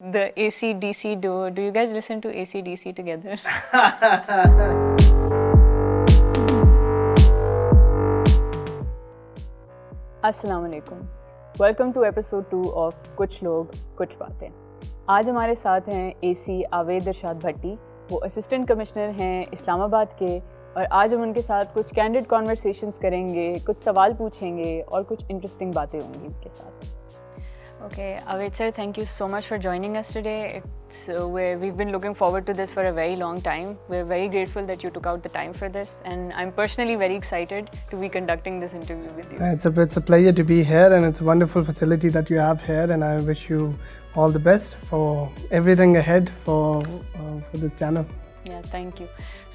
The AC/DC duo. Do you guys listen to AC/DC together? अस्सलाम वालेकुम। Welcome to episode 2 of कुछ लोग कुछ बातें। आज हमारे साथ हैं AC आवेद इरशाद भट्टी। वो असिस्टेंट कमिश्नर हैं इस्लामाबाद के, और आज हम उनके साथ कुछ कैंडिड कॉन्वर्सेशंस करेंगे, कुछ सवाल पूछेंगे और कुछ इंटरेस्टिंग बातें होंगी उनके साथ। Okay, Aved sir, thank you so much for joining us today. We've been looking forward to this for a very long time. We're very grateful that you took out the time for this, and I'm personally very excited to be conducting this interview with you. It's a pleasure to be here, and it's a wonderful facility that you have here, and I wish you all the best for everything ahead for this channel. Yeah, thank you.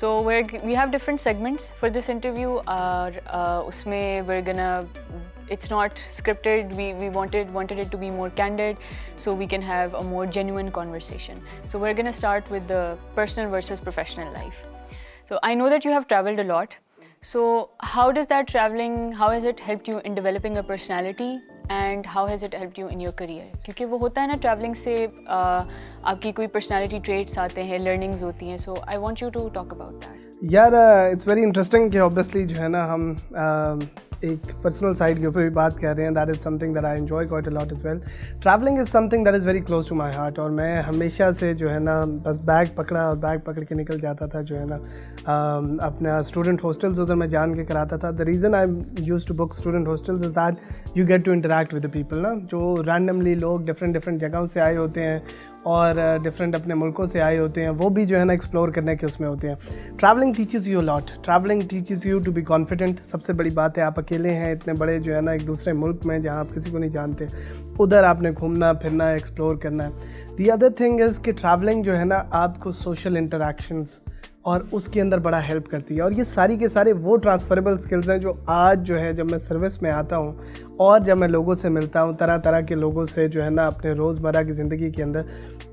So we have different segments for this interview. Usme we're gonna. It's not scripted. We wanted it to be more candid, so we can have a more genuine conversation. So we're gonna start with the personal versus professional life. So I know that you have traveled a lot. So how does that traveling? How has it helped you in developing a personality? And how has it helped you in your career? क्योंकि वो होता है ना, traveling से आपकी कोई personality traits आते हैं, learnings होती हैं. So I want you to talk about that. यार it's very interesting कि obviously जो है ना हम एक पर्सनल साइड के ऊपर भी बात कर रहे हैं. That is something that I enjoy quite a lot as well. Travelling is something that is very close to my heart, और मैं हमेशा से जो है ना बस बैग पकड़ा और बैग पकड़ के निकल जाता था जो है ना. अपना स्टूडेंट हॉस्टल्स उधर मैं जान के कराता था. The reason I used to book student hostels is that you get to interact with the people ना, जो रैंडमली लोग डिफरेंट जगहों से आए होते हैं और डिफरेंट अपने मुल्कों से आए होते हैं, वो भी जो है ना एक्सप्लोर करने के उसमें होते हैं. Travelling teaches you lot. Travelling teaches you to be confident. सबसे बड़ी बात है, आप अकेले हैं इतने बड़े जो है ना एक दूसरे मुल्क में जहाँ आप किसी को नहीं जानते, उधर आपने घूमना फिरना एक्सप्लोर करना है. दी अदर थिंग इज़ कि ट्रैवलिंग जो है ना आपको सोशल इंटरेक्शंस और उसके अंदर बड़ा हेल्प करती है. और ये सारी के सारे वो ट्रांसफरेबल स्किल्स हैं जो आज जो है जब मैं सर्विस में आता हूँ और जब मैं लोगों से मिलता हूँ, तरह तरह के लोगों से जो है ना अपने रोज़मर्रा की ज़िंदगी के अंदर,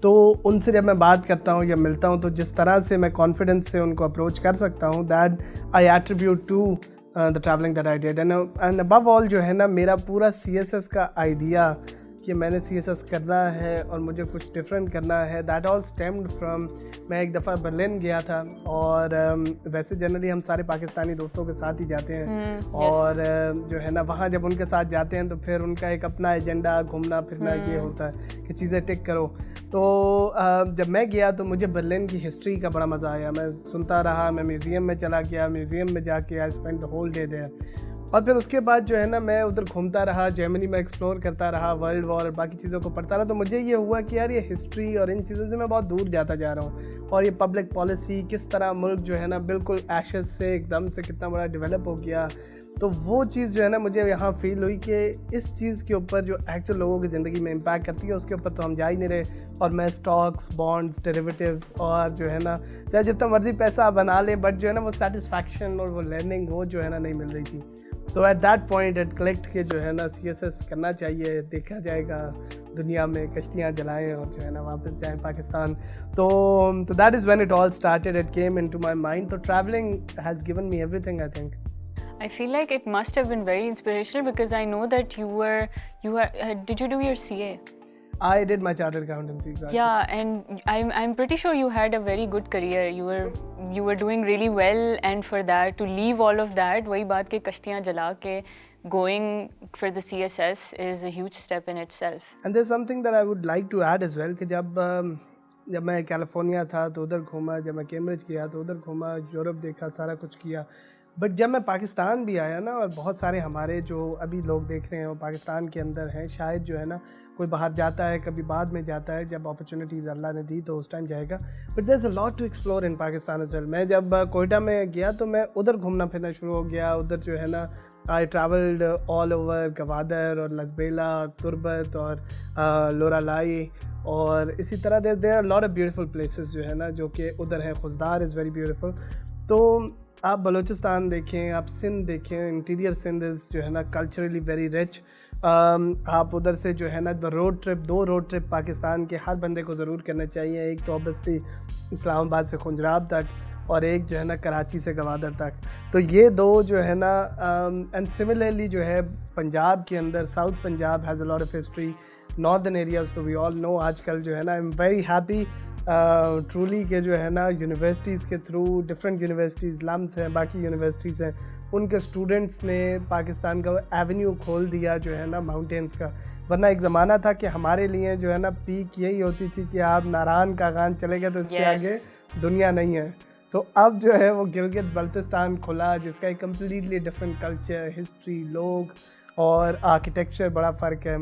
तो उनसे जब मैं बात करता हूँ या मिलता हूँ तो जिस तरह से मैं कॉन्फिडेंस से उनको अप्रोच कर सकता हूँ, that I attribute to the travelling that I did. And above all जो है ना मेरा पूरा CSS का आइडिया कि मैंने CSS करना है और मुझे कुछ डिफरेंट करना है, दैट ऑल स्टेम्ड फ्रॉम. मैं एक दफ़ा बर्लिन गया था, और वैसे जनरली हम सारे पाकिस्तानी दोस्तों के साथ ही जाते हैं. और जो है ना वहाँ जब उनके साथ जाते हैं तो फिर उनका एक अपना एजेंडा, घूमना फिरना ये होता है कि चीज़ें टिक करो. तो जब मैं गया तो मुझे बर्लिन की हिस्ट्री का बड़ा मज़ा आया. मैं सुनता रहा, मैं म्यूज़ियम में चला गया, म्यूज़ियम में जाके I spend the whole day there. और फिर उसके बाद जो है ना मैं उधर घूमता रहा, जर्मनी में एक्सप्लोर करता रहा, वर्ल्ड वॉर और बाकी चीज़ों को पढ़ता रहा. तो मुझे ये हुआ कि यार ये हिस्ट्री और इन चीज़ों से मैं बहुत दूर जाता जा रहा हूँ, और ये पब्लिक पॉलिसी किस तरह मुल्क जो है ना बिल्कुल एशेस से एकदम से कितना बड़ा डेवलप हो गया. तो वो चीज़ जो है ना मुझे यहाँ फील हुई कि इस चीज़ के ऊपर जो एक्चुअल लोगों की ज़िंदगी में इम्पैक्ट करती है उसके ऊपर तो हम जा ही नहीं रहे. और मैं स्टॉक्स, बॉन्ड्स, डेरिवेटिव्स और जो है ना चाहे जितना मर्जी पैसा बना ले, बट जो है ना वो सेटिस्फैक्शन और वो लर्निंग वो जो है ना नहीं मिल रही थी. तो at that point at collect के जो है ना CSS करना चाहिए. देखा जाएगा दुनिया में कश्तियाँ जलाएं और जो है ना वापस जाएं पाकिस्तान. तो that is when it all started. It came into my mind. तो travelling has given me everything I think. I feel like it must have been very inspirational because I know that did you do your CA? I did my chartered accountancy exam. Yeah, and I'm pretty sure you had a very good career. You were doing really well, and for that to leave all of that, वही बात के कश्तियाँ जला के going for the CSS is a huge step in itself. And there's something that I would like to add as well कि जब मैं California था तो उधर घूमा, जब मैं कैम्ब्रिज गया तो उधर घूमा, यूरोप देखा, सारा कुछ किया. बट जब मैं पाकिस्तान भी आया ना, और बहुत सारे हमारे जो अभी लोग देख रहे हैं वो पाकिस्तान के अंदर हैं, शायद जो है ना कोई बाहर जाता है, कभी बाद में जाता है, जब अपॉर्चुनिटीज़ अल्लाह ने दी तो उस टाइम जाएगा. But there is a lot to explore in Pakistan as well. मैं जब कोयटा में गया तो मैं उधर घूमना फिरना शुरू हो गया. उधर जो है ना I travelled all over Gwadar और लसबेला, तुरबत और लोरालाई, और इसी तरह there are lot of beautiful places जो है ना जो कि उधर हैं. Khuzdar is very beautiful. तो आप बलूचिस्तान देखें, आप सिंध देखें, इंटीरियर सिंध इज़ जो है ना कल्चरली वेरी रिच. आप उधर से जो है ना दो रोड ट्रिप पाकिस्तान के हर बंदे को ज़रूर करना चाहिए. एक तो ऑब्वियसली इस्लामाबाद से खुंजराब तक, और एक जो है ना कराची से गवादर तक. तो ये दो जो है ना एंड सिमिलरली जो है पंजाब के अंदर south Punjab has a lot of history. Northern areas तो वी ऑल नो आजकल जो है ना, आई एम वेरी हैप्पी ट्रूली के जो है ना यूनिवर्सिटीज़ के थ्रू, डिफरेंट यूनिवर्सिटीज़, लम्स हैं, बाकी यूनिवर्सिटीज़ हैं, उनके स्टूडेंट्स ने पाकिस्तान का एवेन्यू खोल दिया जो है ना माउंटेन्स का। वरना एक ज़माना था कि हमारे लिए जो है ना पीक यही होती थी कि आप नारायण का खान चले गए तो इससे आगे दुनिया नहीं है। तो अब जो है वो गिलगित बल्तिस्तान खुला, जिसका एक कम्प्लीटली डिफरेंट कल्चर, हिस्ट्री, लोग और आर्किटेक्चर बड़ा फ़र्क है।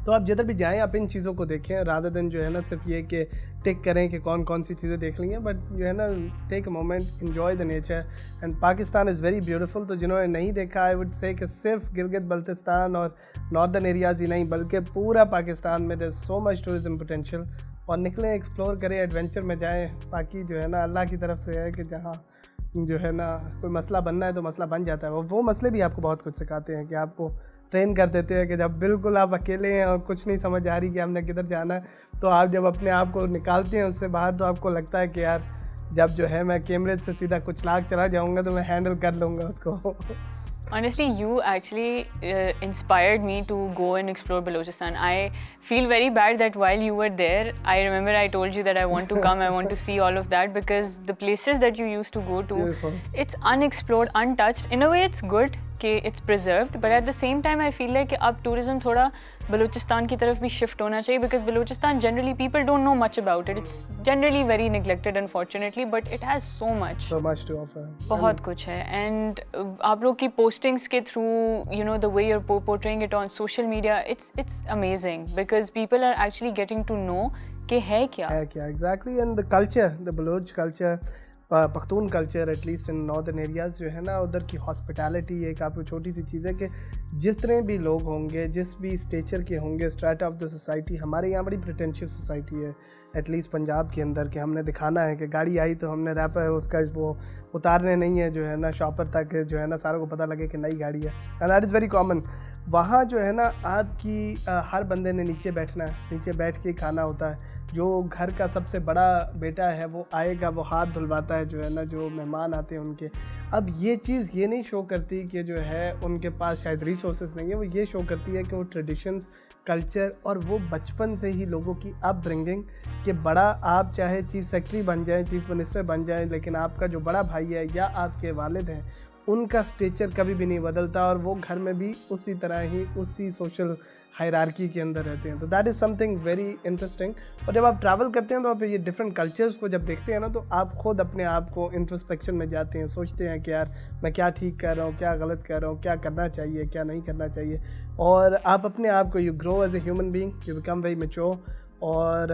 तो आप जिधर भी जाएं आप इन चीज़ों को देखें, रादर देन जो है ना सिर्फ ये कि टिक करें कि कौन कौन सी चीज़ें देख ली हैं, बट जो है ना take a moment, enjoy the nature and Pakistan is very beautiful. तो जिन्होंने नहीं देखा, आई वुड से कि सिर्फ गिलगित बल्तिस्तान और नॉर्दर्न एरियाज़ ही नहीं बल्कि पूरा पाकिस्तान में there so much tourism potential. और निकलें, एक्सप्लोर करें, एडवेंचर में जाएँ। बाकी जो है ना अल्लाह की तरफ से है कि जहाँ जो है ना कोई मसला बनना है तो मसला बन जाता है। वो मसले भी आपको बहुत कुछ सिखाते हैं कि आपको ट्रेन कर देते हैं कि जब बिल्कुल आप अकेले हैं और कुछ नहीं समझ आ रही कि हमने किधर जाना है, तो आप जब अपने आप को निकालते हैं उससे बाहर, तो आपको लगता है कि यार जब जो है मैं कैमरेज से सीधा कुछ लाख चला जाऊंगा तो मैं हैंडल कर लूँगा उसको। Honestly, you actually inspired me to go and explore Balochistan. I feel very bad that while you were there, I remember I told you that I want to come, I want to see all of that, because the places that you used to go to, Beautiful. it's unexplored, untouched. In a way, it's good कि it's preserved, but at the same time, I feel like कि अब tourism थोड़ा बलूचिस्तान की तरफ भी shift होना चाहिए, because Balochistan generally people don't know much about it. It's generally very neglected, unfortunately, but it has so much. So much to offer. बहुत कुछ है, and आप लोग की postings के through, you know, the way you're portraying it on social media, it's amazing, because people are actually getting to know कि है क्या exactly, and the culture, the Baloch culture, Pakhtun culture, at least in northern areas जो है ना, उधर की hospitality एक आपको छोटी सी चीज़ है कि जितने भी लोग होंगे, जिस भी स्टेचर के होंगे, स्ट्रेटा ऑफ द सोसाइटी, हमारे यहाँ बड़ी प्रिटेंशियस सोसाइटी है, एटलीस्ट पंजाब के अंदर, कि हमने दिखाना है कि गाड़ी आई तो हमने रैपर है उसका वो उतारने नहीं है जो है ना शॉपर तक, जो है ना सारों को पता लगे कि नई गाड़ी है, and that is very common. वहाँ जो है ना आपकी हर बंदे ने नीचे बैठना है, नीचे बैठ के खाना होता है। जो घर का सबसे बड़ा बेटा है वो आएगा, वो हाथ धुलवाता है जो है ना जो मेहमान आते हैं उनके। अब ये चीज़ ये नहीं शो करती कि जो है उनके पास शायद रिसोर्सेज नहीं है, वो ये शो करती है कि वो ट्रेडिशंस, कल्चर और वो बचपन से ही लोगों की अपब्रिंगिंग कि बड़ा आप चाहे चीफ सेक्रेटरी बन जाएं, चीफ मिनिस्टर बन जाएं, लेकिन आपका जो बड़ा भाई है या आपके वालिद हैं उनका स्टेचर कभी भी नहीं बदलता, और वो घर में भी उसी तरह ही उसी सोशल हायरार्की के अंदर रहते हैं। तो that is something very interesting. और जब आप ट्रैवल करते हैं तो आप ये डिफरेंट कल्चर्स को जब देखते हैं ना, तो आप खुद अपने आप को इंट्रोस्पेक्शन में जाते हैं, सोचते हैं कि यार मैं क्या ठीक कर रहा हूँ, क्या गलत कर रहा हूँ, क्या करना चाहिए, क्या नहीं करना चाहिए, और आप अपने आप को, you grow as a human being, you become very mature, और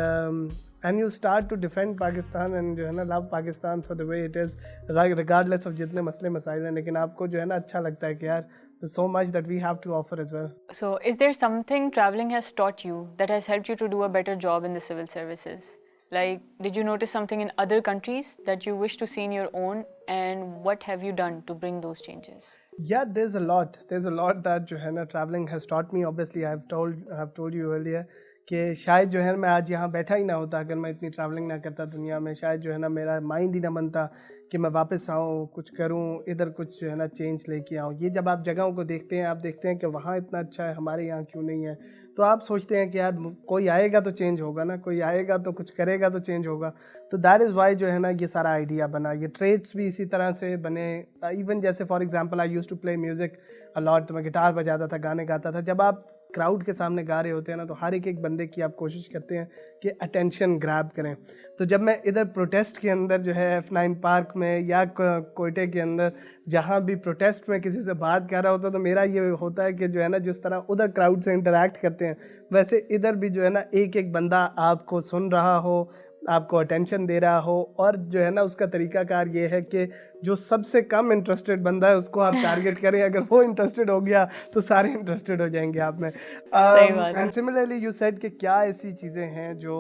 and you start to defend Pakistan and जो है ना love Pakistan for the way it is, regardless of जितने मसले मसाइल हैं, लेकिन आपको जो है ना अच्छा लगता है कि यार there's so much that we have to offer as well. So, is there something traveling has taught you that has helped you to do a better job in the civil services? Like, did you notice something in other countries that you wish to see in your own, and what have you done to bring those changes? Yeah, there's a lot. There's a lot that जो है ना traveling has taught me. Obviously, I have told you earlier कि शायद जो है मैं आज यहाँ बैठा ही ना होता अगर मैं इतनी ट्रैवलिंग ना करता दुनिया में। शायद जो है ना मेरा माइंड ही ना बनता कि मैं वापस आऊँ, कुछ करूँ, इधर कुछ जो है ना चेंज लेके आऊँ। ये जब आप जगहों को देखते हैं, आप देखते हैं कि वहाँ इतना अच्छा है, हमारे यहाँ क्यों नहीं है, तो आप सोचते हैं कि यार कोई आएगा तो चेंज होगा ना, कोई आएगा तो कुछ करेगा तो चेंज होगा। तो दैट इज़ वाई जो है ना ये सारा आइडिया बना। ये ट्रेड्स भी इसी तरह से बने। इवन जैसे for example I used to play music a lot, तो मैं गिटार बजाता था, गाने गाता था। जब आप क्राउड के सामने गा रहे होते हैं ना, तो हर एक बंदे की आप कोशिश करते हैं कि अटेंशन ग्रैब करें। तो जब मैं इधर प्रोटेस्ट के अंदर जो है F9 पार्क में या कोयटे के अंदर जहाँ भी प्रोटेस्ट में किसी से बात कर रहा होता, तो मेरा ये होता है कि जो है ना जिस तरह उधर क्राउड से इंटरेक्ट करते हैं, वैसे इधर भी जो है ना एक एक बंदा आपको सुन रहा हो, आपको अटेंशन दे रहा हो, और जो है ना उसका तरीकाकार ये है कि जो सबसे कम इंटरेस्टेड बंदा है उसको आप टारगेट करें। अगर वो इंटरेस्टेड हो गया तो सारे इंटरेस्टेड हो जाएंगे आप में। एंड सिमिलरली यू सेड कि क्या ऐसी चीज़ें हैं जो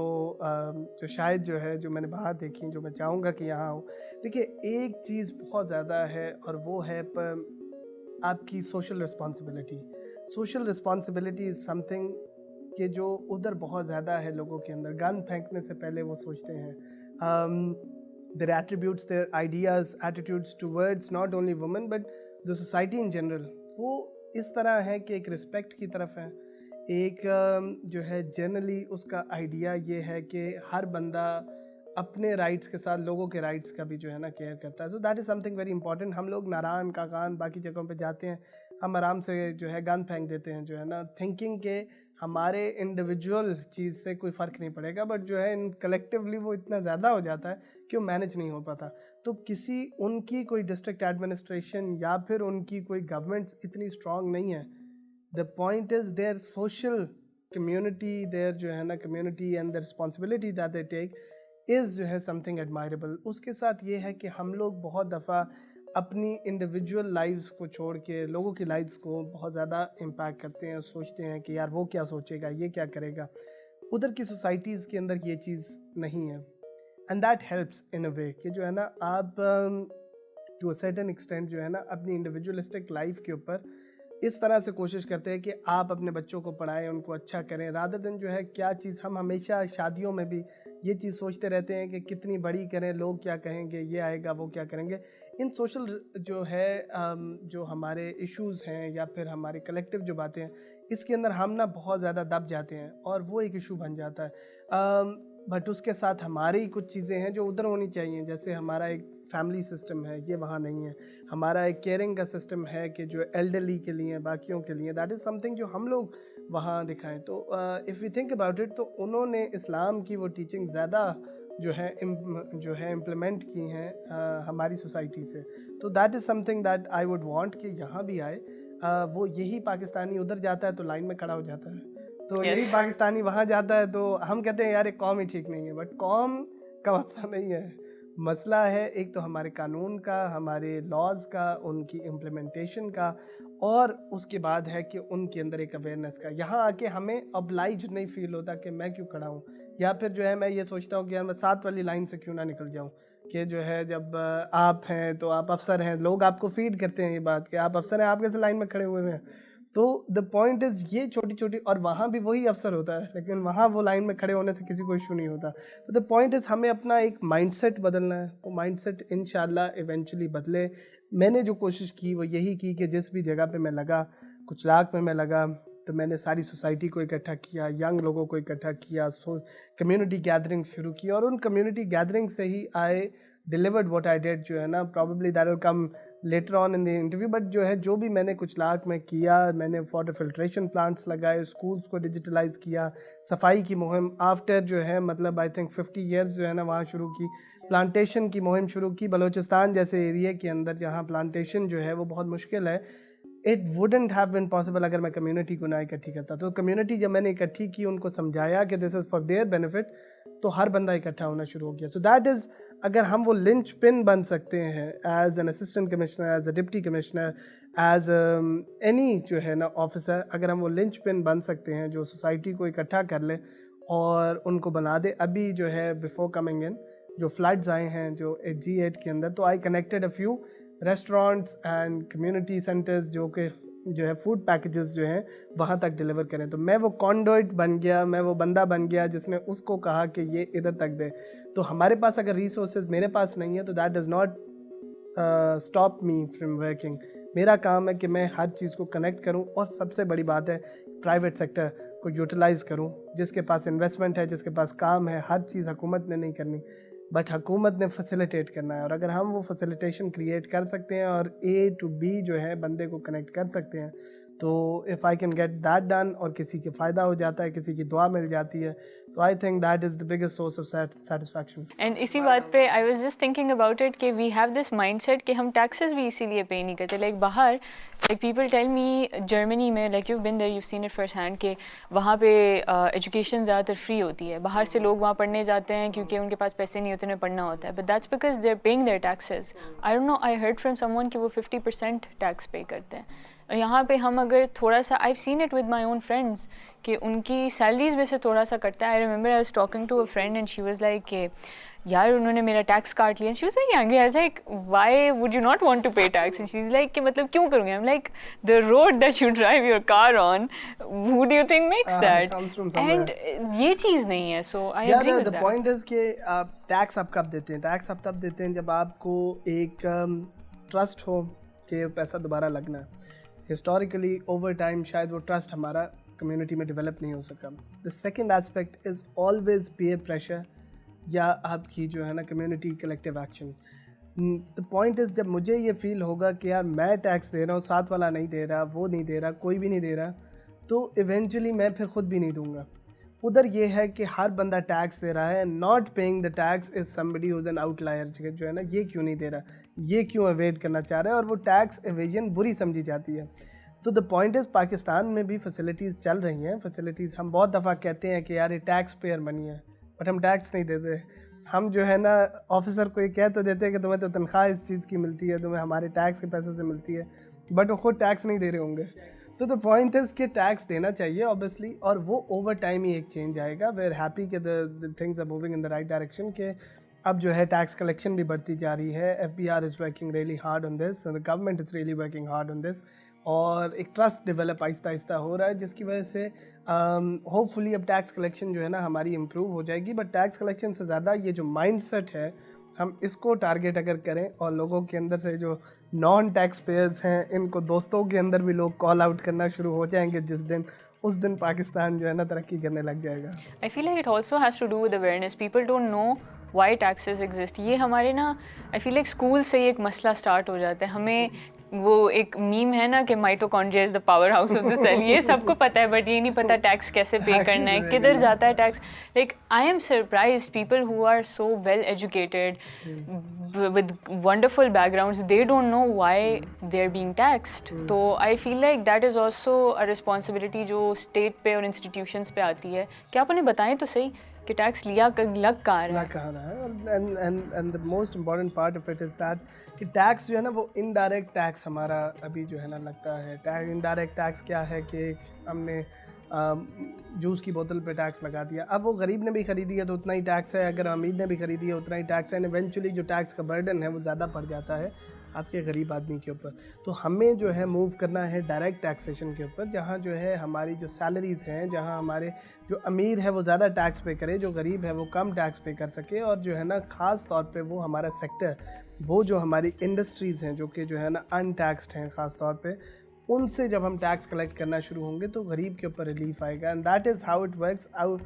शायद जो है जो मैंने बाहर देखी, जो मैं चाहूँगा कि यहाँ हो। देखिए, एक चीज़ बहुत ज़्यादा है और वो है आपकी social responsibility. Social responsibility is something कि जो उधर बहुत ज़्यादा है लोगों के अंदर। गन फेंकने से पहले वो सोचते हैं their attributes, their ideas, attitudes towards not only women but the society in general, वो इस तरह है कि एक रिस्पेक्ट की तरफ है, एक जो है जनरली उसका आइडिया ये है कि हर बंदा अपने राइट्स के साथ लोगों के राइट्स का भी जो है ना केयर करता है. सो that is something very important. हम लोग नारायण काकान बाकी जगहों पे जाते हैं, हम आराम से जो है गंद फेंक देते हैं जो है ना, थिंकिंग के हमारे इंडिविजुअल चीज़ से कोई फ़र्क नहीं पड़ेगा, बट जो है इन कलेक्टिवली वो इतना ज़्यादा हो जाता है कि वो मैनेज नहीं हो पाता. तो किसी उनकी कोई डिस्ट्रिक्ट एडमिनिस्ट्रेशन या फिर उनकी कोई गवर्नमेंट्स इतनी स्ट्रॉन्ग नहीं है. The point is there social community, there जो है ना community and the responsibility that they take is जो है समथिंग एडमायरेबल. उसके साथ ये है कि हम लोग बहुत दफ़ा अपनी इंडिविजुअल लाइफ्स को छोड़ के लोगों की लाइफ्स को बहुत ज़्यादा इम्पैक्ट करते हैं, सोचते हैं कि यार वो क्या सोचेगा, ये क्या करेगा. उधर की सोसाइटीज़ के अंदर ये चीज़ नहीं है. And that helps in a वे कि जो है ना आप टू अ सर्टेन एक्सटेंट जो है ना अपनी इंडिविजुअलिस्टिक लाइफ के ऊपर इस तरह से कोशिश करते हैं कि आप अपने बच्चों को पढ़ाएं, उनको अच्छा करें, रादर देन जो है क्या चीज़ हम हमेशा शादियों में भी ये चीज़ सोचते रहते हैं कि कितनी बड़ी करें, लोग क्या कहेंगे, ये आएगा वो क्या करेंगे. इन सोशल जो है जो हमारे इश्यूज़ हैं या फिर हमारे कलेक्टिव जो बातें हैं, इसके अंदर हम ना बहुत ज़्यादा दब जाते हैं और वो एक इशू बन जाता है. बट उसके साथ हमारी कुछ चीज़ें हैं जो उधर होनी चाहिए. जैसे हमारा एक फैमिली सिस्टम है, ये वहाँ नहीं है. हमारा एक केयरिंग का सिस्टम है कि जो एल्डरली के लिए, बाकियों के लिए, दैट इज़ समथिंग जो हम लोग वहाँ दिखाएं. तो if we think about it, तो उन्होंने इस्लाम की वो टीचिंग ज़्यादा जो है इम्प्लीमेंट की हैं हमारी सोसाइटी से. तो that is something that I would want कि यहाँ भी आए. वो यही पाकिस्तानी उधर जाता है तो लाइन में खड़ा हो जाता है, तो यही पाकिस्तानी वहाँ जाता है तो हम कहते हैं यार एक कौम ही ठीक नहीं है. बट कौम का मसला नहीं है, मसला है एक तो हमारे कानून का, हमारे लॉज का, उनकी इम्प्लीमेंटेशन का, और उसके बाद है कि उनके अंदर एक अवेयरनेस का. यहाँ आके हमें ऑब्लाइज नहीं फील होता कि मैं क्यों खड़ा हूँ, या फिर जो है मैं ये सोचता हूँ कि यार मैं 7 वाली लाइन से क्यों ना निकल जाऊँ. कि जो है जब आप हैं तो आप अफसर हैं, लोग आपको फीड करते हैं ये बात कि आप अफसर हैं, आप कैसे लाइन में खड़े हुए हैं. तो द पॉइंट इज़ ये छोटी छोटी, और वहाँ भी वही अफसर होता है लेकिन वहाँ वो लाइन में खड़े होने से किसी को इशू नहीं होता. तो द पॉइंट इज़ हमें अपना एक माइंडसेट बदलना है. वो माइंडसेट इंशाल्लाह इवेंचुअली बदले. मैंने जो कोशिश की वो यही की कि जिस भी जगह पे मैं लगा, कुछ लाख में मैं लगा, तो मैंने सारी सोसाइटी को इकट्ठा किया, यंग लोगों को इकट्ठा किया, कम्युनिटी गैदरिंग्स शुरू की, और उन कम्युनिटी गैदरिंग से ही I delivered what I did. जो है ना probably that will come later on in the interview. But जो है जो भी मैंने कुछ लाख में किया, मैंने वाटर फिल्ट्रेशन प्लांट्स लगाए, स्कूल्स को डिजिटलाइज किया, सफाई की मुहिम आफ्टर जो है मतलब आई थिंक 50 ईयर्स जो है ना वहाँ शुरू की, प्लांटेशन की मुहिम शुरू की बलूचिस्तान जैसे एरिया के अंदर जहाँ प्लांटेशन जो है वो बहुत मुश्किल है. It wouldn't have been possible अगर मैं कम्युनिटी को ना इकट्ठी करता. तो कम्युनिटी जब मैंने इकट्ठी की, उनको समझाया कि this is for their benefit, तो हर बंदा इकट्ठा होना शुरू हो गया. सो दैट इज़, अगर हम वो लिंच पिन बन सकते हैं as an assistant commissioner, as a deputy commissioner, as any जो है ना ऑफिसर, अगर हम वो लिंच पिन बन सकते हैं जो सोसाइटी को इकट्ठा कर ले और उनको बना दे. अभी जो है बिफोर कमिंग इन जो फ्लड्स आए हैं जो G8 के अंदर, तो I connected a few restaurants and community centres जो कि जो है फूड पैकेजेस जो हैं वहाँ तक डिलीवर करें. तो मैं वो कॉन्डोइट बन गया, मैं वो बंदा बन गया जिसने उसको कहा कि ये इधर तक दे. तो हमारे पास अगर रिसोर्सेज मेरे पास नहीं है तो that does not stop me from working. मेरा काम है कि मैं हर चीज़ को कनेक्ट करूं, और सबसे बड़ी बात है प्राइवेट सेक्टर को यूटिलाइज़ करूं. जिसके पास इन्वेस्टमेंट है, जिसके पास काम है, हर चीज़ हुकूमत ने नहीं करनी बट हुकूमत ने फैसिलिटेट करना है. और अगर हम वो फैसिलिटेशन क्रिएट कर सकते हैं और A to B जो है बंदे को कनेक्ट कर सकते हैं, तो if I can get that done, और किसी के फ़ायदा हो जाता है, किसी की दुआ मिल जाती है, तो I think that is the biggest source of satisfaction. And इसी बात पे I was just thinking about it कि वी हैव दिस माइंडसेट कि हम टैक्सेस भी इसीलिए पे नहीं करते. लाइक बाहर, like people tell me Germany में, like you been there, you seen it first hand, कि वहाँ पे एजुकेशन ज़्यादातर फ्री होती है. बाहर से लोग वहाँ पढ़ने जाते हैं क्योंकि उनके पास पैसे नहीं होते, उन्हें पढ़ना होता है. But that's because they are paying their taxes. I don't know, I heard from someone कि वो 50% टैक्स पे करते हैं. और यहाँ पे हम अगर थोड़ा सा, I have seen it with my own friends कि उनकी सैलरीज में से थोड़ा सा कटता है. I remember I was talking to a friend and she was like कि यार उन्होंने मेरा टैक्स काट लिया. She was very angry. I was like why would you not want to pay tax? And she is like कि मतलब क्यों करूँगी? I am like the road that you drive your car on, who do you think makes that? And ये चीज़ नहीं है. So I agree with that. The point is कि आप टैक्स आप कब देते हैं? टैक्स आप तब देते हैं जब आपको एक ट्रस्ट हो कि पैसा दोबारा लगना है. हिस्टोरिकली ओवर टाइम शायद वो ट्रस्ट हमारा कम्युनिटी में डेवलप नहीं हो सका। The second aspect is always peer pressure या आपकी जो है ना community collective action. The point is जब मुझे ये फील होगा कि यार मैं टैक्स दे रहा हूँ, साथ वाला नहीं दे रहा, वो नहीं दे रहा, कोई भी नहीं दे रहा, तो इवेंचुअली मैं फिर ख़ुद भी नहीं दूंगा। उधर ये है कि हर बंदा टैक्स दे रहा है, not paying the tax is somebody who's an outlier, जो है ना ये क्यों नहीं दे रहा, ये क्यों अवेड करना चाह रहा है, और वो टैक्स एवेजन बुरी समझी जाती है। तो द पॉइंट इज़ पाकिस्तान में भी फैसिलिटीज़ चल रही हैं, फैसिलिटीज़ हम बहुत दफ़ा कहते हैं कि यार ये टैक्स पेयर मनी है, बट हम टैक्स नहीं देते। हम जो है ना ऑफिसर को ये कह तो देते हैं कि तुम्हें तो तनख्वाह इस चीज़ की मिलती है, तुम्हें हमारे टैक्स के पैसों से मिलती है, बट वो खुद टैक्स नहीं दे रहे होंगे। तो द पॉइंट इज़ कि टैक्स देना चाहिए ऑब्वियसली, और वो ओवर टाइम ही एक चेंज आएगा। वी आर हैप्पी कि the things are moving in the right direction, कि अब जो है टैक्स कलेक्शन भी बढ़ती जा रही है। FBR is working really hard on this, the government is really working hard on this, और एक ट्रस्ट डेवलप आहिस्ता आहिस्ता हो रहा है, जिसकी वजह से होपफुली अब टैक्स कलेक्शन जो है ना हमारी इम्प्रूव हो जाएगी। बट टैक्स कलेक्शन से ज़्यादा ये जो माइंडसेट है, हम इसको टारगेट अगर करें और लोगों के अंदर से जो नॉन टैक्स पेयर्स हैं, इनको दोस्तों के अंदर भी लोग कॉल आउट करना शुरू हो जाएंगे जिस दिन, उस दिन पाकिस्तान जो है ना तरक्की करने लग जाएगा। I feel like it also has to do with awareness. People don't know why taxes exist. ये हमारे ना I feel like स्कूल से ही एक मसला स्टार्ट हो जाता है। हमें वो एक मीम है ना कि mitochondria is the powerhouse of the cell, ये सबको पता है, बट ये नहीं पता टैक्स कैसे पे करना है, किधर जाता है tax. Like I am surprised people who are so well educated with wonderful backgrounds, they don't know why they're being taxed. तो I feel like that is also a responsibility जो state पे और institutions पे आती है। क्या आप उन्हें बताएं तो सही कि टैक्स लग कहाँ रहा है। and the most important part of it is that कि टैक्स जो है ना वो इनडायरेक्ट टैक्स हमारा अभी जो है ना लगता है। इनडायरेक्ट टैक्स क्या है कि हमने जूस की बोतल पे टैक्स लगा दिया, अब वो गरीब ने भी ख़रीदी है तो उतना ही टैक्स है, अगर अमीर ने भी ख़रीदी है उतना ही टैक्स है, एंड इवेंचुअली जो टैक्स का बर्डन है वो ज़्यादा पड़ जाता है आपके गरीब आदमी के ऊपर। तो हमें जो है मूव करना है डायरेक्ट टैक्सेशन के ऊपर, जहाँ जो है हमारी जो सैलरीज़ हैं, जहाँ हमारे जो अमीर है वो ज़्यादा टैक्स पे करे, जो गरीब है वो कम टैक्स पे कर सके, और जो है ना ख़ास तौर पे वो हमारा सेक्टर, वो जो हमारी इंडस्ट्रीज़ हैं जो कि जो है ना अनटैक्सड हैं ख़ास तौर पे, उनसे जब हम टैक्स कलेक्ट करना शुरू होंगे तो गरीब के ऊपर रिलीफ आएगा। And that is how it works out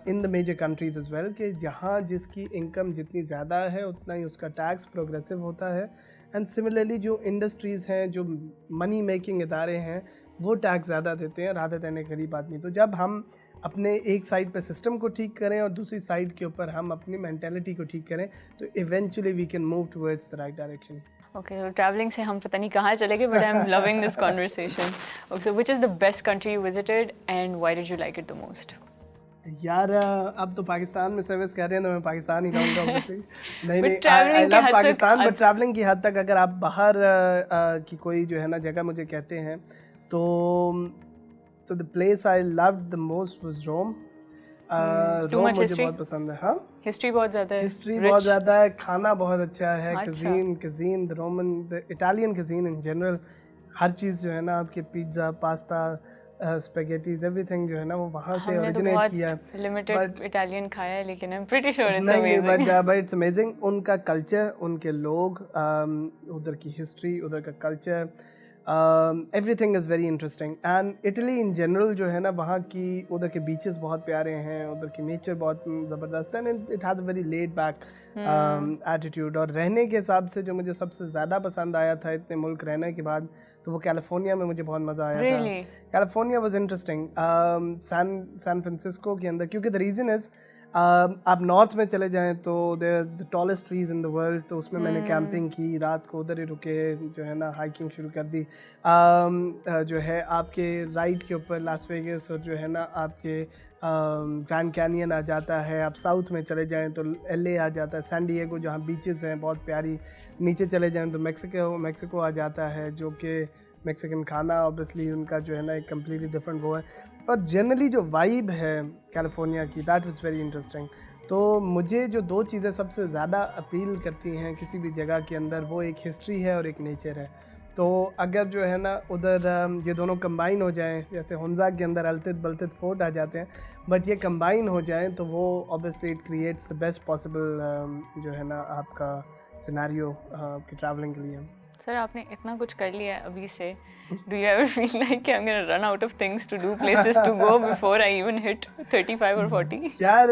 in the major countries as well, कि जहाँ जिसकी इनकम जितनी ज़्यादा है उतना ही उसका टैक्स प्रोग्रेसिव होता है। एंड सिमिलरली जो इंडस्ट्रीज़ हैं, जो मनी मेकिंग इदारे हैं, वो टैक्स ज़्यादा देते हैं रादर देन गरीब आदमी। तो जब हम अपने एक साइड पे सिस्टम को ठीक करें और दूसरी साइड के ऊपर हम अपनी मेंटालिटी को ठीक करें, तो eventually we can move towards the right direction. Okay, so traveling से हम पता नहीं कहाँ चले गए, but I'm loving this conversation. Okay, so which is the best country you visited and why did you like it the most? यार अब तो पाकिस्तान में सर्विस कर रहे हैं तो मैं पाकिस्तान ही कहूँगा obviously। नहीं traveling I love Pakistan, but travelling की हद तक अगर आप बाहर की कोई जो है ना जगह मुझे कहते हैं तो the place I loved the most was Rome. Rome मुझे बहुत पसंद है। हाँ, हिस्ट्री बहुत ज़्यादा है, हिस्ट्री बहुत ज़्यादा है, खाना बहुत अच्छा है, cuisine the Roman the Italian cuisine in general, हर चीज़ जो है ना आपके पिज़्ज़ा, पास्ता, स्पेगेटीज, एवरीथिंग जो है ना वो वहाँ से ओरिजिनेट किया है। लिमिटेड इटालियन खाया है लेकिन I am pretty sure it's amazing. But it's amazing, उनका कल्चर, उनके लोग, उधर की हिस्ट्री, उधर का culture, everything is very interesting. And Italy in general जो है ना वहाँ की, उधर के बीचेस बहुत प्यारे हैं, उधर की नेचर बहुत ज़बरदस्त है, and it has a very laid back attitude. और रहने के हिसाब से जो मुझे सबसे ज़्यादा पसंद आया था इतने मुल्क रहने के बाद, तो वो कैलिफोर्निया में मुझे बहुत मज़ा आया था। California was interesting, San Francisco के अंदर, क्योंकि द रीज़न इज़ आप नॉर्थ में चले जाएं तो there the tallest trees in the world, तो उसमें मैंने कैंपिंग की, रात को उधर ही रुके, जो है ना हाइकिंग शुरू कर दी। जो है आपके राइट के ऊपर लास वेगास, और जो है ना आपके ग्रैंड कैनियन आ जाता है, आप साउथ में चले जाएं तो LA आ जाता है, सैन डिएगो जहाँ बीचेस हैं बहुत प्यारी, नीचे चले जाएं तो मैक्सिको आ जाता है, जो कि मैक्सिकन खाना ऑब्वियसली उनका जो है ना एक कम्प्लीटली डिफरेंट वो है। और जनरली जो वाइब है कैलिफोर्निया की, दैट वाज वेरी इंटरेस्टिंग। तो मुझे जो दो चीज़ें सबसे ज़्यादा अपील करती हैं किसी भी जगह के अंदर, वो एक हिस्ट्री है और एक नेचर है। तो अगर जो है ना उधर ये दोनों कंबाइन हो जाएं, जैसे हुंजा के अंदर अलतित बलतित फोर्ट आ जाते हैं, बट ये कंबाइन हो जाएं तो वो obviously it creates the best possible जो है ना आपका सिनेरियो आपकी ट्रैवलिंग के लिए। सर आपने इतना कुछ कर लिया है अभी से. Do you ever feel like I'm gonna run out of things to do, places to go before I even hit 35 or 40? यार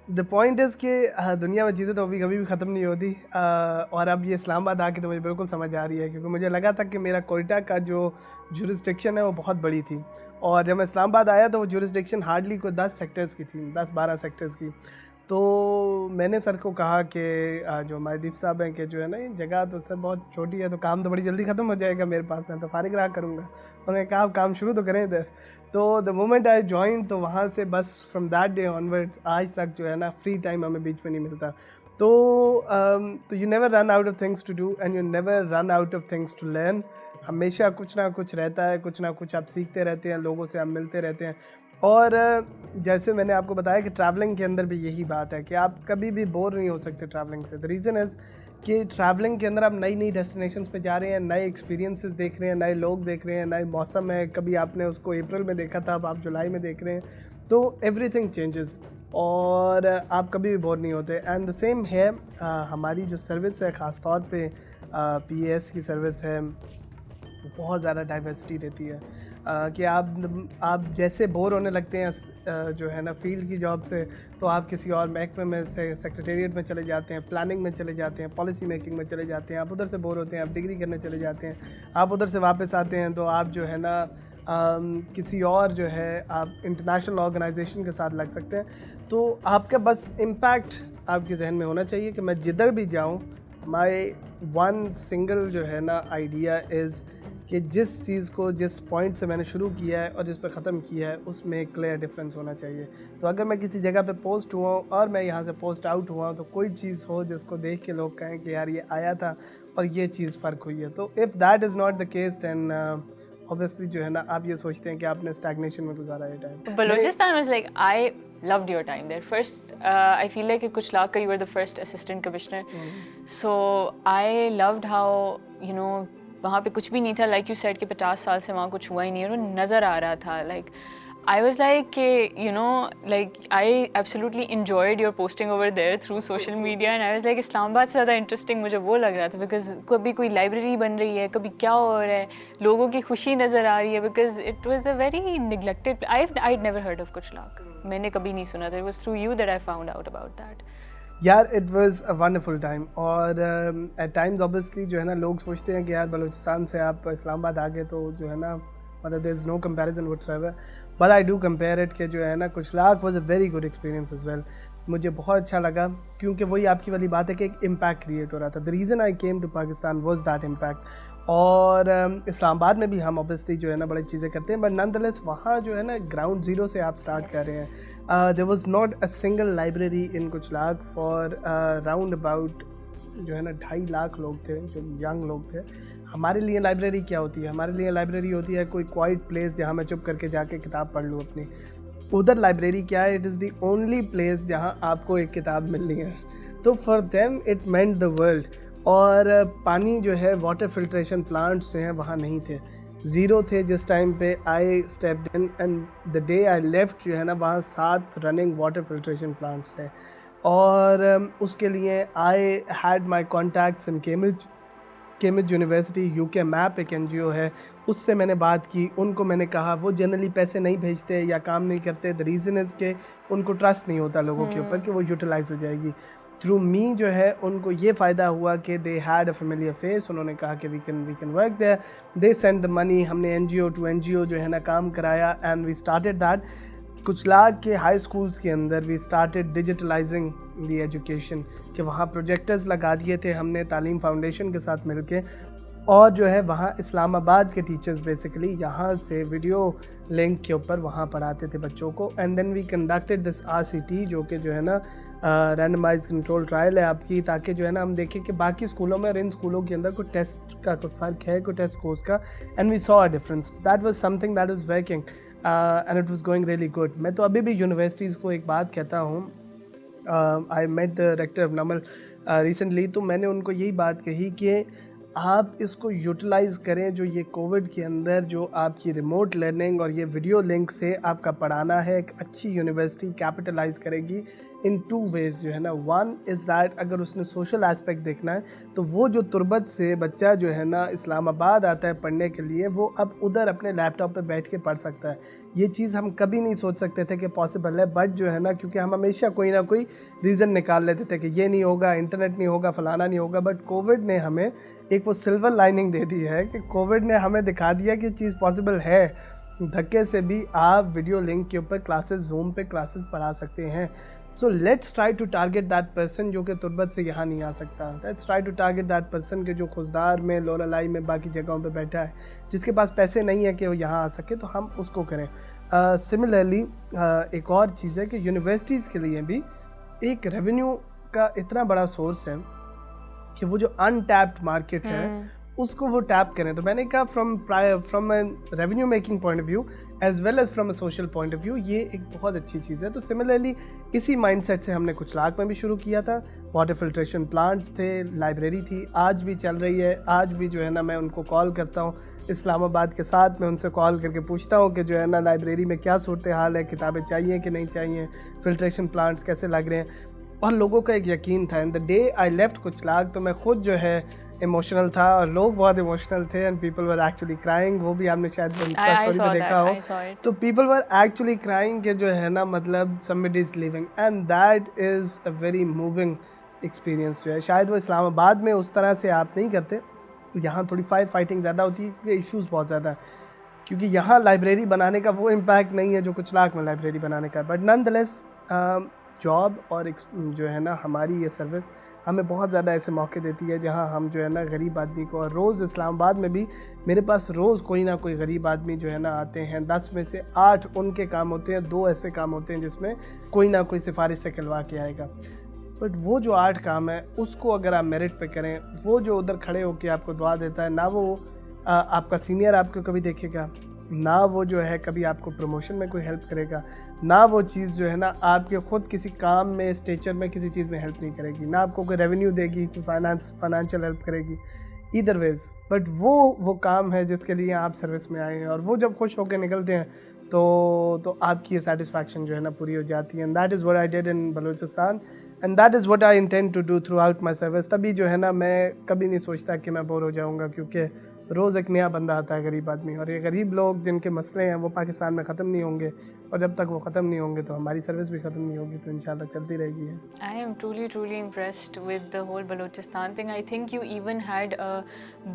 द पॉइंट इज़ कि दुनिया में चीज़ें तो अभी कभी भी ख़त्म नहीं होती. और अब ये इस्लामाबाद आके तो मुझे बिल्कुल समझ आ रही है, क्योंकि मुझे लगा था कि मेरा कोयटा का जो जुरिस्डिक्शन है वो बहुत बड़ी थी, और जब मैं इस्लामाबाद आया तो वो जुरिस्डिक्शन हार्डली कोई 10 सेक्टर्स की थी, 10-12 सेक्टर्स की. तो मैंने सर को कहा कि जो हमारे डी साहब हैं कि जो है ना ये जगह तो सर बहुत छोटी है, तो काम तो बड़ी जल्दी ख़त्म हो जाएगा मेरे पास है, तो फारिग रहा करूँगा. उन्होंने कहा आप काम शुरू तो करें इधर. तो द मोमेंट आई जॉइन, तो वहाँ से बस फ्रॉम दैट डे ऑनवर्ड्स आज तक जो है ना फ्री टाइम हमें बीच में नहीं मिलता. तो you never run out of things to do and you never run out of things to learn. हमेशा कुछ ना कुछ रहता है, कुछ ना कुछ आप सीखते रहते हैं, लोगों से आप मिलते रहते हैं. और जैसे मैंने आपको बताया कि ट्रैवलिंग के अंदर भी यही बात है कि आप कभी भी बोर नहीं हो सकते ट्रैवलिंग से. द रीज़न इज़ कि ट्रैवलिंग के अंदर आप नई नई डेस्टिनेशंस पे जा रहे हैं, नए एक्सपीरियंसेस देख रहे हैं, नए लोग देख रहे हैं, नए मौसम है. कभी आपने उसको अप्रैल में देखा था, अब आप जुलाई में देख रहे हैं, तो एवरीथिंग चेंजेस और आप कभी भी बोर नहीं होते. एंड द सेम है हमारी जो सर्विस है, ख़ास तौर पे PAS की सर्विस है, बहुत ज़्यादा डाइवर्सिटी देती है. कि आप जैसे बोर होने लगते हैं जो है ना फील्ड की जॉब से, तो आप किसी और महकमे में से सेक्रेटेरिएट में चले जाते हैं, प्लानिंग में चले जाते हैं, पॉलिसी मेकिंग में चले जाते हैं. आप उधर से बोर होते हैं, आप डिग्री करने चले जाते हैं, आप उधर से वापस आते हैं तो आप जो है ना किसी और जो है आप इंटरनेशनल ऑर्गेनाइजेशन के साथ लग सकते हैं. तो आपका बस इम्पैक्ट आपके जहन में होना चाहिए कि मैं जिधर भी जाऊँ, माई वन सिंगल जो है ना आइडिया इज़ कि जिस चीज़ को जिस पॉइंट से मैंने शुरू किया है और जिस पर ख़त्म किया है उसमें एक क्लियर डिफरेंस होना चाहिए. तो अगर मैं किसी जगह पे पोस्ट हुआ हूँ और मैं यहाँ से पोस्ट आउट हुआ हूँ, तो कोई चीज़ हो जिसको देख के लोग कहें कि यार ये आया था और ये चीज़ फ़र्क हुई है. तो if that is not the case then obviously जो है ना आप ये सोचते हैं कि आपने स्टैग्नेशन में गुजारा ये time. Balochistan was like, I loved your time there. First, I feel like at Kuchlaka you were the first assistant commissioner. So I loved how, you know, वहाँ पे कुछ भी नहीं था, लाइक यू सेड कि 50 साल से वहाँ कुछ हुआ ही नहीं है, और वो नज़र आ रहा था. लाइक आई वाज लाइक कि you know like I absolutely enjoyed your posting over there through social media, and I was like Islamabad से ज़्यादा इंटरेस्टिंग मुझे वो लग रहा था, बिकॉज कभी कोई लाइब्रेरी बन रही है, कभी क्या हो रहा है, लोगों की खुशी नज़र आ रही है, because it was a very neglected. I never heard of Kuchlak, मैंने कभी नहीं सुना था. It was through you that I found out about that. यार it was a wonderful time. और एट टाइम्स ऑब्वियसली जो है ना लोग सोचते हैं कि यार बलूचिस्तान से आप इस्लामाबाद आ गए तो जो है ना मतलब there is no comparison whatsoever, but I do compare it कि जो है ना Kuchlak was a very good experience as well. मुझे बहुत अच्छा लगा क्योंकि वही आपकी वाली बात है कि एक इम्पैक्ट क्रिएट हो रहा था. The reason I came to Pakistan was that impact. और इस्लामाबाद में भी हम ऑब्वियसली जो है ना बड़ी चीज़ें करते हैं, बट नॉनदलेस वहाँ जो है ना ग्राउंड ज़ीरो से आप स्टार्ट कर रहे हैं. There was not a single library in कुचलाक for round about जो है ना 2.5 लाख लोग थे जो यंग लोग थे. हमारे लिए लाइब्रेरी क्या होती है? हमारे लिए लाइब्रेरी होती है कोई क्वाइट प्लेस जहाँ मैं चुप करके जाके किताब पढ़ लूँ अपनी. उधर लाइब्रेरी क्या है? It is the only place जहाँ आपको एक किताब मिलनी है. तो for them it meant the world. और पानी जो है वाटर फिल्ट्रेशन प्लांट्स जो हैं वहाँ नहीं थे, ज़ीरो थे जिस टाइम पे I stepped in. And the day I left जो है ना वहाँ 7 रनिंग वाटर फिल्ट्रेशन प्लांट्स थे. और उसके लिए I had my contacts in Cambridge university. UK map एक NGO है, उससे मैंने बात की. उनको मैंने कहा, वो जनरली पैसे नहीं भेजते या काम नहीं करते. द रीज़न इज़ के उनको ट्रस्ट नहीं होता लोगों के ऊपर कि वो यूटिलाइज़ हो जाएगी. थ्रू मी जो है उनको ये फ़ायदा हुआ कि they had a familiar face. उन्होंने कहा कि we can work there. They send the money. हमने NGO टू NGO जो है ना काम कराया and we started that. Kuchlak के हाई स्कूल्स के अंदर we started digitalising the education कि वहाँ प्रोजेक्टर्स लगा दिए थे हमने तालीम फाउंडेशन के साथ मिलके. और जो है वहाँ इस्लामाबाद के टीचर्स बेसिकली यहाँ से वीडियो लिंक के ऊपर वहाँ पढ़ाते थे बच्चों को. And then we conducted this RCT जो कि जो है ना रैंडमाइज कंट्रोल ट्रायल है आपकी, ताकि जो है ना हम देखें कि बाकी स्कूलों में और इन स्कूलों के अंदर कोई टेस्ट का कोई फ़र्क है, कोई टेस्ट कोर्स का. And we saw a difference. That was something that was working and it was going really good. मैं तो अभी भी यूनिवर्सिटीज़ को एक बात कहता हूँ. I met the director of Namal recently, तो मैंने उनको यही बात कही कि आप इसको यूटिलाइज़ करें, जो ये कोविड के अंदर जो आपकी रिमोट लर्निंग और ये वीडियो लिंक से आपका पढ़ाना है, एक अच्छी यूनिवर्सिटी कैपिटलाइज़ करेगी इन 2 वेज़ जो है ना। वन इज़ दैट अगर उसने सोशल एस्पेक्ट देखना है तो वो जो तुर्बत से बच्चा जो है ना इस्लामाबाद आता है पढ़ने के लिए, वो अब उधर अपने लैपटॉप पे बैठ के पढ़ सकता है। ये चीज़ हम कभी नहीं सोच सकते थे कि पॉसिबल है, बट जो है ना क्योंकि हम हमेशा कोई ना कोई रीज़न निकाल लेते थे कि ये नहीं होगा, इंटरनेट नहीं होगा, फलाना नहीं होगा, बट कोविड ने हमें एक वो सिल्वर लाइनिंग दे दी है कि कोविड ने हमें दिखा दिया कि चीज़ पॉसिबल है। धक्के से भी आप वीडियो लिंक के ऊपर क्लासेस, जूम पे क्लासेस पढ़ा सकते हैं। So let's try to target that person जो कि तुर्बत से यहाँ नहीं आ सकता। Let's try to target that person के जो खुशदार में, लोलालाई में, बाकी जगहों पे बैठा है, जिसके पास पैसे नहीं है कि वो यहाँ आ सके, तो हम उसको करें। सिमिलरली एक और चीज़ है कि यूनिवर्सिटीज़ के लिए भी एक रेवेन्यू का इतना बड़ा सोर्स है कि वो जो अनटैप्ड मार्केट है उसको वो टैप करें। तो मैंने कहा from a revenue making point of view as well as from a social point of view ये एक बहुत अच्छी चीज़ है। तो सिमिलरली इसी माइंडसेट से हमने कुछ लाख में भी शुरू किया था। वाटर फिल्ट्रेशन प्लांट्स थे, लाइब्रेरी थी, आज भी चल रही है। आज भी जो है ना मैं उनको कॉल करता हूँ इस्लामाबाद के साथ, मैं उनसे कॉल करके पूछता हूँ कि जो है ना लाइब्रेरी में क्या सूरत हाल है, किताबें चाहिए कि नहीं चाहिए, फिल्ट्रेशन प्लांट्स कैसे लग रहे हैं। और लोगों का एक यकीन था। And the day I left कुछ लाख, तो मैं खुद जो है इमोशनल था और लोग बहुत इमोशनल थे and people were actually crying. वो भी आपने शायद इंस्टा स्टोरी पे देखा हो। तो पीपल वर एक्चुअली क्राइंग कि जो है ना मतलब somebody is leaving and that is a very moving experience. जो है शायद वो इस्लामाबाद में उस तरह से आप नहीं करते, यहाँ थोड़ी फाइटिंग ज़्यादा होती है क्योंकि इश्यूज़ बहुत ज़्यादा है, क्योंकि यहाँ लाइब्रेरी बनाने का वो इम्पैक्ट नहीं है जो कुछ लाख में लाइब्रेरी बनाने का। बट नॉनदलेस जॉब और जो है ना हमारी ये सर्विस हमें बहुत ज़्यादा ऐसे मौके देती है जहाँ हम जो है ना गरीब आदमी को, और रोज़ इस्लामाबाद में भी मेरे पास रोज़ कोई ना कोई गरीब आदमी जो है ना आते हैं। 10 में से 8 उनके काम होते हैं, 2 ऐसे काम होते हैं जिसमें कोई ना कोई सिफारिश से खिलवा के आएगा। बट वो जो 8 काम है उसको अगर आप मेरिट पे करें, वो जो उधर खड़े होकर आपको दुआ देता है, ना वो आपका सीनियर आपको कभी देखेगा, ना वो जो है कभी आपको प्रमोशन में कोई हेल्प करेगा, ना वो चीज़ जो है ना आपके ख़ुद किसी काम में, स्टेचर में, किसी चीज़ में हेल्प नहीं करेगी, ना आपको कोई रेवेन्यू देगी, कोई फाइनेंशियल हेल्प करेगी, ईदर वेज। बट वो काम है जिसके लिए आप सर्विस में आए हैं, और वो जब खुश होकर निकलते हैं तो आपकी ये सेटिस्फैक्शन जो है ना पूरी हो जाती है। And that is what I did in Balochistan and that is what I intend to do throughout my service. तभी जो है ना मैं कभी नहीं सोचता कि मैं बोर हो जाऊँगा, क्योंकि रोज़ एक नया बंदा आता है, गरीब आदमी, और ये गरीब लोग जिनके मसले हैं वो पाकिस्तान में ख़त्म नहीं होंगे, और जब तक वो ख़त्म नहीं होंगे तो हमारी सर्विस भी ख़त्म नहीं होगी, तो इंशाल्लाह चलती रहेगी। I am truly impressed with the whole Balochistan thing. I think you even had a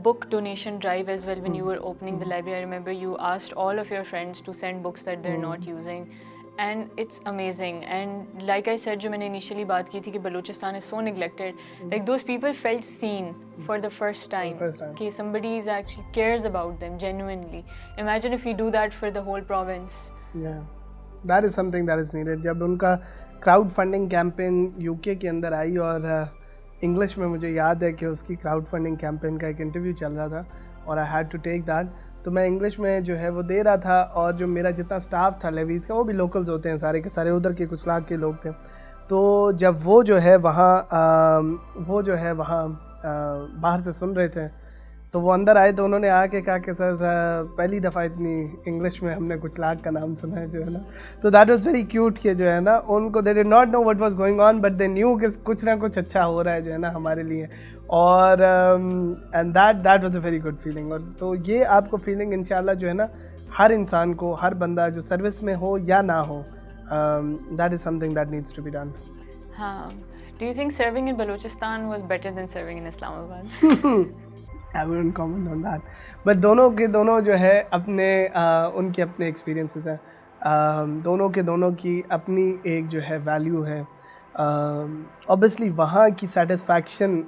book donation drive as well when you were opening the library. I remember you asked all of your friends to send books that they're not using. And it's amazing. And like I said, जो मैंने initially बात की थी कि Balochistan is so neglected. Like those people felt seen for the first time. कि somebody is actually cares about them genuinely. Imagine if we do that for the whole province. Yeah, that is something that is needed. जब उनका crowd funding campaign UK के अंदर आई, और English में मुझे याद है कि उसकी क्राउड फंडिंग कैंपेन का एक इंटरव्यू चल रहा था और I had to take that, तो मैं इंग्लिश में जो है वो दे रहा था, और जो मेरा जितना स्टाफ था लेवीज़ का, वो भी लोकल्स होते हैं सारे के सारे, उधर के कुछ लाख के लोग थे। तो जब वो जो है वहाँ बाहर से सुन रहे थे, तो वो अंदर आए तो उन्होंने आके कहा कि सर पहली दफ़ा इतनी इंग्लिश में हमने कुछ लाख का नाम सुना है जो है ना। तो दैट वाज वेरी क्यूट कि जो है ना उनको they did not know what was going on, but they knew कि कुछ ना कुछ अच्छा हो रहा है जो है ना हमारे लिए, और and that was a very good feeling. और तो ये आपको फीलिंग इंशाल्लाह जो है ना हर इंसान को, हर बंदा जो सर्विस में हो या ना हो, that is something that needs to be done. हाँ, do you think serving in Balochistan was better than serving in Islamabad? I wouldn't comment on that. But दोनों के दोनों जो है अपने उनके अपने एक्सपीरियंसेस हैं, दोनों के दोनों की अपनी एक जो है वैल्यू है। ऑब्वियसली वहाँ की सेटिस्फैक्शन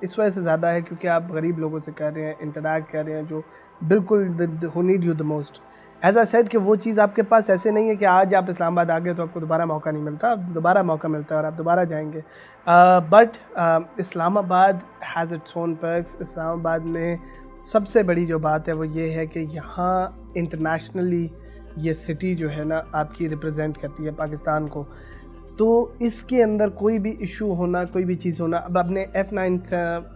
इस वजह से ज़्यादा है क्योंकि आप गरीब लोगों से कर रहे हैं, इंटरैक्ट कर रहे हैं, जो बिल्कुल who need you the most. As I said कि वो चीज़ आपके पास ऐसे नहीं है कि आज आप इस्लामाबाद आ गए तो आपको दोबारा मौका नहीं मिलता, दोबारा मौका मिलता है और आप दोबारा जाएंगे। But Islamabad has its own perks. Islamabad में सबसे बड़ी जो बात है वो ये है कि यहाँ इंटरनेशनली ये सिटी जो है ना आपकी रिप्रेजेंट करती है पाकिस्तान को। तो इसके अंदर कोई भी इशू होना, कोई भी चीज़ होना, अब आपने F9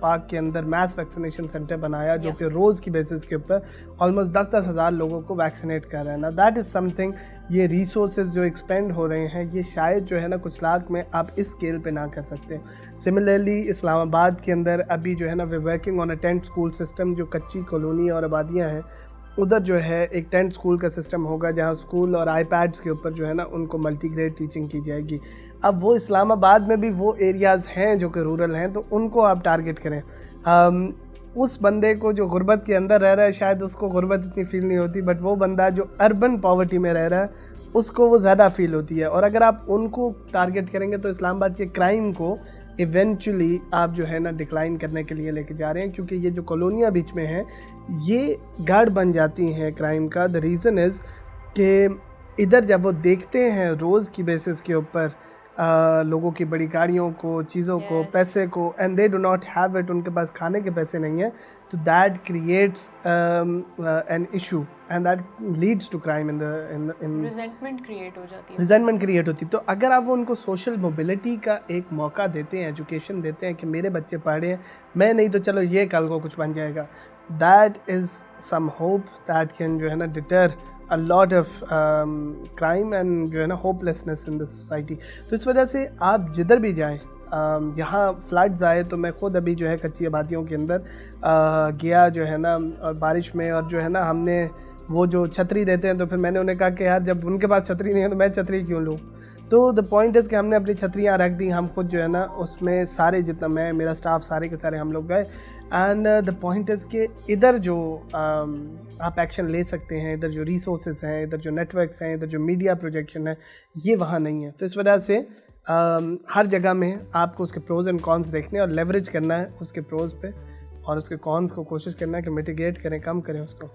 पार्क के अंदर मैस वैक्सीनेशन सेंटर बनाया जो कि रोज़ की बेसिस के ऊपर ऑलमोस्ट 10-10 हज़ार लोगों को वैक्सीनेट कर रहे हैं ना, दैट इज़ समथिंग। ये रिसोर्सेज जो एक्सपेंड हो रहे हैं ये शायद जो है ना कुछ लाख में आप इस स्केल पे ना कर सकते। सिमिलरली इस्लामाबाद के अंदर अभी जो है ना they working on a tent school system, जो कच्ची कॉलोनी और आबादियाँ हैं उधर जो है एक टेंट स्कूल का सिस्टम होगा जहाँ स्कूल और आईपैड्स के ऊपर जो है ना उनको मल्टीग्रेड टीचिंग की जाएगी। अब वो इस्लामाबाद में भी वो एरियाज़ हैं जो कि रूरल हैं, तो उनको आप टारगेट करें। उस बंदे को जो गुर्बत के अंदर रह रहा है शायद उसको गुर्बत इतनी फील नहीं होती, बट वो बंदा जो अर्बन पॉवर्टी में रह रहा है उसको वो ज़्यादा फील होती है। और अगर आप उनको टारगेट करेंगे तो इस्लामाबाद के क्राइम को इवेंचुअली आप जो है ना डिक्लाइन करने के लिए लेके जा रहे हैं, क्योंकि ये जो कॉलोनियाँ बीच में हैं ये गढ़ बन जाती हैं क्राइम का। द रीज़न इज़ कि इधर जब वो देखते हैं रोज़ की बेसिस के ऊपर लोगों की बड़ी गाड़ियों को, चीज़ों को, पैसे को, and they do not have it, उनके पास खाने के पैसे नहीं हैं, तो that creates an issue and that leads to crime in resentment create हो जाती है। रिजेंटमेंट क्रिएट होती है। तो अगर आप वो उनको सोशल मोबिलिटी का एक मौका देते हैं, एजुकेशन देते हैं कि मेरे बच्चे पढ़ रहे हैं, मैं नहीं तो चलो ये कल को कुछ बन जाएगा, that is some hope that can जो है ना deter a lot of crime and जो है ना hopelessness in the society। तो इस वजह से आप जिधर भी जाएं, यहाँ फ्लड्स आए तो मैं ख़ुद अभी जो है कच्ची आबादियों के अंदर गया जो है ना और बारिश में, और जो है ना हमने वो जो छतरी देते हैं तो फिर मैंने उन्हें कहा कि यार जब उनके पास छतरी नहीं है तो मैं छतरी क्यों लूँ। तो द पॉइंट इज़ कि हमने अपनी छतरियाँ रख दी, हम खुद जो है ना उसमें सारे जितना मैं, मेरा स्टाफ, सारे के सारे हम लोग गए। एंड द पॉइंट इज़ कि इधर जो आप एक्शन ले सकते हैं, इधर जो रिसोर्सेज हैं, इधर जो नेटवर्क्स हैं, इधर जो मीडिया प्रोजेक्शन है, ये वहाँ नहीं है। तो इस वजह से हर जगह में आपको उसके प्रोज एंड कॉन्स देखने और लेवरेज करना है उसके प्रोज पे, और उसके कॉन्स को कोशिश करना है कि मिटिगेट करें, कम करें उसको।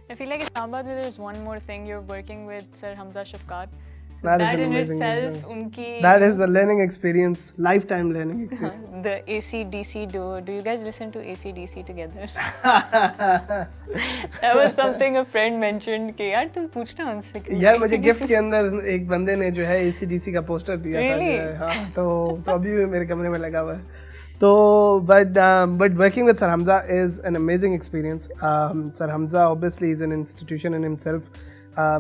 I feel like Islamabad में there's one more thing, you're working with Sir Hamza Shafqat. That is That an in amazing itself, experience. उनकी That is a learning experience, lifetime learning experience. the AC/DC duo. Do you guys listen to AC/DC together? That was something a friend mentioned कि यार तुम पूछना उनसे कि यार मुझे AC/DC gift के अंदर एक बंदे ने जो है AC/DC का पोस्टर दिया था Really? जो है, हाँ, तो अभी भी मेरे कमरे में लगा हुआ है। तो but working with Sir Hamza is an amazing experience. Sir Hamza obviously is an institution in himself.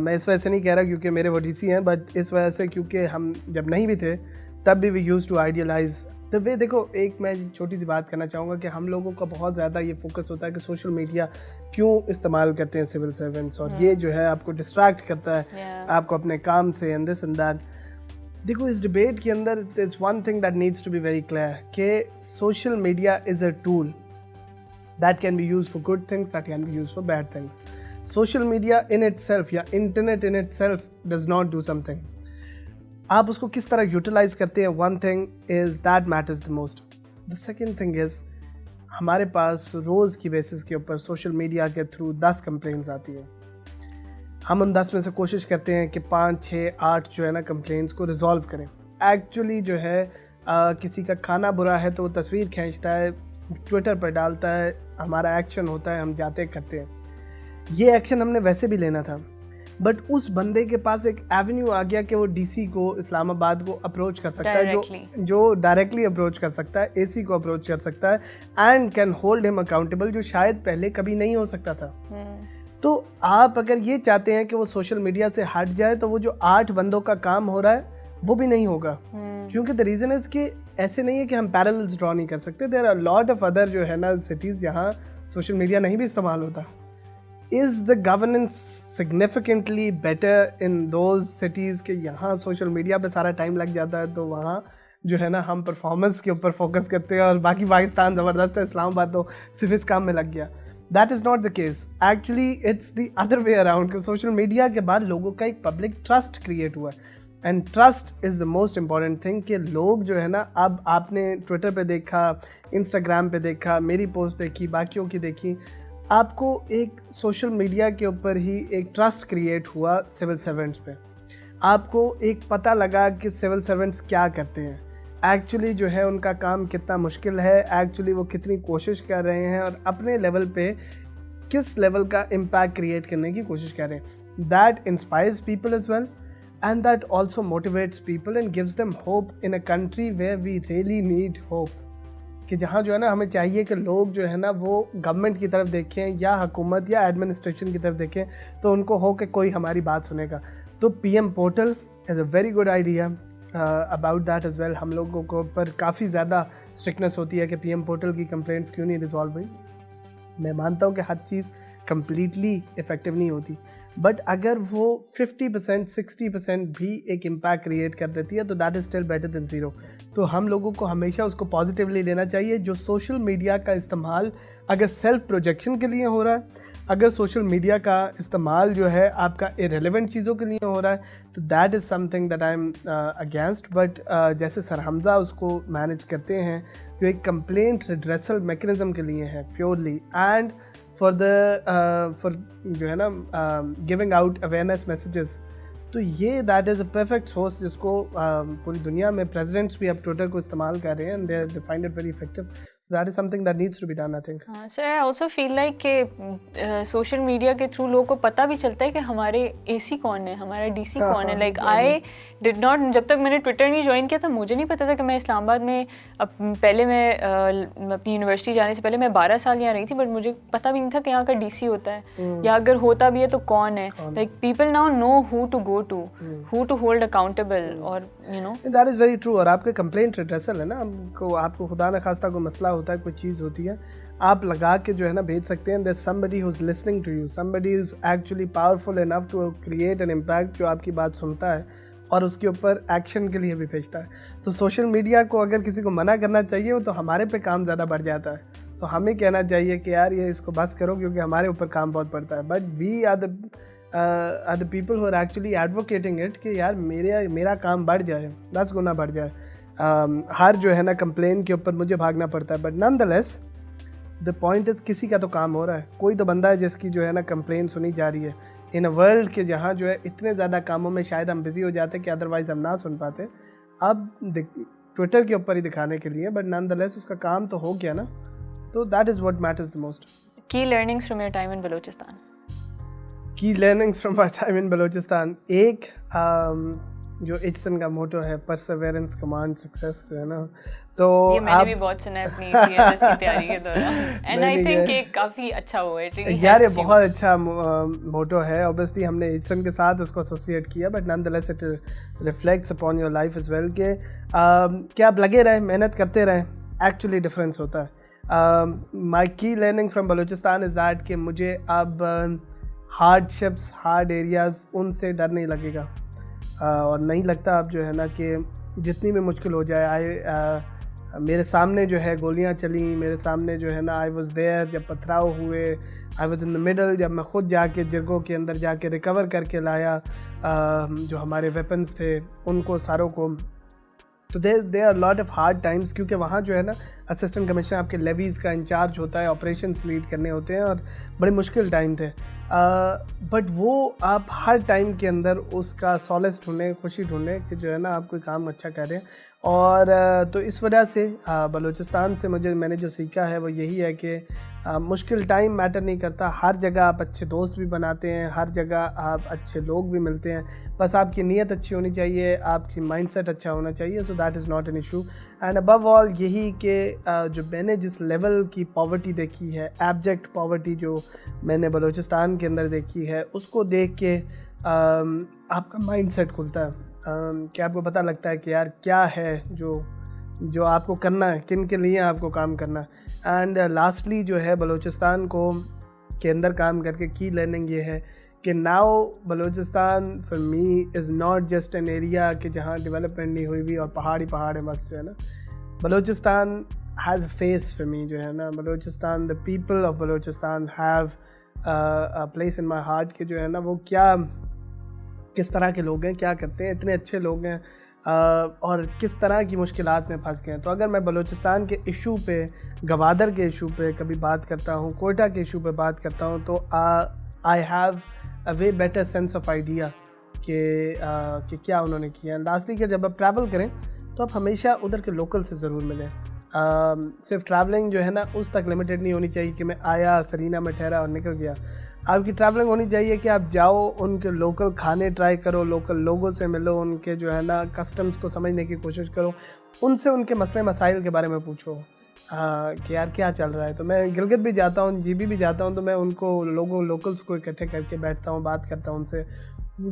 मैं इस वजह से नहीं कह रहा क्योंकि मेरे वो DC हैं, बट इस वजह से क्योंकि हम जब नहीं भी थे तब भी we used to idealise the way. देखो, एक मैं छोटी सी बात करना चाहूँगा कि हम लोगों का बहुत ज़्यादा ये फोकस होता है कि सोशल मीडिया क्यों इस्तेमाल करते हैं सिविल सर्वेंट्स, और ये जो है आपको डिस्ट्रैक्ट करता है आपको अपने काम से, एंड दिस एंड दैट। देखो, इस डिबेट के अंदर there's one thing that needs to be very clear कि social media is a tool that can be used for good things, that can be used for bad things. Social media in itself या internet in itself does not do something. आप उसको किस तरह utilise करते हैं, one thing is that matters the most. The second thing is हमारे पास रोज़ की basis के ऊपर सोशल मीडिया के थ्रू 10 कंप्लेंट्स आती हैं। हम उन 10 में से कोशिश करते हैं कि 5, 6, 8 जो है ना कंप्लेंट्स को रिजॉल्व करें। एक्चुअली जो है किसी का खाना बुरा है तो वो तस्वीर खींचता है, ट्विटर पर डालता है, हमारा एक्शन होता है, हम जाते करते हैं। ये एक्शन हमने वैसे भी लेना था, बट उस बंदे के पास एक एवेन्यू आ गया कि वो DC को, इस्लामाबाद को अप्रोच कर सकता है, जो डायरेक्टली अप्रोच कर सकता है, AC को अप्रोच कर सकता है, and can hold him accountable, जो शायद पहले कभी नहीं हो सकता था। तो आप अगर ये चाहते हैं कि वो सोशल मीडिया से हट जाए तो वो जो 8 बंदों का काम हो रहा है वो भी नहीं होगा, क्योंकि द रीज़न इज़ कि ऐसे नहीं है कि हम पैरेलल्स ड्रॉ नहीं कर सकते। There are lot of other जो है ना सिटीज़ जहाँ सोशल मीडिया नहीं भी इस्तेमाल होता। Is the governance significantly better in those cities के यहाँ सोशल मीडिया पे सारा टाइम लग जाता है, तो वहाँ जो है ना हम परफॉर्मेंस के ऊपर फोकस करते हैं और बाकी पाकिस्तान ज़बरदस्त है, इस्लामाबाद तो सिर्फ इस काम में लग गया। That is not the case. Actually, it's the other way around कि सोशल मीडिया के बाद लोगों का एक पब्लिक ट्रस्ट क्रिएट हुआ है, and trust is the most important thing कि लोग जो है ना, अब आपने ट्विटर पे देखा, इंस्टाग्राम पे देखा, मेरी पोस्ट देखी, बाकियों की देखी, आपको एक सोशल मीडिया के ऊपर ही एक ट्रस्ट क्रिएट हुआ सिविल सर्वेंट्स पे। आपको एक पता लगा कि सिविल सर्वेंट्स क्या करते हैं, एक्चुअली जो है उनका काम कितना मुश्किल है, एक्चुअली वो कितनी कोशिश कर रहे हैं और अपने लेवल पे किस लेवल का इम्पैक्ट क्रिएट करने की कोशिश कर रहे हैं। That inspires people as well. and that also motivates people and gives them hope in a country where we really need hope. कि जहाँ जो है ना हमें चाहिए कि लोग जो है ना वो गवर्नमेंट की तरफ देखें या हुकूमत या एडमिनिस्ट्रेशन की तरफ देखें तो उनको हो कि कोई हमारी बात सुनेगा. तो PM portal is a very good idea. About that as well हम लोगों को पर काफ़ी ज़्यादा स्ट्रिक्टनेस होती है कि PM पोर्टल की कंप्लेंट्स क्यों नहीं रिजॉल्व हुई. मैं मानता हूँ कि हर चीज़ कम्प्लीटली इफ़ेक्टिव नहीं होती, बट अगर वो 50% 60% भी एक इम्पैक्ट क्रिएट कर देती है तो that is still better than zero. तो हम लोगों को हमेशा उसको पॉजिटिवली लेना चाहिए. जो सोशल मीडिया का इस्तेमाल अगर सेल्फ प्रोजेक्शन के लिए हो रहा है, अगर सोशल मीडिया का इस्तेमाल जो है आपका इरेलेवेंट चीज़ों के लिए हो रहा है, तो that is something that I am against. But जैसे सर हमज़ा उसको मैनेज करते हैं जो एक कंप्लेंट रिड्रेसल मैकेनिज़्म के लिए है प्योरली, एंड फॉर जो है ना गिविंग आउट अवेयरनेस मैसेजेस, तो ये that is a perfect source जिसको पूरी दुनिया में प्रेसिडेंट्स भी अब ट्विटर को इस्तेमाल कर रहे हैं and they find it very effective. That is something that needs to be done, I think. Sir I also feel like कि सोशल मीडिया के थ्रू लोगों को पता भी चलता है कि हमारे AC कौन है, हमारा DC कौन है. लाइक आई डिड नॉट, जब तक मैंने ट्विटर नहीं ज्वाइन किया था मुझे नहीं पता था कि मैं इस्लामाबाद में पहले मैं अपनी यूनिवर्सिटी जाने से पहले मैं 12 साल यहाँ रही थी, बट मुझे पता भी नहीं था कि यहाँ का DC होता है या अगर होता भी है तो कौन है. Like people now know who to go to, who to hold accountable, और you know that is very true. और आपके कंप्लेंट रिड्रेसल है ना, आपको खुदा न खास्ता कोई मसला होता है, कोई चीज़ होती है, आप लगा के जो है ना भेज सकते हैं. there's somebody who's listening to you, somebody who's actually powerful enough to create an impact, जो आपकी बात सुनता है और उसके ऊपर एक्शन के लिए भी भेजता है. तो सोशल मीडिया को अगर किसी को मना करना चाहिए तो हमारे पे काम ज़्यादा बढ़ जाता है. तो हमें कहना चाहिए कि यार ये इसको बस करो क्योंकि हमारे ऊपर काम बहुत पड़ता है. But we are the people who are actually advocating it कि यार मेरा काम बढ़ जाए, 10 गुना बढ़ जाए. हर जो है ना कंप्लेन के ऊपर मुझे भागना पड़ता है. But nonetheless the point is किसी का तो काम हो रहा है. कोई तो बंदा है जिसकी जो है ना कंप्लेन सुनी जा रही है इन अ वर्ल्ड के जहाँ जो है इतने ज़्यादा कामों में शायद हम बिज़ी हो जाते कि अदरवाइज़ हम ना सुन पाते. अब ट्विटर के ऊपर ही दिखाने के लिए, बट नॉनदलेस उसका काम तो हो गया ना. तो that is what matters the most. Key learnings from your time in Balochistan. Key learnings from my time in Balochistan, एक जो एचसन का मोटो है, परसेवेरेंस कमांड सक्सेस, जो है ना, तो ये मैंने भी बहुत सुना है अपनी CSS की तैयारी के दौरान, एंड आई थिंक ये काफ़ी अच्छा हुआ है यार. ये बहुत अच्छा मोटो है. ऑब्वियसली हमने एचसन के साथ उसको एसोसिएट किया, but nonetheless it reflects upon your life as well कि क्या आप लगे रहें, मेहनत करते रहें, एक्चुअली डिफरेंस होता है. माई की learning from Balochistan is that कि मुझे अब हार्डशिप्स, हार्ड एरियाज़, उनसे डर नहीं लगेगा. और नहीं लगता अब जो है ना कि जितनी भी मुश्किल हो जाए, मेरे सामने जो है गोलियां चली, मेरे सामने जो है ना आई वाज देयर जब पथराव हुए, I was in the middle जब मैं खुद जाके जगहों के अंदर जाके रिकवर करके लाया जो हमारे वेपन्स थे उनको सारों को. तो there are lot of hard times, क्योंकि वहाँ जो है ना असिस्टेंट कमिश्नर आपके लेवीज़ का इंचार्ज होता है, ऑपरेशंस लीड करने होते हैं, और बड़े मुश्किल टाइम थे. बट वो आप हर टाइम के अंदर उसका सॉलेस ढूंढें, खुशी ढूंढें कि जो है ना आप कोई काम अच्छा कर रहे हैं. और तो इस वजह से बलूचिस्तान से मैंने जो सीखा है वो यही है कि मुश्किल टाइम मैटर नहीं करता. हर जगह आप अच्छे दोस्त भी बनाते हैं, हर जगह आप अच्छे लोग भी मिलते हैं. बस आपकी नीयत अच्छी होनी चाहिए, आपकी माइंडसेट अच्छा होना चाहिए. सो that is not an issue. And above all यही कि जो मैंने जिस लेवल की पॉवर्टी देखी है, एब्जेक्ट पॉवर्टी जो मैंने बलूचिस्तान के अंदर देखी है, उसको देख के आपका माइंडसेट खुलता है कि आपको पता लगता है कि यार क्या है जो आपको करना है, किन के लिए आपको काम करना है. एंड लास्टली जो है बलूचिस्तान को के अंदर काम करके की लर्निंग ये है कि now Balochistan for me is not just an area कि जहाँ डेवलपमेंट नहीं हुई हुई और पहाड़ है बस, जो है ना. Balochistan has a face for me, जो है ना. Balochistan, the people of Balochistan have a place in my heart कि जो है ना वो किस तरह के लोग हैं, क्या करते हैं, इतने अच्छे लोग हैं, और किस तरह की मुश्किलात में फंस गए हैं. तो अगर मैं बलूचिस्तान के इशू पे, गवादर के इशू पे कभी बात करता हूँ, कोयटा के इशू पे बात करता हूँ, तो I have a way better sense of idea कि क्या उन्होंने किया. लास्टली कि जब आप ट्रैवल करें तो आप हमेशा उधर के लोकल से ज़रूर मिलें. सिर्फ ट्रैवलिंग जो है ना उस तक लिमिटेड नहीं होनी चाहिए कि मैं आया, सरीना में ठहरा और निकल गया. आपकी ट्रैवलिंग होनी चाहिए कि आप जाओ, उनके लोकल खाने ट्राई करो, लोकल लोगों से मिलो, उनके जो है ना कस्टम्स को समझने की कोशिश करो, उनसे उनके मसले मसाइल के बारे में पूछो कि यार क्या चल रहा है। तो मैं गिलगित भी जाता हूँ, जीबी भी जाता हूँ, तो मैं उनको लोकल्स को इकट्ठे करके बैठता हूँ, बात करता हूँ उनसे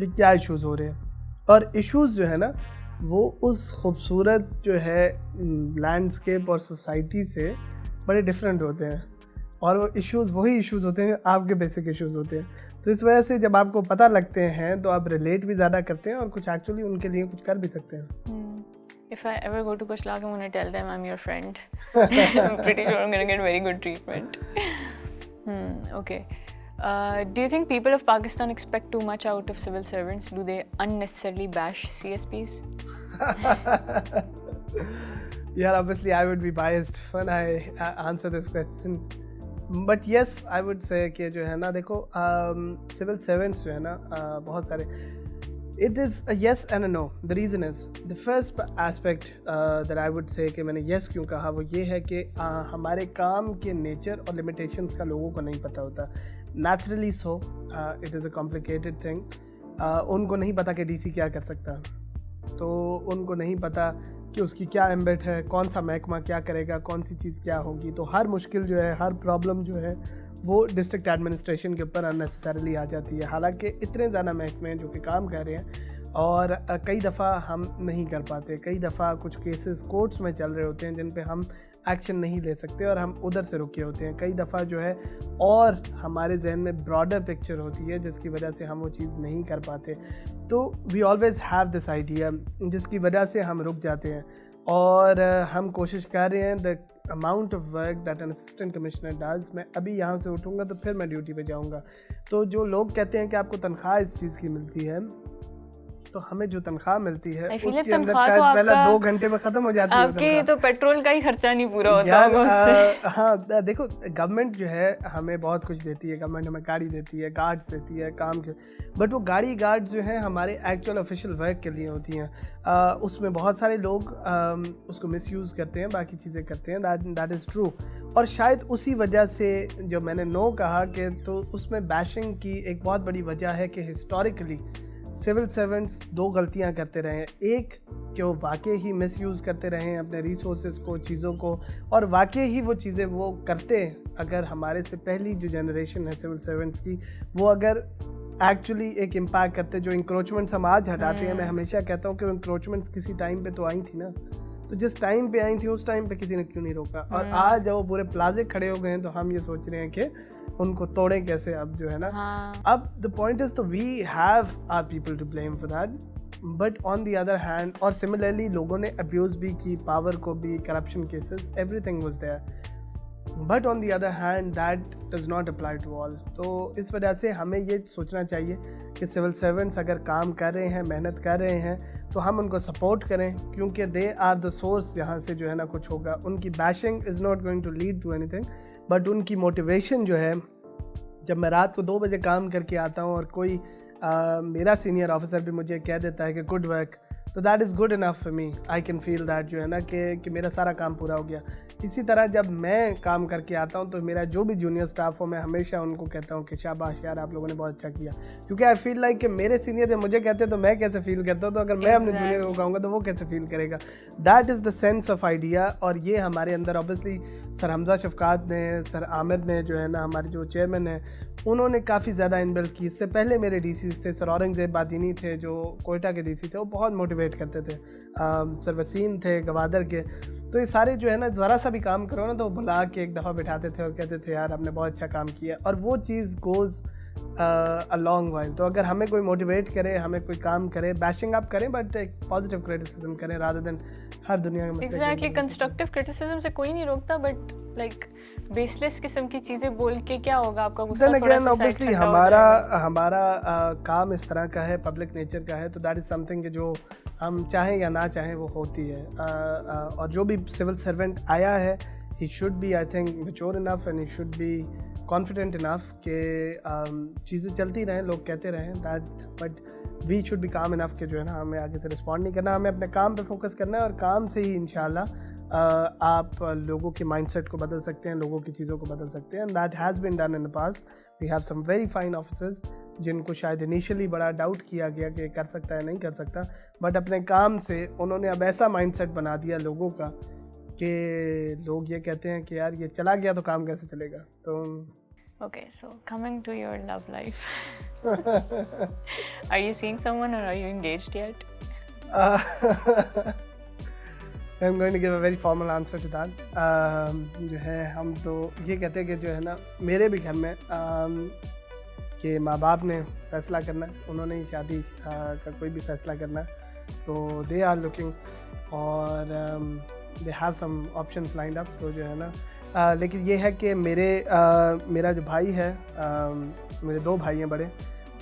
क्या इश्यूज़ हो रहे हैं। और इश्यूज़ जो है ना वो उस खूबसूरत जो है लैंडस्केप और सोसाइटी से बड़े डिफरेंट होते हैं, और वो इश्यूज़ वही इश्यूज़ होते हैं, आपके बेसिक इश्यूज़ होते हैं। तो इस वजह से जब आपको पता लगते हैं तो आप रिलेट भी ज़्यादा करते हैं और कुछ एक्चुअली उनके लिए कुछ कर भी सकते हैं। If I ever go to Kuch Log, I'm going to tell them I'm your friend. I'm pretty sure I'm going to get very good treatment. Okay. Do you think people of Pakistan expect too much out of civil servants? Do they unnecessarily bash CSPs? Yeah, obviously I would be biased when I answer this question. But yes, I would say कि जो है ना देखो civil servants जो है ना बहुत सारे, it is a yes and a no. The reason is the first aspect that I would say कि मैंने yes क्यों कहा वो ये है कि हमारे काम के नेचर और लिमिटेशंस का लोगों को नहीं पता होता। Naturally so, it is a complicated thing. उनको नहीं पता कि DC क्या कर सकता, तो उनको नहीं पता कि उसकी क्या एम्बेट है, कौन सा महकमा क्या करेगा, कौन सी चीज़ क्या होगी। तो हर मुश्किल जो है, हर प्रॉब्लम जो है वो डिस्ट्रिक्ट एडमिनिस्ट्रेशन के ऊपर अननेसेसरीली आ जाती है। हालांकि इतने ज़्यादा महकमे हैं जो कि काम कर रहे हैं और कई दफ़ा हम नहीं कर पाते, कई दफ़ा कुछ केसेस कोर्ट्स में चल रहे होते हैं जिन पे हम एक्शन नहीं ले सकते और हम उधर से रुके होते हैं। कई दफ़ा जो है और हमारे जहन में ब्रॉडर पिक्चर होती है जिसकी वजह से हम वो चीज़ नहीं कर पाते। तो we always have this idea जिसकी वजह से हम रुक जाते हैं और हम कोशिश कर रहे हैं the amount of work that N assistant commissioner does. मैं अभी यहाँ से उठूँगा तो फिर मैं ड्यूटी पे जाऊँगा। तो जो लोग कहते हैं कि आपको तनख्वाह इस चीज़ की मिलती है, तो हमें जो तनख्वाह मिलती है उसके अंदर शायद पहला 2 घंटे में ख़त्म हो जाती है। आपके तो पेट्रोल का ही खर्चा नहीं पूरा होता होगा उससे। हाँ देखो, गवर्नमेंट जो है हमें बहुत कुछ देती है, गवर्नमेंट हमें गाड़ी देती है, गार्ड्स देती है काम के, बट वो गाड़ी गार्ड्स जो हैं हमारे एक्चुअल ऑफिशियल वर्क के लिए होती हैं। उसमें बहुत सारे लोग उसको मिसयूज़ करते हैं, बाकी चीज़ें करते हैं, दैट इज़ ट्रू। और शायद उसी वजह से जो मैंने नो कहा कि तो उसमें बैशिंग की एक बहुत बड़ी वजह है कि हिस्टोरिकली सिविल सर्वेंट्स 2 गलतियां करते रहे हैं। एक कि वो वाकई ही मिसयूज़ करते रहे हैं अपने रिसोर्सेज को, चीज़ों को, और वाकई ही वो चीज़ें वो करते अगर हमारे से पहली जो जनरेशन है सिविल सर्वेंट्स की, वो अगर एक्चुअली एक इम्पैक्ट करते। जो इंक्रोचमेंट्स हम आज हटाते हैं, मैं हमेशा कहता हूँ कि इंक्रोचमेंट्स किसी टाइम पे तो आई थी ना, तो जिस टाइम पे आई थी उस टाइम पे किसी ने क्यों नहीं रोका। और आज जब वो पूरे प्लाजे खड़े हो गए हैं तो हम ये सोच रहे हैं कि उनको तोड़ें कैसे अब जो है ना। अब द पॉइंट इज तो we have our people to blame for that, but on the other hand और सिमिलरली लोगों ने अब्यूज़ भी की, पावर को भी, corruption cases, everything was there, but on the other hand that does not apply to all. तो इस वजह से हमें ये सोचना चाहिए कि सिविल सर्वेंट्स अगर काम कर रहे हैं, मेहनत कर रहे हैं, तो हम उनको सपोर्ट करें, क्योंकि दे आर द सोर्स जहाँ से जो है ना कुछ होगा। उनकी bashing is not going to lead to anything, but उनकी मोटिवेशन जो है, जब मैं रात को 2 बजे काम करके आता हूँ और कोई मेरा सीनियर ऑफिसर भी मुझे कह देता है कि गुड वर्क, तो that is good enough for me. I can feel that जो है ना कि मेरा सारा काम पूरा हो गया। इसी तरह जब मैं काम करके आता हूँ तो मेरा जो भी जूनियर स्टाफ हो, मैं हमेशा उनको कहता हूँ कि शाबाश यार, आप लोगों ने बहुत अच्छा किया, क्योंकि आई फील लाइक कि मेरे सीनियर जब मुझे कहते हैं तो मैं कैसे फील करता हूँ, तो अगर मैं अपने जूनियर को कहूँगा तो वो कैसे फील करेगा। That is the sense of idea. और ये हमारे अंदर ऑब्वियसली सर हमजा शफकात ने, सर आमिर ने जो है ना, हमारे जो चेयरमैन हैं, उन्होंने काफ़ी ज़्यादा इनबिल्ड की। इससे पहले मेरे डीसीज थे, सर औरंगजेब बादीनी थे जो कोयटा के डीसी थे, वो बहुत मोटिवेट करते थे। सर वसीम थे गवादर के। तो ये सारे जो है ना, ज़रा सा भी काम करो ना तो बुला के एक दफ़ा बिठाते थे और कहते थे यार आपने बहुत अच्छा काम किया, और वो चीज़ गोज़ अ लॉन्ग वाइल। तो अगर हमें कोई मोटिवेट करे, हमें कोई काम करे, बैशिंग अप करें, बट एक पॉजिटिव क्रिटिसिज्म करें रादर देन हर दुनिया में। एग्जैक्टली, कंस्ट्रक्टिव क्रिटिसिज्म से कोई नहीं रोकता, बट लाइक बेसलेस किस्म की चीज़ें बोल के क्या होगा, आपका गुस्सा थोड़ा सा ऑब्वियसली हमारा काम इस तरह का है, पब्लिक नेचर का है, तो दैट इज़ समथिंग जो हम चाहें या ना चाहें वो होती है। और जो भी सिविल सर्वेंट आया है, he should be, I think, mature enough and he should be confident enough कि चीज़ें चलती रहें, लोग कहते रहें that, but we should be calm enough कि जो है ना हमें आगे से रिस्पॉन्ड नहीं करना, हमें अपने काम पे फोकस करना है और काम से ही इंशाल्लाह आप लोगों के माइंडसेट को बदल सकते हैं, लोगों की चीज़ों को बदल सकते हैं। And that has been done in the past. We have some very fine officers जिनको शायद इनिशियली बड़ा डाउट किया गया कि कर सकता है नहीं कर सकता, बट अपने काम से उन्होंने अब ऐसा माइंडसेट बना दिया लोगों का कि लोग ये कहते हैं कि यार ये चला गया तो काम कैसे चलेगा। तो Okay, so coming to your love life. Are you seeing someone or are you engaged yet? I'm going to give a very formal answer to that. जो है हम तो ये कहते हैं कि जो है ना मेरे भी घर में कि माँ बाप ने फैसला करना है, उन्होंने ही शादी का कोई भी फैसला करना है, तो दे आर लुकिंग और they have some options lined up. तो जो है ना लेकिन ये है कि मेरा जो भाई है, मेरे 2 भाई हैं बड़े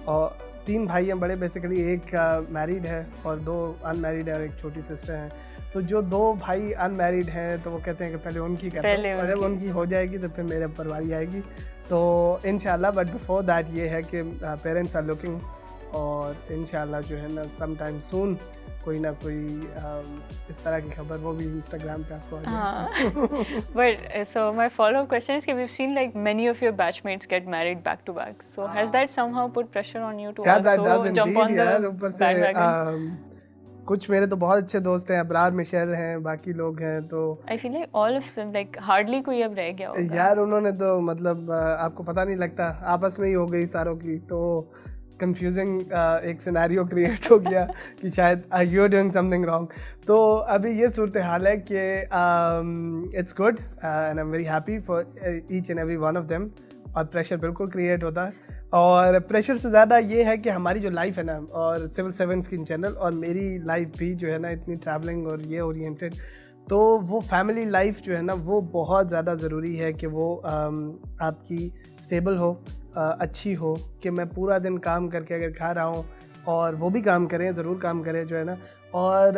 और 3 भाई हैं बड़े बेसिकली, एक मैरिड है और 2 अनमैरिड है और एक छोटी सिस्टर है। तो जो 2 भाई अनमैरिड हैं तो वो कहते हैं कि पहले उनकी करें और जब उनकी हो जाएगी तो फिर मेरे ऊपर बारी आएगी, तो इंशाल्लाह। बट बिफोर दैट ये है कि पेरेंट्स आर लुकिंग और इंशाल्लाह जो है ना सम टाइम सून कोई ना कोई इस तरह की खबर वो भी इंस्टाग्राम पे आपको आ जाएगी। But so my follow-up question is that we've seen like many of your batchmates get married back to back. So has that somehow put pressure on you to also jump on the bandwagon? कुछ मेरे तो बहुत अच्छे दोस्त हैं, Abrar Michel हैं, बाकी लोग हैं, तो I feel like all of them, like hardly कोई अब रह गया होगा। यार उन्होंने तो मतलब आपको पता नहीं लगता, आपस में ही हो गई सारों की, तो कंफ्यूजिंग एक सिनेरियो क्रिएट हो गया कि शायद you are doing something wrong. तो अभी ये सूरत हाल है कि it's good and I am very happy for each and every one of them. और प्रेशर बिल्कुल क्रिएट होता है, और प्रेशर से ज़्यादा ये है कि हमारी जो लाइफ है ना, और सिविल सर्वेंट्स की इन जनरल और मेरी लाइफ भी जो है ना इतनी ट्रैवलिंग और ये ओरिएंटेड, तो वो फैमिली लाइफ जो है ना वो बहुत ज़्यादा ज़रूरी है कि वो आपकी स्टेबल हो, अच्छी हो, कि मैं पूरा दिन काम करके अगर खा रहा हूँ और वो भी काम करें, ज़रूर काम करें जो है ना, और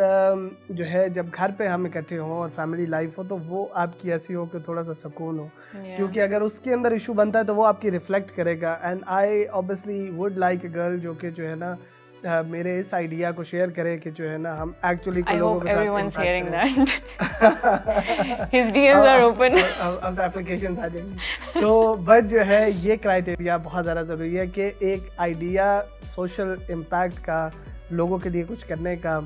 जो है जब घर पे हम इकट्ठे हों और फैमिली लाइफ हो तो वो आपकी ऐसी हो कि थोड़ा सा सुकून हो, क्योंकि अगर उसके अंदर इशू बनता है तो वो आपकी रिफ्लेक्ट करेगा। And I obviously would like a girl जो कि जो है ना मेरे इस आइडिया को शेयर करे कि जो है ना हम एक्चुअली लोगों के साथ everyone's hearing that. His DMs are open. अब एप्लीकेशन आ जाएंगी। तो बट जो है ये क्राइटेरिया बहुत ज़्यादा ज़रूरी है कि एक आइडिया सोशल इम्पैक्ट का, लोगों के लिए कुछ करने का,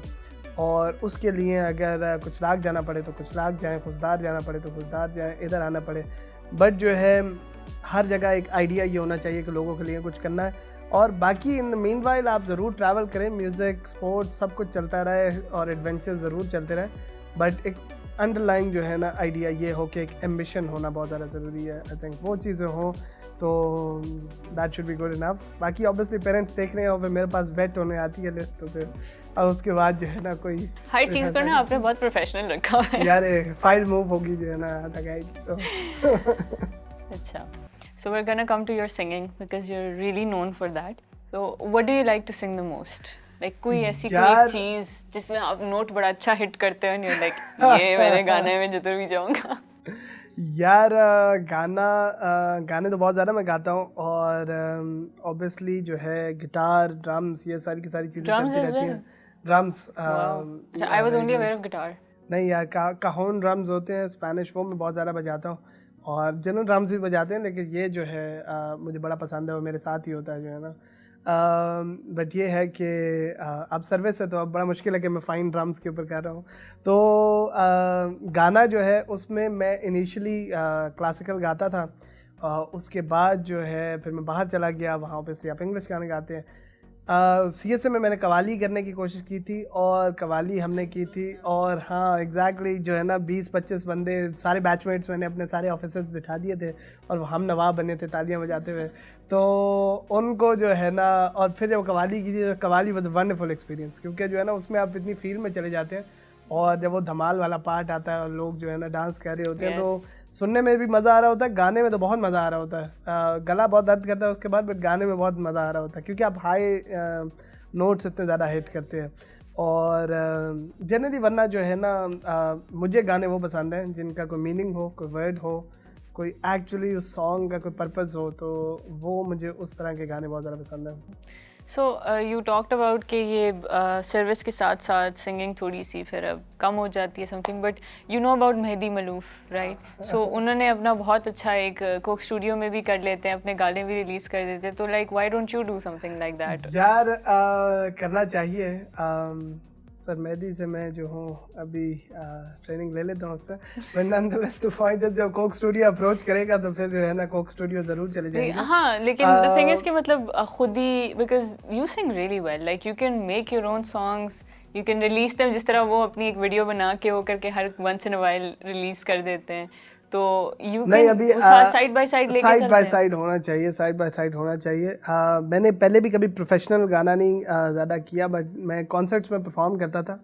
और उसके लिए अगर कुछ लाख जाना पड़े तो कुछ लाख जाएँ, खुशदार जाना पड़े तो खुशदार जाएँ, इधर आना पड़े, बट जो है हर जगह एक आइडिया ये होना चाहिए कि लोगों के लिए कुछ करना है। और बाकी इन द मीनवाइल आप ज़रूर ट्रैवल करें, म्यूज़िक, स्पोर्ट्स सब कुछ चलता रहे और एडवेंचर ज़रूर चलते रहे, बट एक अंडरलाइन जो है ना आइडिया ये हो कि एक एम्बिशन होना बहुत ज़्यादा ज़रूरी है। आई थिंक वो चीज़ें हों तो that should be good enough. बाकी ऑब्वियसली पेरेंट्स देख रहे हैं और फिर मेरे पास वेट होने आती है लिस्ट, तो फिर और उसके बाद जो है ना कोई हर चीज़ पर ना आपने बहुत प्रोफेशनल रखा है यार, फाइल मूव होगी जो है ना तक आएगी तो अच्छा। So we're gonna come to your singing because you're really known for that. So what do you like to sing the most? Like कोई ऐसी कोई चीज़ जिसमें आप नोट बड़ा अच्छा हिट करते हो, you're like ये मेरे गाने में जिधर भी जाऊँगा। यार गाने तो बहुत ज़्यादा मैं गाता हूँ, और ऑब्वियसली जो है गिटार, ड्रम्स, ये सारी की सारी चीज़ें चलती रहती हैं। Drums I was only aware of guitar. नहीं यार, काहोन ड्रम्स होते हैं स्पेनिश, वो मैं बहुत ज़्यादा बजाता हूँ, और जनरल ड्रम्स भी बजाते हैं, लेकिन ये जो है मुझे बड़ा पसंद है, वो मेरे साथ ही होता है जो है ना। बट ये है कि अब सर्विस है तो अब बड़ा मुश्किल है कि मैं फ़ाइन ड्रम्स के ऊपर कर रहा हूँ। तो गाना जो है उसमें मैं इनिशियली क्लासिकल गाता था, उसके बाद जो है फिर मैं बाहर चला गया, वहाँ ऑब्वियसली आप इंग्लिश गाने गाते हैं। CSA में मैंने कवाली करने की कोशिश की थी और कवाली हमने की थी, और हाँ एग्जैक्टली जो है ना 20-25 बंदे सारे बैचमेट्स मैंने अपने सारे ऑफिसर्स बिठा दिए थे और हम नवाब बने थे तालियां बजाते हुए, तो उनको जो है ना, और फिर जब कवाली की थी तो कवाली वॉज वंडरफुल एक्सपीरियंस, क्योंकि जो है ना उसमें आप इतनी फील्ड में चले जाते हैं, और जब वो धमाल वाला पार्ट आता है और लोग जो है ना डांस कर रहे होते हैं, तो सुनने में भी मज़ा आ रहा होता है, गाने में तो बहुत मज़ा आ रहा होता है। गला बहुत दर्द करता है उसके बाद, बट गाने में बहुत मज़ा आ रहा होता है क्योंकि आप हाई नोट्स इतने ज़्यादा हिट करते हैं। और जनरली वरना जो है ना मुझे गाने वो पसंद हैं जिनका कोई मीनिंग हो, कोई वर्ड हो, कोई एक्चुअली उस सॉन्ग का कोई पर्पज़ हो, तो वो मुझे उस तरह के गाने बहुत ज़्यादा पसंद हैं। So you talked about कि ये सर्विस के साथ साथ सिंगिंग थोड़ी सी फिर अब कम हो जाती है something, but you know about Mehdi Maluf right? So उन्होंने अपना बहुत अच्छा एक कोक स्टूडियो में भी कर लेते हैं, अपने गाने भी रिलीज कर देते हैं, तो like why don't you do something like that? यार करना चाहिए। सर मेहदी से मैं जो हूँ अभी ट्रेनिंग ले लेता हूँ उस पर, बट नॉनदलेस द पॉइंट है जब कोक स्टूडियो अप्रोच करेगा तो फिर जो है ना कोक स्टूडियो ज़रूर चले जाएंगे। हाँ, लेकिन द थिंग इज कि मतलब खुद ही, because you sing really well, like you can make your own songs, you can release them, जिस तरह वो अपनी एक वीडियो बना के वो करके हर once in a while release कर देते हैं, तो यू नहीं, कैन अभी साइड बाय साइड लेके साइड बाय चलते हैं। साइड होना चाहिए, साइड बाय साइड होना चाहिए। मैंने पहले भी कभी प्रोफेशनल गाना नहीं ज़्यादा किया, बट मैं कॉन्सर्ट्स में परफॉर्म करता था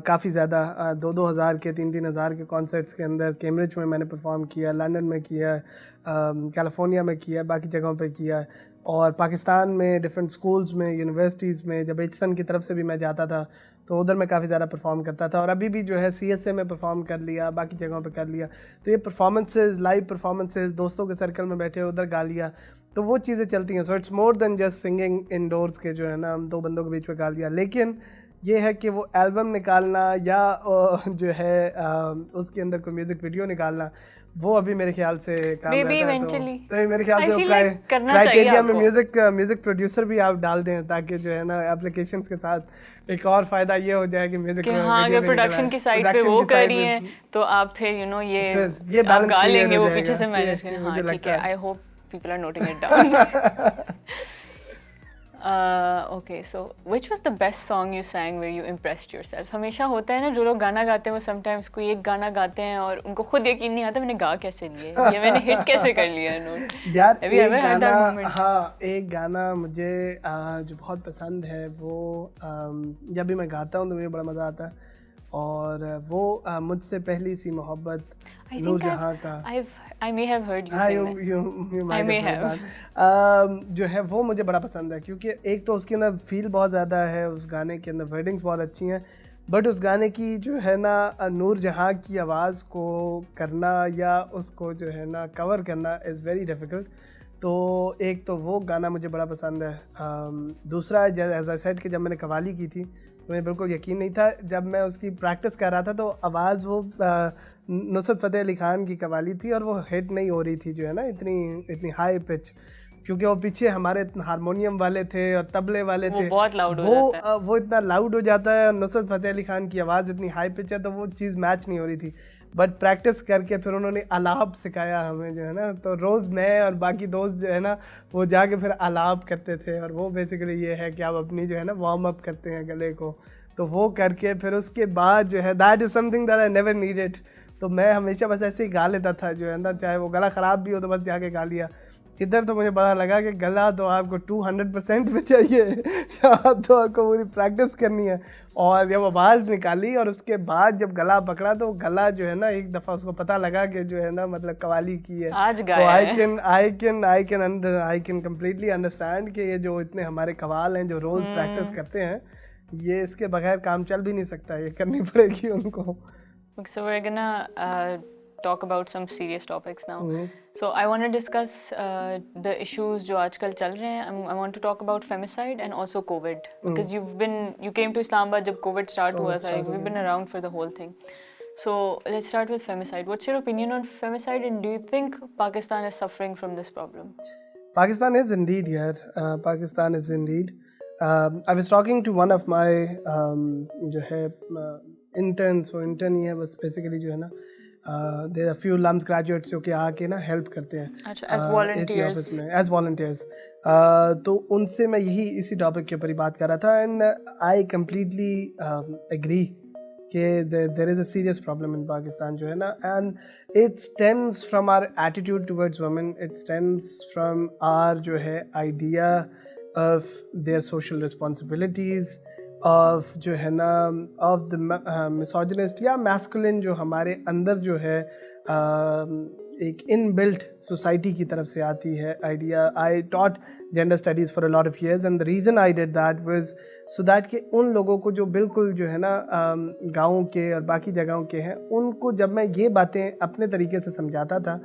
काफ़ी ज़्यादा, 2-2 हज़ार के 3-3 हज़ार के कॉन्सर्ट्स के अंदर। कैम्ब्रिज में मैंने परफॉर्म किया, लंदन में किया, कैलिफोर्निया में किया, बाकी जगहों पे किया, और पाकिस्तान में डिफरेंट स्कूल्स में, यूनिवर्सिटीज़ में जब एचसन की तरफ से भी मैं जाता था तो उधर मैं काफ़ी ज़्यादा परफॉर्म करता था, और अभी भी जो है CSA में परफॉर्म कर लिया, बाकी जगहों पे कर लिया। तो ये परफॉर्मेंसेज, लाइव परफॉर्मेंसेज, दोस्तों के सर्कल में बैठे उधर गा लिया, तो वो चीज़ें चलती हैं। So it's more than just singing indoors के जो है ना, हम 2 बंदों के बीच में गा लिया। लेकिन ये है कि वो एल्बम निकालना या जो है उसके अंदर कोई म्यूज़िक वीडियो निकालना, वो अभी मेरे ख्याल से काम Maybe रहता है। eventually. तो मेरे ख्याल I से feel like करना चाहिए क्राइटेरिया में आपको। म्यूज़िक प्रोड्यूसर भी आप डाल दें, ताकि जो है ना एप्लीकेशंस के साथ एक और फ़ायदा ये हो जाए कि म्यूज़िक कि हाँ, अगर प्रोडक्शन की साइड पे वो कर रही हैं तो आप फिर ये आप balance गा clear लेंगे, हो वो जाएगा। पीछे से मैनेज ये करें। मुझे हाँ ठीक लगता है, है। I hope people are noting it down. Okay, so which was the best song you sang where you impressed yourself? हमेशा होता है ना, जो लोग गाना गाते हैं वो समटाइम्स कोई एक गाना गाते हैं और उनको खुद यकीन नहीं आता मैंने गा कैसे लिया, ये मैंने हिट कैसे कर लिया है नोट। यार Have you एक ever had that गाना, moment? हाँ एक गाना मुझे जो बहुत पसंद है, वो जब भी मैं गाता हूँ तो मुझे बड़ा मज़ा आता है, और वो मुझसे पहली सी मोहब्बत I नूर think जहाँ का। I may have heard you हाँ, sing that. you I might may have heard have. that. जो है वो मुझे बड़ा पसंद है, क्योंकि एक तो उसके अंदर फील बहुत ज़्यादा है, उस गाने के अंदर वर्डिंग्स बहुत अच्छी हैं, बट उस गाने की जो है ना नूर जहाँ की आवाज़ को करना या उसको जो है ना कवर करना इज़ वेरी डिफ़िकल्ट। तो एक तो वो गाना मुझे बड़ा पसंद है। दूसरा, एज आई सेड कि जब मैंने कवाली की थी तो मुझे बिल्कुल यकीन नहीं था, जब मैं उसकी प्रैक्टिस कर रहा था तो आवाज़ वो नुसरत फ़तेह अली ख़ान की कवाली थी, और वो हिट नहीं हो रही थी जो है ना इतनी हाई पिच, क्योंकि वो पीछे हमारे हारमोनियम वाले थे और तबले वाले वो थे, बहुत लाउड हो जाता है। वो इतना लाउड हो जाता है, और नुसरत फ़तेह अली ख़ान की आवाज़ इतनी हाई पिच है, तो वो चीज़ मैच नहीं हो रही थी। बट प्रैक्टिस करके फिर उन्होंने आलाप सिखाया हमें जो है ना, तो रोज़ मैं और बाकी दोस्त जो है ना वो जाके फिर आलाप करते थे, और वो बेसिकली ये है कि आप अपनी जो है ना वार्म अप करते हैं गले को, तो वो करके फिर उसके बाद जो है that is something that I never needed. तो मैं हमेशा बस ऐसे ही गा लेता था जो है ना, चाहे वो गला ख़राब भी हो तो बस जाके गा लिया। इधर तो मुझे पता लगा कि गला तो आपको 200% पे चाहिए, या तो आपको पूरी प्रैक्टिस करनी है, और जब आवाज़ निकाली और उसके बाद जब गला पकड़ा तो गला जो है ना एक दफ़ा उसको पता लगा कि जो है ना मतलब कवाली की है। आज तो गाया है। आई कैन कम्प्लीटली अंडरस्टैंड कि ये जो इतने हमारे कवाल हैं जो रोज़ प्रैक्टिस करते हैं, ये इसके बगैर काम चल भी नहीं सकता, ये करनी पड़ेगी उनको। So we're gonna talk about some serious topics now. So I want to discuss the issues जो आजकल चल रहे हैं. I want to talk about femicide and also COVID, because you came to Islamabad जब COVID start हुआ था. We've been around for the whole thing. So let's start with femicide. What's your opinion on femicide, and do you think Pakistan is suffering from this problem? Pakistan is indeed here. Pakistan is indeed. I was talking to one of my जो है interns, वो intern ही है बस basically जो है ना, there are few LUMS graduates जो कि आके ना help करते हैं। अच्छा, as volunteers. इसी ऑफिस में as volunteers। तो उनसे मैं इसी टॉपिक के ऊपर ही बात कर रहा था, and I completely agree कि there is a serious problem in Pakistan जो है ना, and it stems from our attitude towards women, it stems from our जो है idea of their social responsibilities, of जो है ना of the misogynist या masculine जो हमारे अंदर जो है एक इनबिल्ट सोसाइटी की तरफ से आती है idea. I taught gender studies for a lot of years, and the reason I did that was so that कि उन लोगों को जो बिल्कुल जो है ना गाँव के और बाकी जगहों के हैं, उनको जब मैं ये बातें अपने तरीके से समझाता था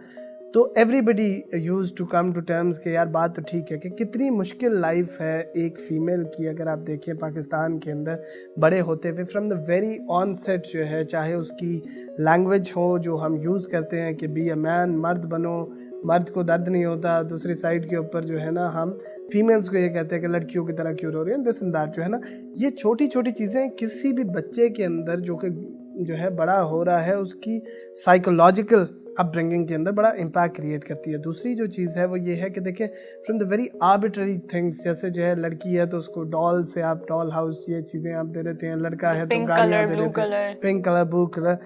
तो everybody use to come to terms कि यार बात तो ठीक है कि कितनी मुश्किल लाइफ है एक फ़ीमेल की। अगर आप देखें पाकिस्तान के अंदर बड़े होते हुए फ्रॉम द वेरी ऑनसेट जो है, चाहे उसकी लैंग्वेज हो जो हम यूज़ करते हैं कि बी अ मैन, मर्द बनो, मर्द को दर्द नहीं होता। दूसरी साइड के ऊपर जो है ना हम फीमेल्स को ये कहते हैं कि लड़कियों की तरह क्यों रो रही हैं, दिस एंड दैट जो है ना। ये छोटी छोटी चीज़ें किसी भी बच्चे के अंदर जो है बड़ा हो रहा है उसकी साइकोलॉजिकल अपब्रिंगिंग के अंदर बड़ा इम्पैक्ट क्रिएट करती है। दूसरी जो चीज़ है वो ये है कि देखिए from the very arbitrary things, जैसे जो है लड़की है तो उसको डॉल से आप डॉल हाउस ये चीज़ें आप दे देते हैं, लड़का है तो गाड़ियाँ दे देते हैं, पिंक कलर, ब्लू कलर।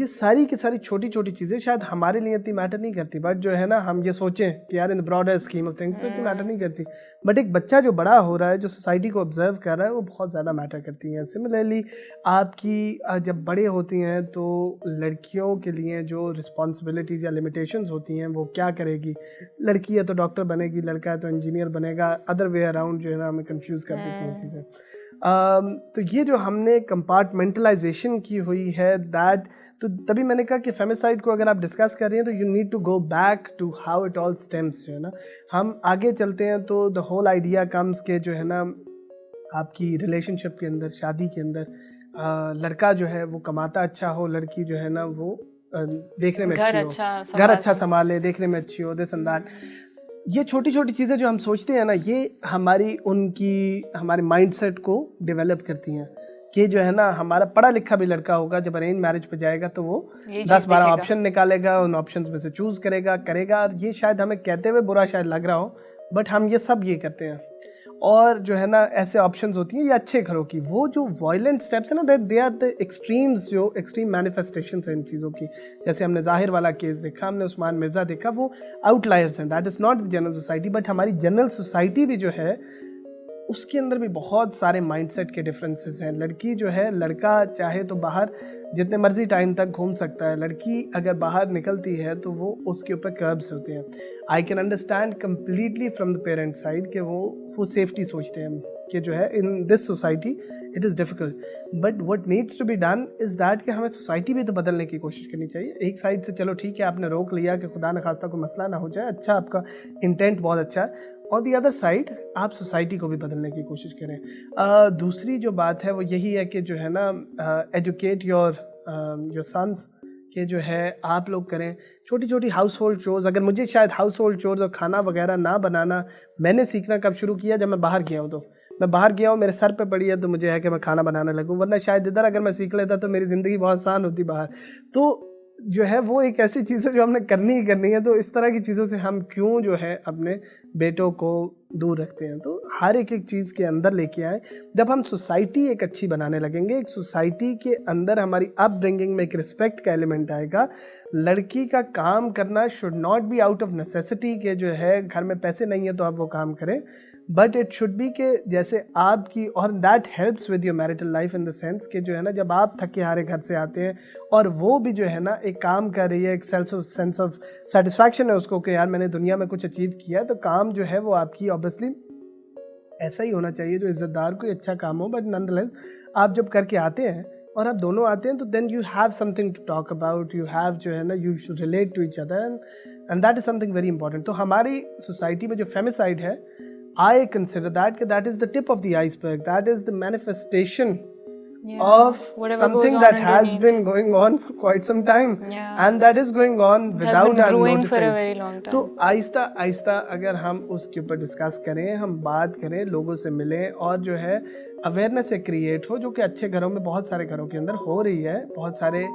ये सारी की सारी छोटी छोटी चीज़ें शायद हमारे लिए इतनी मैटर नहीं करती, बट जो है ना हम ये सोचें कि यार in the broader scheme of things तो इतनी मैटर नहीं करती, बट एक बच्चा जो बड़ा हो रहा है, जो सोसाइटी को ऑब्जर्व कर रहा है, वो बहुत ज़्यादा मैटर करती हैं। सिमिलरली आपकी जब बड़े होती हैं तो लड़कियों के लिए जो रिस्पॉन्सिबिलिटीज़ या लिमिटेशंस होती हैं वो क्या करेगी। लड़की है तो डॉक्टर बनेगी, लड़का है तो इंजीनियर बनेगा, अदर वे अराउंड जो है ना हमें कंफ्यूज कर देती हैं चीज़ें। तो ये जो हमने कंपार्टमेंटलाइजेशन की हुई है दैट, तो तभी मैंने कहा कि फेमिसाइड को अगर आप डिस्कस कर रही हैं तो you need to go back to how it all stems. जो है ना हम आगे चलते हैं तो द होल आइडिया कम्स के जो है ना आपकी रिलेशनशिप के अंदर, शादी के अंदर लड़का जो है वो कमाता अच्छा हो, लड़की जो है ना वो देखने में अच्छी हो, घर अच्छा संभाले, देखने में अच्छी हो, दिस एंड दैट। ये छोटी छोटी चीज़ें जो हम सोचते हैं ना, ये हमारे माइंडसेट को डेवलप करती हैं कि जो है ना हमारा पढ़ा लिखा भी लड़का होगा जब अरेंज मैरिज पे जाएगा तो वो 10-12 ऑप्शन निकालेगा, उन ऑप्शंस में से चूज़ करेगा। और ये शायद हमें कहते हुए बुरा शायद लग रहा हो, बट हम ये सब ये करते हैं। और जो है ना ऐसे ऑप्शंस होती हैं ये अच्छे घरों की, वो जो वायलेंट स्टेप्स है ना that they are the extremes, जो एक्सट्रीम मैनिफेस्टेशंस हैं इन चीज़ों की। जैसे हमने जाहिर वाला केस देखा, हमने उस्मान मिर्ज़ा देखा, वो आउटलायर्स हैं, that is not the general society. But हमारी जनरल सोसाइटी भी जो है उसके अंदर भी बहुत सारे माइंडसेट के डिफरेंसेस हैं। लड़की जो है, लड़का चाहे तो बाहर जितने मर्जी टाइम तक घूम सकता है, लड़की अगर बाहर निकलती है तो वो उसके ऊपर कर्ब्स होते हैं। I can understand completely from the parent side कि वो सेफ्टी सोचते हैं कि जो है in this society it is difficult, but what needs to be done is that कि हमें सोसाइटी भी तो बदलने की कोशिश करनी चाहिए। एक साइड से चलो ठीक है आपने रोक लिया कि खुदा न खास्ता कोई मसला ना हो जाए, अच्छा आपका इंटेंट बहुत अच्छा है। ऑन दी अदर साइड आप सोसाइटी को भी बदलने की कोशिश करें। दूसरी जो बात है वो यही है कि जो है ना एजुकेट योर सन्स के जो है आप लोग करें छोटी छोटी हाउस होल्ड चोर्स। अगर मुझे शायद हाउस होल्ड चोर्स और खाना वगैरह ना बनाना मैंने सीखना कब शुरू किया, जब मैं बाहर गया हूँ। तो मैं बाहर गया हूँ, मेरे सर पे पड़ी है तो मुझे है कि मैं खाना बनाने लगूँ, वरना शायद इधर अगर मैं सीख लेता तो मेरी ज़िंदगी बहुत आसान होती बाहर। तो जो है वो एक ऐसी चीज़ है जो हमने करनी ही करनी है। तो इस तरह की चीज़ों से हम क्यों जो है अपने बेटों को दूर रखते हैं। तो हर एक चीज़ के अंदर लेके आए। जब हम सोसाइटी एक अच्छी बनाने लगेंगे, एक सोसाइटी के अंदर हमारी अपब्रिंगिंग में एक रिस्पेक्ट का एलिमेंट आएगा। लड़की का काम करना should not be out of necessity के जो है घर में पैसे नहीं है तो आप वो काम करें, बट इट शुड बी के जैसे आपकी, और that helps with your marital life in the sense कि जो है ना जब आप थके हारे घर से आते हैं और वो भी जो है ना एक काम कर रही है, एक सेंस ऑफ सेटिस्फैक्शन है उसको कि यार मैंने दुनिया में कुछ अचीव किया, तो काम जो है वो आपकी ऑब्वियसली ऐसा ही होना चाहिए जो इज़्ज़तदार कोई अच्छा काम हो। बट नॉनदलेस आप जब करके आते हैं और आप दोनों आते हैं तो then you have something to talk about, you have जो है ना you should relate to each other and that is something very important. तो हमारी सोसाइटी में जो फेमिसाइड है, I consider that is the tip of the iceberg. That is the manifestation of something that has been going on for quite some time, and that is going on without our noticing. For a very long time. तो आहिस्ता आहिस्ता अगर हम उसके ऊपर discuss करें, हम बात करें, लोगों से मिलें और जो है अवेयरनेस क्रिएट हो, जो कि अच्छे घरों में बहुत सारे घरों के अंदर हो रही है। बहुत सारे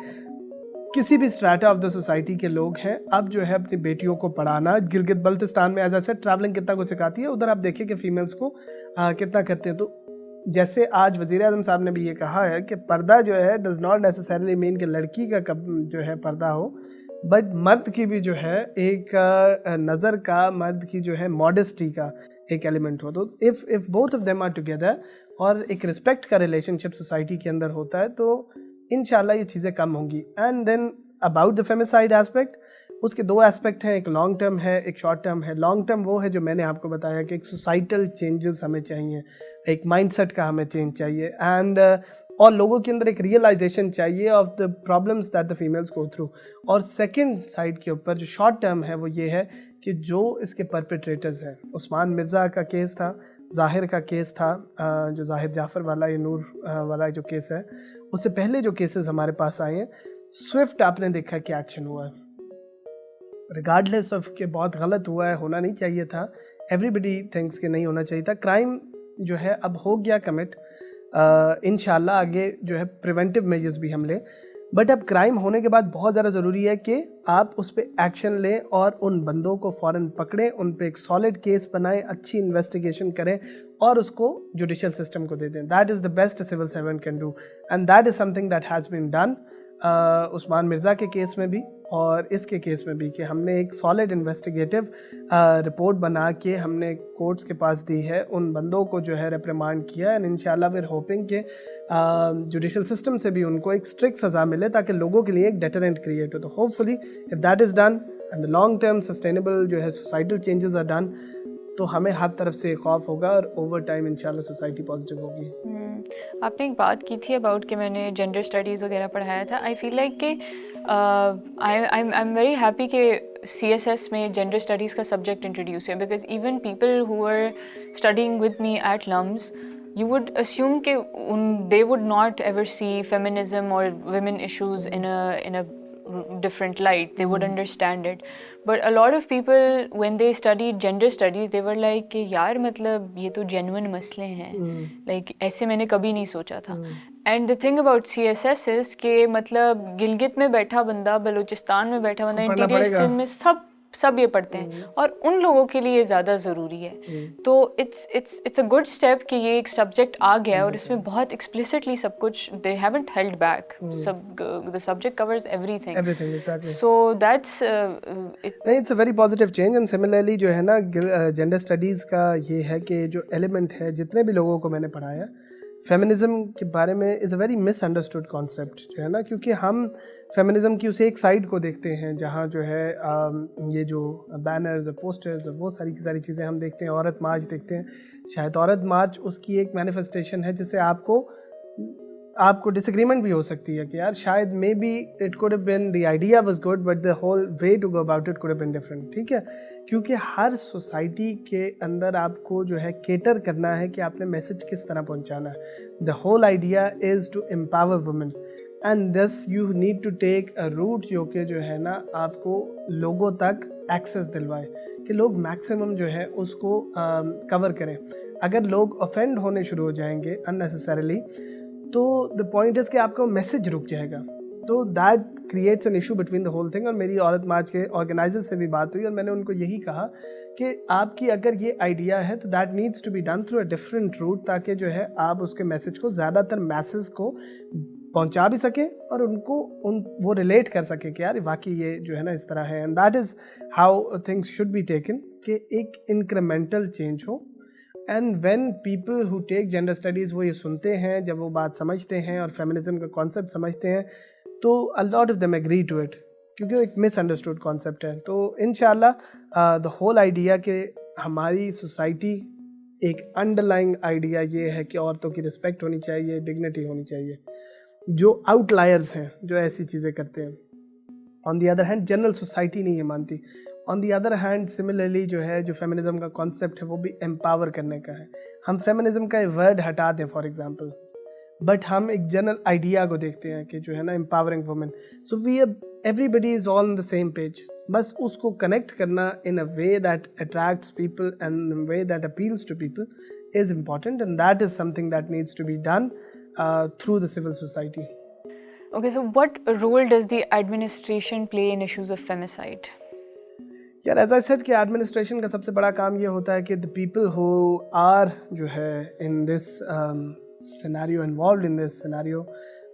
किसी भी स्ट्राटा ऑफ द सोसाइटी के लोग हैं। अब जो है अपनी बेटियों को पढ़ाना, गिलगित बल्तिस्तान में एज ऐसे ट्रैवलिंग कितना कुछ सिखाती है, उधर आप देखिए कि फीमेल्स को कितना करते हैं। तो जैसे आज वज़ीर आज़म साहब ने भी ये कहा है कि पर्दा जो है डज़ नॉट नेसेसरली मीन कि लड़की का कब जो है पर्दा हो, बट मर्द की भी जो है एक नज़र का, मर्द की जो है मॉडेस्टी का एक एलिमेंट हो। तो if both of them are together और एक रिस्पेक्ट का रिलेशनशिप सोसाइटी के अंदर होता है तो इंशाल्लाह ये चीज़ें कम होंगी। And then about the femicide aspect, उसके दो एस्पेक्ट हैं, एक लॉन्ग टर्म है, एक शॉर्ट टर्म है। लॉन्ग टर्म वो है जो मैंने आपको बताया कि एक सोसाइटल चेंजेस हमें चाहिए, एक माइंडसेट का हमें चेंज चाहिए। एंड और लोगों के अंदर एक रियलाइजेशन चाहिए of the problems that the females go through. और सेकंड साइड के ऊपर जो शॉर्ट टर्म है वो ये है कि जो इसके परपेट्रेटर्स हैं, उस्मान मिर्ज़ा का केस था, ज़ाहिर का केस था, जो ज़ाहिर जाफ़र वाला, ये नूर वाला जो केस है, उससे पहले जो केसेस हमारे पास आए हैं, स्विफ्ट आपने देखा कि एक्शन हुआ है, रिगार्डलेस ऑफ कि बहुत गलत हुआ है, होना नहीं चाहिए था, एवरीबडी थिंक्स कि नहीं होना चाहिए था, क्राइम जो है अब हो गया कमिट, इंशाल्लाह आगे जो है प्रिवेंटिव मेजर्स भी हम लें, बट अब क्राइम होने के बाद बहुत ज़्यादा ज़रूरी है कि आप उस पर एक्शन लें और उन बंदों को फ़ौरन पकड़ें, उन पे एक सॉलिड केस बनाएं, अच्छी इन्वेस्टिगेशन करें और उसको जुडिशल सिस्टम को दे दें। That is the best civil servant can do and that is something that has been done Usman Mirza के केस में भी और इसके केस में भी, कि हमने एक सॉलिड इन्वेस्टिगेटिव रिपोर्ट बना के हमने कोर्ट्स के पास दी है, उन बंदों को जो है रिप्रिमांड किया एंड इंशाल्लाह वी आर होपिंग कि जुडिशल सिस्टम से भी उनको एक स्ट्रिक्ट सज़ा मिले ताकि लोगों के लिए एक डेटरेंट क्रिएट हो। तो hopefully if that is done and the long term sustainable जो है सोसाइटल चेंजेस आर डन, तो हमें हर तरफ से खौफ होगा और ओवर टाइम इंशाल्लाह सोसाइटी पॉजिटिव होगी। आपने एक बात की थी अबाउट कि मैंने जेंडर स्टडीज़ वगैरह पढ़ाया था। आई फील लाइक कि आई एम वेरी हैप्पी कि CSS में जेंडर स्टडीज़ का सब्जेक्ट इंट्रोड्यूस है, because even people who are studying with me at LUMS, you would assume कि they would not ever see feminism or women issues in a different light. They would understand it, but a lot of people when they studied gender studies they were like कि यार मतलब ये तो genuine मसले हैं, like ऐसे मैंने कभी नहीं सोचा था। And the thing about CSS is कि मतलब गिलगित में बैठा बंदा, बलूचिस्तान में बैठा बंदा, इंटीरियर सिंध में सब ये पढ़ते हैं और उन लोगों के लिए ज़्यादा ज़रूरी है। तो इट्स अ गुड स्टेप कि ये एक सब्जेक्ट आ गया और इसमें बहुत एक्सप्लिसिटली सब कुछ, they haven't held back, the subject covers everything exactly. So that's it's a very positive change and similarly जो है ना जेंडर स्टडीज़ का ये है कि जो एलिमेंट है, जितने भी लोगों को मैंने पढ़ाया फेमिनिज़म के बारे में, is a very misunderstood concept जो है ना, क्योंकि हम फेमिनिज़म की उस एक साइड को देखते हैं जहाँ जो है ये जो बैनर्स और पोस्टर्स और वो सारी की सारी चीज़ें हम देखते हैं, औरत मार्च देखते हैं, शायद औरत मार्च उसकी एक मैनिफेस्टेशन है जिससे आपको डिसएग्रीमेंट भी हो सकती है कि यार शायद maybe it could have been, the idea was good but the whole way to go about it could have been different. ठीक है, क्योंकि हर सोसाइटी के अंदर आपको जो है केटर करना है कि आपने मैसेज किस तरह पहुंचाना है। The whole idea is to empower women and this you need to take a route जो कि जो है ना आपको लोगों तक एक्सेस दिलवाए कि लोग मैक्सिमम जो है उसको कवर करें। अगर लोग ऑफेंड होने शुरू हो जाएंगे अननेसेसरीली तो द पॉइंट इज़ कि आपका मैसेज रुक जाएगा, तो that creates an issue between the whole thing. और मेरी औरत मार्च के ऑर्गेनाइजर्स से भी बात हुई और मैंने उनको यही कहा कि आपकी अगर ये आइडिया है तो that needs to be done through a different route, ताकि जो है आप उसके मैसेज को ज़्यादातर मैसेज को पहुंचा भी सकें और उनको वो रिलेट कर सकें कि यार वाकई ये जो है ना इस तरह है। And that is how things should be taken, कि एक इंक्रीमेंटल चेंज हो। And when people who take gender studies वो ये सुनते हैं, जब वो बात समझते हैं और फेमिनिज्म का कॉन्सेप्ट समझते हैं, तो a lot of them agree to it, क्योंकि वो एक मिसअंडरस्टूड कॉन्सेप्ट है। तो इंशाल्लाह द होल आइडिया कि हमारी सोसाइटी एक अंडरलाइंग आइडिया ये है कि औरतों की रिस्पेक्ट होनी चाहिए, डिग्निटी होनी चाहिए। जो आउटलायर्स हैं जो ऐसी चीज़ें करते हैं, on the other hand general society नहीं ये मानती। On the other hand similarly जो है जो फेमिनिज्म का कॉन्सेप्ट है वो भी एम्पावर करने का है। हम फेमिनिज्म का वर्ड हटा दें फॉर एग्जांपल, बट हम एक जनरल आइडिया को देखते हैं कि जो है ना empowering women, so we everybody is all on the same page. बस उसको कनेक्ट करना in a way that attracts people and way that appeals to people is important and that is something that needs to be done through the civil society. Okay, so what role does the administration play in issues of femicide? यार as I said कि administration का सबसे बड़ा काम ये होता है कि द पीपल हु आर जो है in this scenario, involve in this scenario,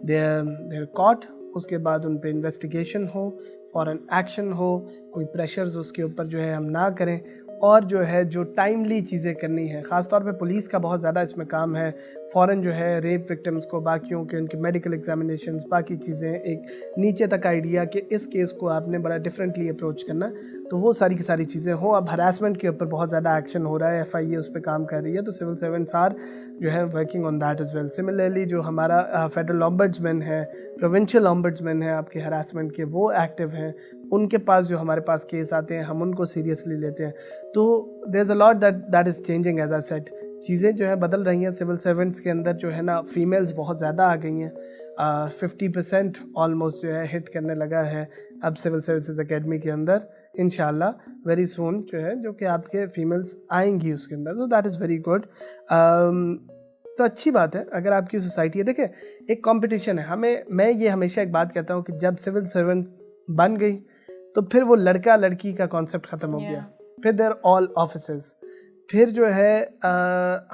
they are caught, उसके बाद उन पे इन्वेस्टिगेशन हो, फॉरेन एक्शन हो, कोई प्रेशर्स उसके ऊपर जो है हम ना करें, और जो है जो टाइमली चीज़ें करनी है, ख़ास तौर पे पुलिस का बहुत ज़्यादा इसमें काम है। फ़ौरन जो है रेप विक्टिम्स को, बाकियों के उनके मेडिकल एग्जामिनेशंस, बाकी चीज़ें, एक नीचे तक आइडिया कि इस केस को आपने बड़ा डिफरेंटली अप्रोच करना, तो वो सारी की सारी चीज़ें हों। अब हरासमेंट के ऊपर बहुत ज़्यादा एक्शन हो रहा है, FIA उस पर काम कर रही है, तो सिविल सर्वेंट्स आर जो है working on that as well. Similarly जो हमारा फेडरल ऑम्बड्समैन है, प्रोविंशियल ऑम्बड्समैन है आपके हरासमेंट के, वो एक्टिव हैं। उनके पास जो हमारे पास केस आते हैं हम उनको सीरियसली लेते हैं। तो there is a lot that is changing as I said. चीज़ें जो है बदल रही हैं। सिविल सर्वेंट्स के अंदर जो है ना फीमेल्स बहुत ज़्यादा आ गई हैं। 50% ऑलमोस्ट जो है हिट करने लगा है अब सिविल सर्विसेज एकेडमी के अंदर। इंशाल्लाह वेरी सून जो है जो कि आपके फीमेल्स आएंगी उसके अंदर, तो दैट इज़ वेरी गुड। तो अच्छी बात है अगर आपकी सोसाइटी है। देखिए एक कंपटीशन है, मैं ये हमेशा एक बात कहता हूँ कि जब सिविल सर्वेंट बन गई तो फिर वो लड़का लड़की का कॉन्सेप्ट ख़त्म हो गया। फिर देयर ऑल ऑफिसर्स, फिर जो है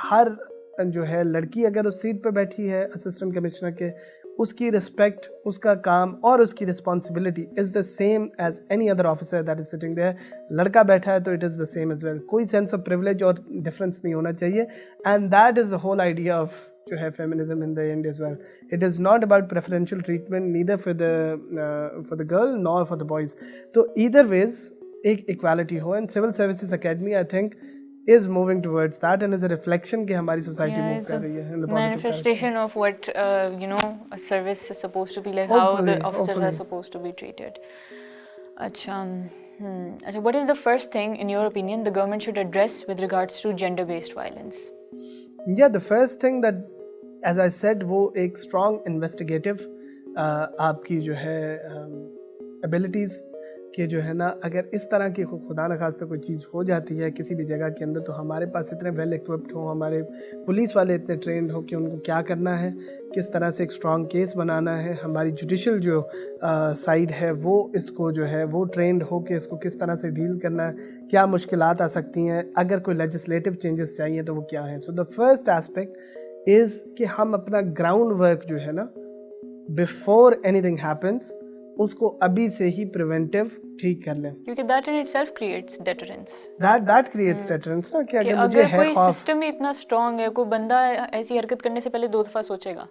हर जो है लड़की अगर उस सीट पर बैठी है असिस्टेंट कमिश्नर के, उसकी रिस्पेक्ट, उसका काम और उसकी responsibility is the same as any other officer that is sitting there. लड़का बैठा है तो it is the same as well. कोई सेंस ऑफ प्रिविलेज और डिफरेंस नहीं होना चाहिए। And that is the whole idea of जो है feminism in the end as well. It is not about preferential treatment neither for the girl nor for the boys. तो either ways एक equality हो। And civil services academy I think is moving towards that and is a reflection कि हमारी society move कर रही है in the positive manifestation of what a service is supposed to be like, hopefully, how the officers are supposed to be treated. अच्छा, what is the first thing in your opinion the government should address with regards to gender-based violence? Yeah, the first thing that as I said वो एक strong investigative आपकी जो है abilities कि जो है ना अगर इस तरह की खुदा न खास्ता कोई चीज़ हो जाती है किसी भी जगह के अंदर, तो हमारे पास इतने वेल इक्विप्ड हो, हमारे पुलिस वाले इतने ट्रेंड हो कि उनको क्या करना है, किस तरह से एक स्ट्रॉन्ग केस बनाना है। हमारी जुडिशल जो साइड है वो इसको जो है वो ट्रेंड हो कि इसको किस तरह से डील करना है, क्या मुश्किलात आ सकती हैं, अगर कोई लेजिस्लेटिव चेंजेस चाहिए तो वो क्या है। So the first aspect is कि हम अपना ग्राउंड वर्क जो है ना बिफोर एनीथिंग हैपन्स उसको अभी से ही प्रिवेंटिव ठीक कर लें, क्योंकि that in itself creates deterrence. that creates deterrence ना कि अगर मुझे है कोई खौफ। सिस्टम ही इतना स्ट्रांग है, कोई बंदा ऐसी हरकत करने से पहले 2 दफ़ा सोचेगा।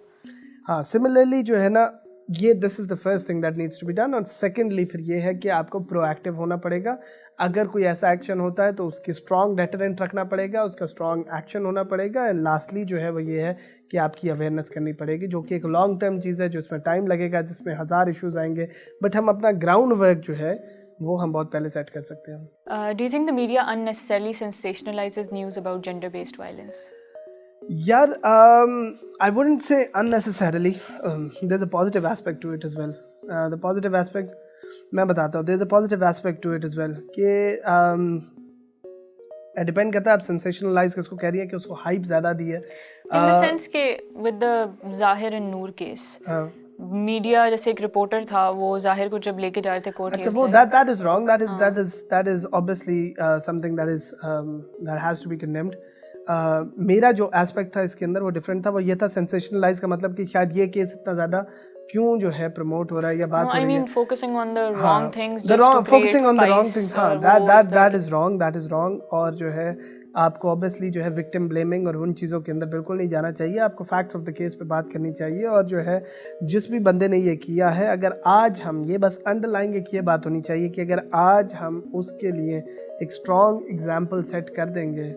हाँ, सिमिलरली जो है ना ये this is the first thing that needs to be done. और सेकेंडली फिर ये है कि आपको प्रोएक्टिव होना पड़ेगा। अगर कोई ऐसा एक्शन होता है तो उसकी स्ट्रॉन्ग डेटरेंट रखना पड़ेगा, उसका स्ट्रॉन्ग एक्शन होना पड़ेगा। एंड लास्टली जो है वो ये है कि आपकी अवेयरनेस करनी पड़ेगी, जो कि एक लॉन्ग टर्म चीज़ है, जो इसमें टाइम लगेगा, जिसमें 1000 इश्यूज़ आएंगे, बट हम अपना ग्राउंड वर्क जो है वो हम बहुत पहले सेट कर सकते हैं। Do you think the media unnecessarily sensationalizes news about gender-based violence? यार I wouldn't say unnecessarily. There's a positive aspect to it as well. The positive aspect मैं बताता हूँ, there's a positive aspect to it as well कि depend करता है आप sensationalise किसको कह रही है कि उसको हाइप ज़्यादा दी है। In the sense के with the Zahir and Noor case, media जैसे एक रिपोर्टर था वो जाहिर को जब लेके जा रहे थे कोर्ट, अच्छा वो that is wrong, that is obviously something that has to be condemned. मेरा जो एस्पेक्ट था इसके अंदर वो डिफरेंट था। वो ये था सेंसेशनलाइज का मतलब कि शायद ये केस इतना ज़्यादा क्यों जो है प्रमोट हो रहा है या बात हो रही है। I mean focusing on the wrong things, focusing on the wrong things, हाँ that is wrong। और जो है आपको ऑब्वियसली जो है विक्टिम ब्लेमिंग और उन चीज़ों के अंदर बिल्कुल नहीं जाना चाहिए। आपको फैक्ट्स ऑफ द केस पे बात करनी चाहिए। और जो है जिस भी बंदे ने ये किया है, अगर आज हम ये बस अंडरलाइन की ये बात होनी चाहिए कि अगर आज हम उसके लिए एक स्ट्रॉन्ग एग्जाम्पल सेट कर देंगे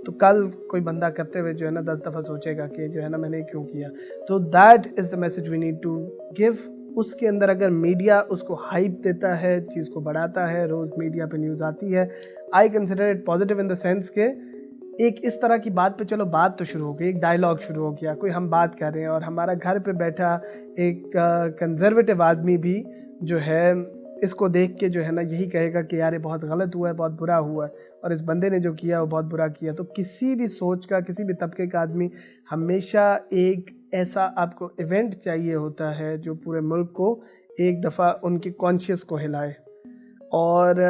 तो कल कोई बंदा करते हुए जो है ना 10 दफ़ा सोचेगा कि जो है ना मैंने क्यों किया। तो that is the message we need to give. उसके अंदर अगर मीडिया उसको हाइप देता है, चीज़ को बढ़ाता है, रोज़ मीडिया पे न्यूज़ आती है, I consider it positive in the sense के एक इस तरह की बात पे चलो बात तो शुरू हो गई, एक डायलॉग शुरू हो गया, कोई हम बात कर रहे हैं और हमारा घर पे बैठा एक कंजर्वेटिव आदमी भी जो है इसको देख के जो है ना यही कहेगा कि यार ये बहुत गलत हुआ है, बहुत बुरा हुआ है और इस बंदे ने जो किया वो बहुत बुरा किया। तो किसी भी सोच का, किसी भी तबके का आदमी हमेशा एक ऐसा आपको इवेंट चाहिए होता है जो पूरे मुल्क को एक दफ़ा उनकी कॉन्शियस को हिलाए। और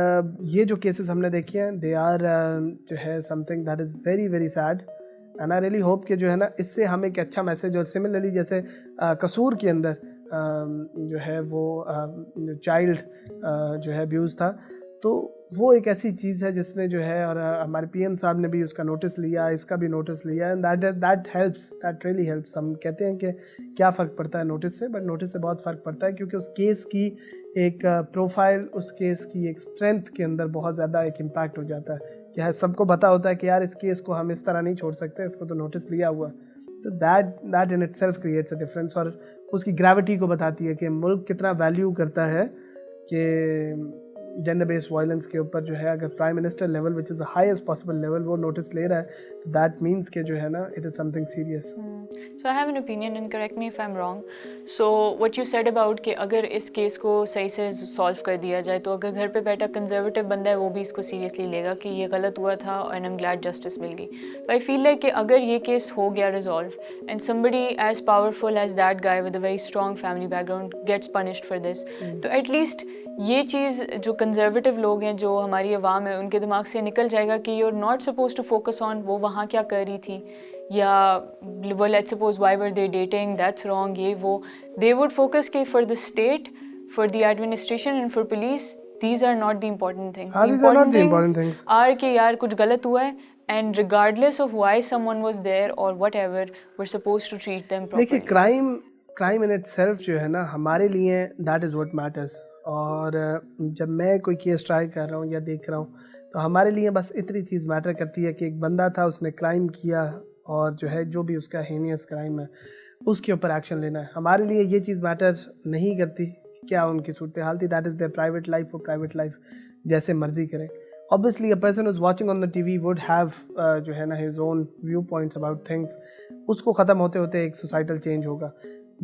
ये जो केसेस हमने देखे हैं दे आर जो है something that is very very sad and I really hope कि जो है ना इससे हमें एक अच्छा मैसेज। और सिमिलरली जैसे कसूर के अंदर जो है वो चाइल्ड जो है अब्यूज़ था, तो वो एक ऐसी चीज़ है जिसने जो है, और हमारे पीएम साहब ने भी उसका नोटिस लिया, इसका भी नोटिस लिया, and that helps, that really helps. हम कहते हैं कि क्या फ़र्क पड़ता है नोटिस से, बट नोटिस से बहुत फ़र्क पड़ता है, क्योंकि उस केस की एक प्रोफाइल, उस केस की एक स्ट्रेंथ के अंदर बहुत ज़्यादा एक इम्पैक्ट हो जाता है कि सबको पता होता है कि यार इस केस को हम इस तरह नहीं छोड़ सकते, इसको तो नोटिस लिया हुआ। तो that in itself creates a difference, और उसकी ग्रेविटी को बताती है कि मुल्क कितना वैल्यू करता है कि जेंडर बेस्ड वायलेंस के ऊपर जो है, अगर prime minister level which is the highest possible level वो नोटिस ले रहा है, तो दैट मीन्स कि जो है ना, it is something serious. So I have an opinion and correct me if I'm wrong. So what you said about कि अगर इस केस को सही से सॉल्व कर दिया जाए, तो अगर घर पे बैठा कंजर्वेटिव बंदा है वो भी इसको सीरियसली लेगा कि ये गलत हुआ था, and I'm glad justice मिल गई. But I feel like कि अगर ये केस हो गया resolve and somebody as powerful as that guy with a very strong family background gets punished for this, तो at least ये चीज़ जो कंजर्वेटिव लोग हैं, जो हमारी आवाम है, उनके दिमाग से निकल जाएगा कि you are not suppose to focus on वो वहाँ क्या कर रही थी, या वो let's suppose why were they dating, that's wrong, ये वो। दे वुड फोकस के for the state, for the administration and for police, these are not the important things. The important things are कि यार कुछ गलत हुआ है, and regardless of why someone was there or whatever, we're supposed to treat them properly. देखिए, crime in itself जो है ना, हमारे लिए दैट इज़ व्हाट मैटर्स। और जब मैं कोई केस ट्राई कर रहा हूँ या देख रहा हूँ, तो हमारे लिए बस इतनी चीज़ मैटर करती है कि एक बंदा था, उसने क्राइम किया, और जो है जो भी उसका हेनियस क्राइम है उसके ऊपर एक्शन लेना है। हमारे लिए ये चीज़ मैटर नहीं करती क्या उनकी सूरत हाल थी, that is there private life, वो प्राइवेट लाइफ जैसे मर्जी करें। Obviously, a person who's watching on the TV would have जो है ना his own viewpoints about things. उसको ख़त्म होते होते एक societal change होगा.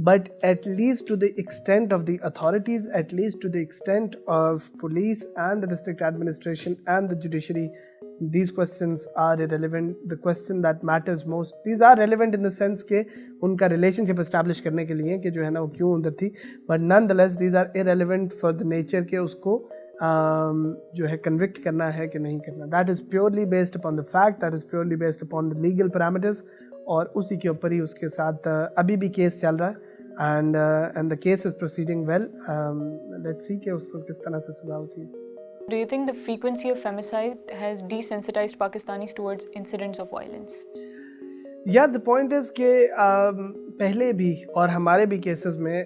But at least to the extent of the authorities, at least to the extent of police and the district administration and the judiciary, these questions are irrelevant. The question that matters most, these are relevant in the sense के उनका relationship establish करने के लिए कि जो है ना वो क्यों उधर थी, but nonetheless these are irrelevant for the nature के उसको जो है कन्विक्ट करना है कि नहीं करना. That is purely based upon the fact, that is purely based upon the legal parameters, और उसी के ऊपर ही उसके साथ अभी भी केस चल रहा है, and the case is proceeding well. Let's see कि उसको किस तरह से सज़ा होती है. Do you think the frequency of femicide has desensitized Pakistanis towards incidents of violence? या द पॉइंट इज़ कि पहले भी और हमारे भी केसेस में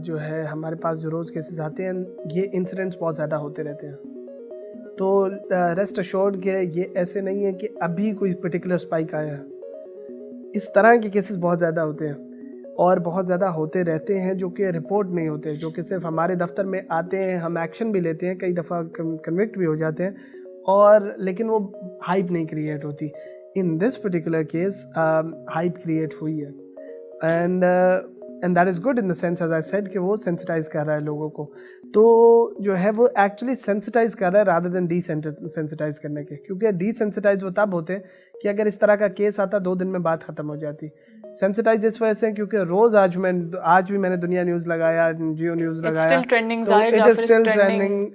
जो है हमारे पास जो रोज़ केसेस आते हैं, ये इंसिडेंट्स बहुत ज़्यादा होते रहते हैं. तो रेस्ट अश्योर्ड के ये ऐसे नहीं है कि अभी कोई पर्टिकुलर स्पाइक आया है. इस तरह के केसेस बहुत ज़्यादा होते हैं और बहुत ज़्यादा होते रहते हैं, जो कि रिपोर्ट नहीं होते, जो कि सिर्फ हमारे दफ्तर में आते हैं, हम एक्शन भी लेते हैं, कई दफ़ा कन्विक्ट भी हो जाते हैं, और लेकिन वो हाइप नहीं क्रिएट होती. In this particular case, hype create हुई है, and that is good in the sense, as I said, कि वो sensitize कर रहा है लोगों को. तो जो है वो actually sensitize कर रहा है rather than desensitize करने के, क्योंकि desensitize वो तब होते हैं कि अगर इस तरह का केस आता 2 दिन में बात ख़त्म हो जाती. सेंसिटाइज इस वजह से क्योंकि रोज़ आज भी मैंने दुनिया न्यूज़ लगाया, जियो न्यूज़ लगाया, it is still trending.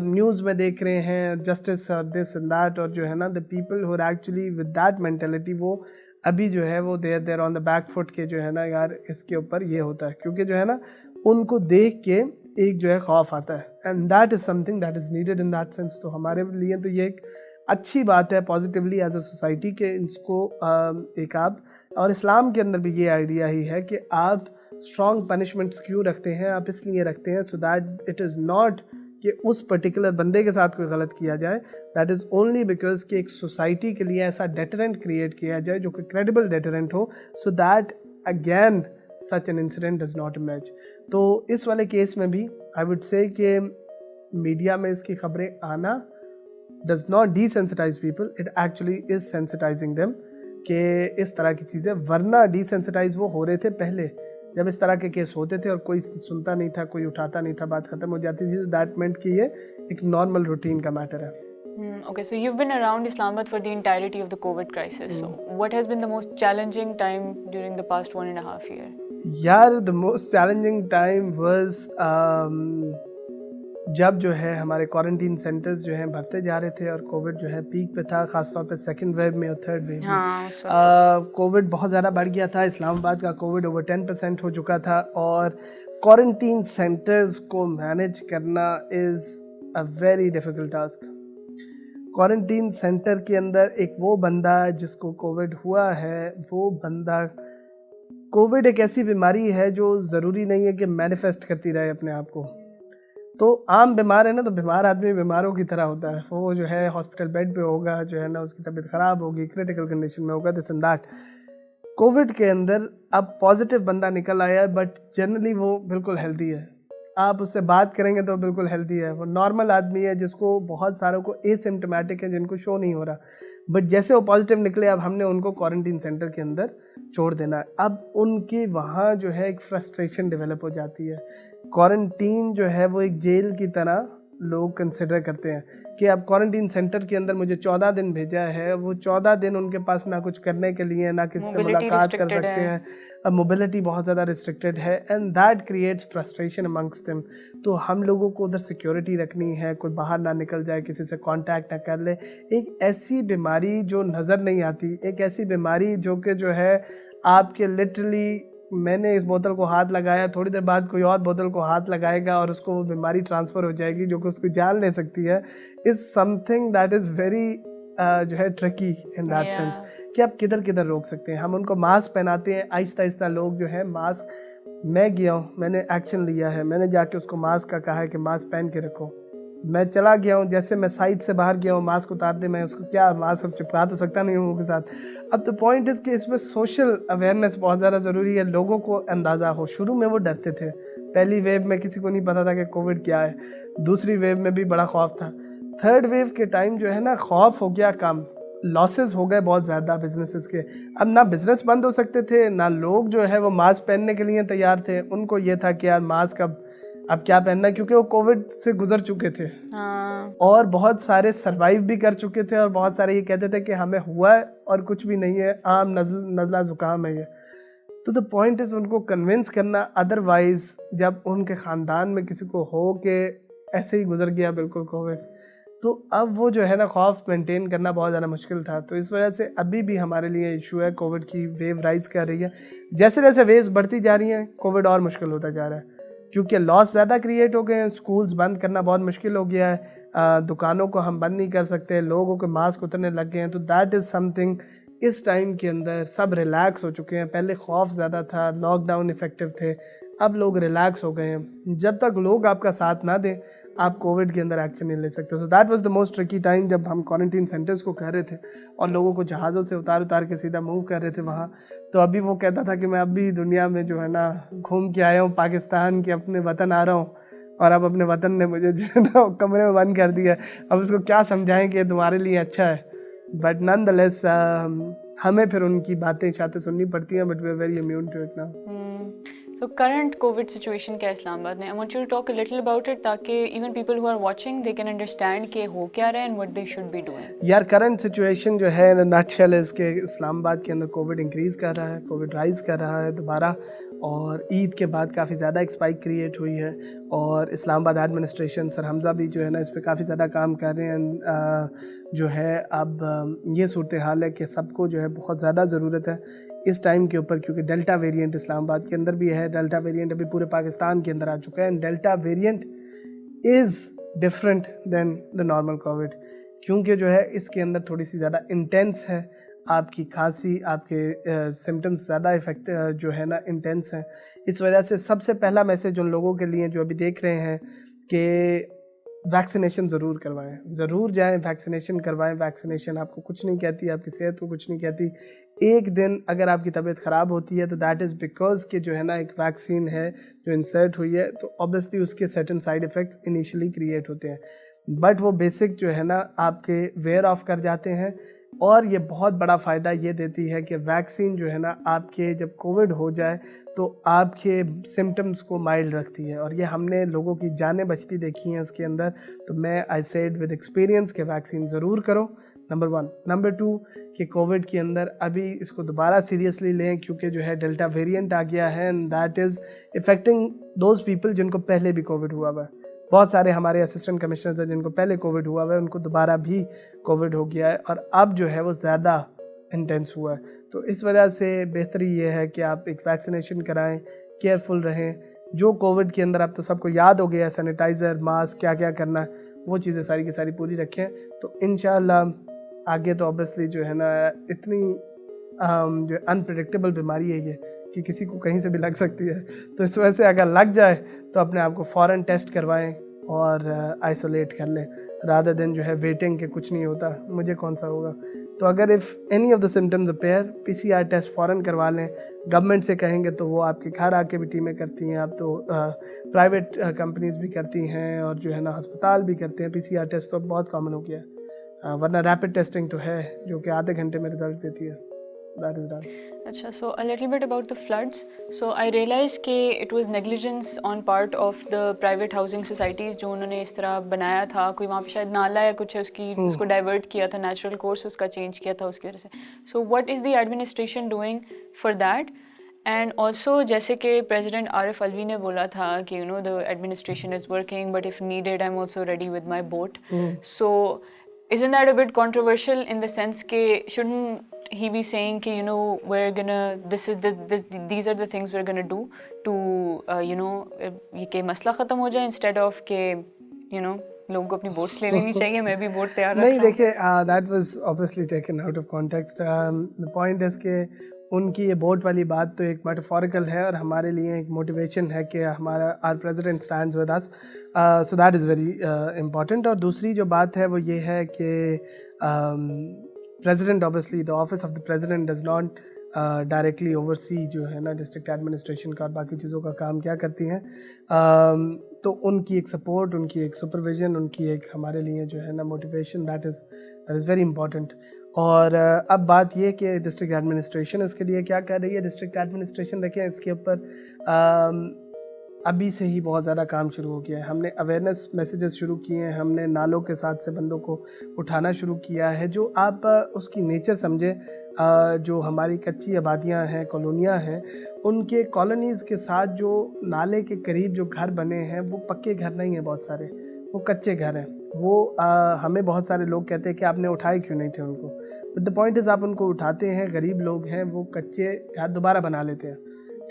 News में देख रहे हैं जस्टिस दिस एंड दैट, और जो है ना the people who are actually with that mentality, वो अभी जो है वो there on the back foot के, जो है ना यार इसके ऊपर ये होता है, क्योंकि जो है ना उनको देख के एक जो है खौफ आता है, and that is something that is needed in that sense. तो हमारे लिए तो ये एक अच्छी बात है पॉजिटिवली एज अ सोसाइटी के इसको एक आप, और इस्लाम के अंदर भी ये आइडिया ही है कि आप स्ट्रॉन्ग पनिशमेंट्स क्यों रखते हैं, आप इसलिए रखते हैं so that it is not कि उस पर्टिकुलर बंदे के साथ कोई गलत किया जाए, दैट इज़ ओनली बिकॉज कि एक सोसाइटी के लिए ऐसा डेटरेंट क्रिएट किया जाए जो कि क्रेडिबल डेटरेंट हो, so that again such an incident does not emerge. तो इस वाले केस में भी आई वुड से कि मीडिया में इसकी खबरें आना does not desensitize people, it actually is sensitizing them कि इस तरह की चीज़ें, वरना desensitize वो हो रहे थे पहले जब इस तरह के केस होते थे और कोई सुनता नहीं था, कोई उठाता नहीं था, बात ख़त्म हो जाती थी. दैट मेंट कि ये एक नॉर्मल रूटीन का मैटर है. Okay, so you've been around Islamabad for the entirety of the COVID crisis. So what has been the most challenging time during the past 1.5 years? यार the most challenging time was जब जो है हमारे quarantine centres जो हैं भरते जा रहे थे और कोविड जो है पीक पे था, ख़ासतौर पे सेकंड वेव में और थर्ड वेव में. कोविड बहुत ज़्यादा बढ़ गया था. इस्लामाबाद का कोविड ओवर 10% हो चुका था, और क्वारंटीन सेंटर्स को मैनेज करना is a very difficult task. Quarantine centre के अंदर एक वो बंदा जिसको कोविड हुआ है, वो बंदा, कोविड एक ऐसी बीमारी है जो ज़रूरी नहीं है कि मैनिफेस्ट करती रहे अपने आप को। तो आम बीमार है ना, तो बीमार आदमी बीमारों की तरह होता है, वो जो है हॉस्पिटल बेड पे होगा, जो है ना उसकी तबीयत ख़राब होगी, क्रिटिकल कंडीशन में होगा, दिस एंड दैट। कोविड के अंदर अब पॉजिटिव बंदा निकल आया है, बट जनरली वो बिल्कुल हेल्दी है। आप उससे बात करेंगे तो बिल्कुल हेल्दी है, वो नॉर्मल आदमी है जिसको बहुत सारों को एसिम्प्टोमेटिक है, जिनको शो नहीं हो रहा, बट जैसे वो पॉजिटिव निकले अब हमने उनको क्वारंटीन सेंटर के अंदर छोड़ देना है। अब उनकी वहाँ जो है एक फ्रस्ट्रेशन डेवलप हो जाती है। क्वारंटीन जो है वो एक जेल की तरह लोग कंसिडर करते हैं कि अब क्वारंटीन सेंटर के अंदर मुझे 14 दिन भेजा है, वो 14 दिन उनके पास ना कुछ करने के लिए, ना किसी से मुलाकात कर सकते हैं। अब मोबिलिटी बहुत ज़्यादा रिस्ट्रिक्टेड है and that creates frustration amongst them. तो हम लोगों को उधर सिक्योरिटी रखनी है, कोई बाहर ना निकल जाए, किसी से कांटेक्ट ना कर ले। एक ऐसी बीमारी जो नज़र नहीं आती, एक ऐसी बीमारी जो कि जो है आपके लिटरली, मैंने इस बोतल को हाथ लगाया, थोड़ी देर बाद कोई और बोतल को हाथ लगाएगा और उसको वो बीमारी ट्रांसफ़र हो जाएगी जो कि उसको जान ले सकती है, is something that is very जो है ट्रिकी इन दैट सेंस कि आप किधर किधर रोक सकते हैं। हम उनको मास्क पहनाते हैं, आहिस्ता आहिस्ता लोग जो है मास्क, मैं गया हूँ, मैंने एक्शन लिया है, मैंने जाके उसको मास्क का कहा है कि मास्क पहन के रखो। मैं चला गया हूँ, जैसे मैं साइड से बाहर गया हूँ, मास्क उतार दे, मैं उसको क्या मास्क अब चिपका तो सकता नहीं हूँ उनके साथ। अब तो पॉइंट इज़ कि इसमें सोशल अवेयरनेस बहुत ज़्यादा ज़रूरी है, लोगों को अंदाज़ा हो। शुरू में वो डरते थे, पहली वेव में किसी को नहीं पता था कि कोविड क्या है, दूसरी वेव में भी बड़ा खौफ था, थर्ड वेव के टाइम जो है ना खौफ हो गया कम, लॉसेस हो गए बहुत ज़्यादा बिजनेसेस के। अब ना बिजनेस बंद हो सकते थे, ना लोग जो है वो मास्क पहनने के लिए तैयार थे। उनको ये था कि यार मास्क अब क्या पहनना, क्योंकि वो कोविड से गुजर चुके थे और बहुत सारे सरवाइव भी कर चुके थे, और बहुत सारे ये कहते थे कि हमें हुआ है और कुछ भी नहीं है, आम नज़ला ज़ुकाम है ये। तो द पॉइंट इज़ उनको कन्विंस करना, अदरवाइज़ जब उनके ख़ानदान में किसी को हो के ऐसे ही गुजर गया बिल्कुल कोविड, तो अब वो जो है ना खौफ मेंटेन करना बहुत ज़्यादा मुश्किल था। तो इस वजह से अभी भी हमारे लिए इशू है, कोविड की वेव राइज कर रही है। जैसे जैसे वेव्स बढ़ती जा रही हैं, कोविड और मुश्किल होता जा रहा है, क्योंकि लॉस ज़्यादा क्रिएट हो गए हैं, स्कूल्स बंद करना बहुत मुश्किल हो गया है, दुकानों को हम बंद नहीं कर सकते, लोगों के मास्क उतरने लग गए हैं। तो दैट इज़ समथिंग, इस टाइम के अंदर सब रिलैक्स हो चुके हैं। पहले खौफ ज़्यादा था, लॉकडाउन इफ़ेक्टिव थे, अब लोग रिलैक्स हो गए हैं। जब तक लोग आपका साथ ना दें, आप कोविड के अंदर एक्शन नहीं ले सकते। So that was the most tricky time जब हम क्वारंटीन सेंटर्स को कर रहे थे और लोगों को जहाज़ों से उतार के सीधा मूव कर रहे थे वहाँ। तो अभी वो कहता था कि मैं अभी दुनिया में जो है ना घूम के आया हूँ, पाकिस्तान के अपने वतन आ रहा हूँ, और अब अपने वतन ने मुझे जो है ना कमरे में बंद कर दिया। अब उसको क्या समझाएं कि तुम्हारे लिए अच्छा है, बट नन द लेस हमें फिर उनकी बातें शातें सुननी पड़ती हैं, but we are very immune to it now. So current COVID situation क्या है इस्लामाबाद में? I want you to talk a little about it ताकि even people who are watching they can understand कि हो क्या रहा है and what they should be doing. यार करंट सिचुएशन जो है नटशेल है इसके, इस्लामाबाद के अंदर कोविड इंक्रीज़ कर रहा है, कोविड राइज़ कर रहा है दोबारा, और ईद के बाद काफ़ी ज़्यादा एक स्पाइक क्रिएट हुई है, और इस्लामाबाद एडमिनिस्ट्रेशन सर हमज़ा भी जो है ना इस पर काफ़ी ज़्यादा काम कर रहे हैं। जो है अब ये सूरत हाल है कि सबको जो है बहुत ज़्यादा ज़रूरत है इस टाइम के ऊपर, क्योंकि डेल्टा वेरिएंट इस्लामाबाद के अंदर भी है, डेल्टा वेरिएंट अभी पूरे पाकिस्तान के अंदर आ चुका है, and delta variant is different than the normal Covid, क्योंकि जो है इसके अंदर थोड़ी सी ज़्यादा इंटेंस है, आपकी खांसी, आपके सिम्टम्स ज़्यादा इफेक्ट जो है ना इंटेंस हैं। इस वजह से सबसे पहला मैसेज उन लोगों के लिए जो अभी देख रहे हैं कि वैक्सीनेशन ज़रूर करवाएं, ज़रूर जाएं वैक्सीनेशन करवाएं। वैक्सीनेशन आपको कुछ नहीं कहती, आपकी सेहत को कुछ नहीं कहती। एक दिन अगर आपकी तबीयत ख़राब होती है तो दैट इज़ बिकॉज कि जो है ना एक वैक्सीन है जो इंसर्ट हुई है, तो ऑब्वियसली उसके certain side effects initially create होते हैं, बट वो बेसिक जो है ना आपके वेयर ऑफ कर जाते हैं। और ये बहुत बड़ा फ़ायदा ये देती है कि वैक्सीन जो है ना आपके जब कोविड हो जाए तो आपके सिम्टम्स को माइल्ड रखती है, और ये हमने लोगों की जानें बचती देखी हैं इसके अंदर। तो मैं आई सेड विद एक्सपीरियंस के वैक्सीन ज़रूर करो, नंबर 1। नंबर 2 कि कोविड के अंदर अभी इसको दोबारा सीरियसली लें, क्योंकि जो है डेल्टा वेरिएंट आ गया है and that is affecting those people जिनको पहले भी कोविड हुआ हुआ है। बहुत सारे हमारे असिस्टेंट कमिश्नर्स हैं जिनको पहले कोविड हुआ हुआ है, उनको दोबारा भी कोविड हो गया है, और अब जो है वो ज़्यादा इंटेंस हुआ है। तो इस वजह से बेहतरी ये है कि आप एक वैक्सीनेशन कराएं, केयरफुल रहें। जो कोविड के अंदर अब तो सबको याद हो गया है, सैनिटाइज़र, मास्क, क्या क्या करना है, वो चीज़ें सारी की सारी पूरी रखें। तो इंशाल्लाह आगे तो ऑब्वियसली जो है ना इतनी जो अनप्रेडिक्टेबल बीमारी है ये कि किसी को कहीं से भी लग सकती है, तो इस वजह से अगर लग जाए तो अपने आप को फ़ौरन टेस्ट करवाएं और आइसोलेट कर लें, रादर देन जो है वेटिंग के कुछ नहीं होता, मुझे कौन सा होगा। तो अगर if any of the symptoms appear, PCR test फ़ौरन करवा लें। गवर्नमेंट से कहेंगे तो वो आपके घर आके भी टीमें करती हैं, अब तो प्राइवेट कंपनीज़ भी करती हैं और जो है ना अस्पताल भी करते हैं। PCR टेस्ट तो बहुत कॉमन हो गया है, वरना रैपिड टेस्टिंग तो है जो कि आधे घंटे में रिजल्ट देती है। That is done. अच्छा, so a little bit about the floods. So I realized कि it was negligence on part of the private housing societies जो उन्होंने इस तरह बनाया था, कोई वहाँ पे शायद नाला या कुछ है उसको डाइवर्ट किया था, नेचुरल कोर्स उसका चेंज किया था उसकी वजह से। So what is the administration doing for that? And also जैसे कि प्रेसिडेंट आरिफ अलवी ने बोला था कि the administration is working but if needed I'm also ready with my boat. So isn't that a bit controversial in the sense कि shouldn't he be saying कि we're gonna these are the things we're gonna do to ये कि मसला ख़त्म हो जाए instead of कि लोगों को अपनी बोट्स ले लेनी चाहिए, मैं भी बोट तैयार नहीं देखिए, that was obviously taken out of context. The point is कि उनकी ये बोट वाली बात तो एक मेटाफोरिकल है और हमारे लिए एक मोटिवेशन है कि हमारा our president stands with us, so that is very important. और दूसरी जो बात है वो ये है कि president obviously the office of the president does not directly oversee जो है ना डिस्ट्रिक्ट एडमिनिस्ट्रेशन का और बाकी चीज़ों का काम क्या करती हैं। तो उनकी एक सपोर्ट, उनकी एक सुपरविजन, उनकी एक हमारे लिए जो है ना motivation, that is very important. और अब बात ये कि डिस्ट्रिक्ट एडमिनिस्ट्रेशन इसके लिए क्या कर रही है। डिस्ट्रिक्ट एडमिनिस्ट्रेशन देखें, इसके ऊपर अभी से ही बहुत ज़्यादा काम शुरू हो गया है। हमने अवेयरनेस मैसेजेस शुरू किए हैं, हमने नालों के साथ से बंदों को उठाना शुरू किया है। जो आप उसकी नेचर समझे, जो हमारी कच्ची आबादियाँ हैं, कॉलोनियाँ हैं, उनके कॉलोनीज़ के साथ जो नाले के करीब जो घर बने हैं वो पक्के घर नहीं हैं, बहुत सारे वो कच्चे घर हैं। वो हमें बहुत सारे लोग कहते हैं कि आपने उठाए क्यों नहीं थे उनको, बट द पॉइंट इज़ आप उनको उठाते हैं, गरीब लोग हैं, वो कच्चे घर दोबारा बना लेते हैं,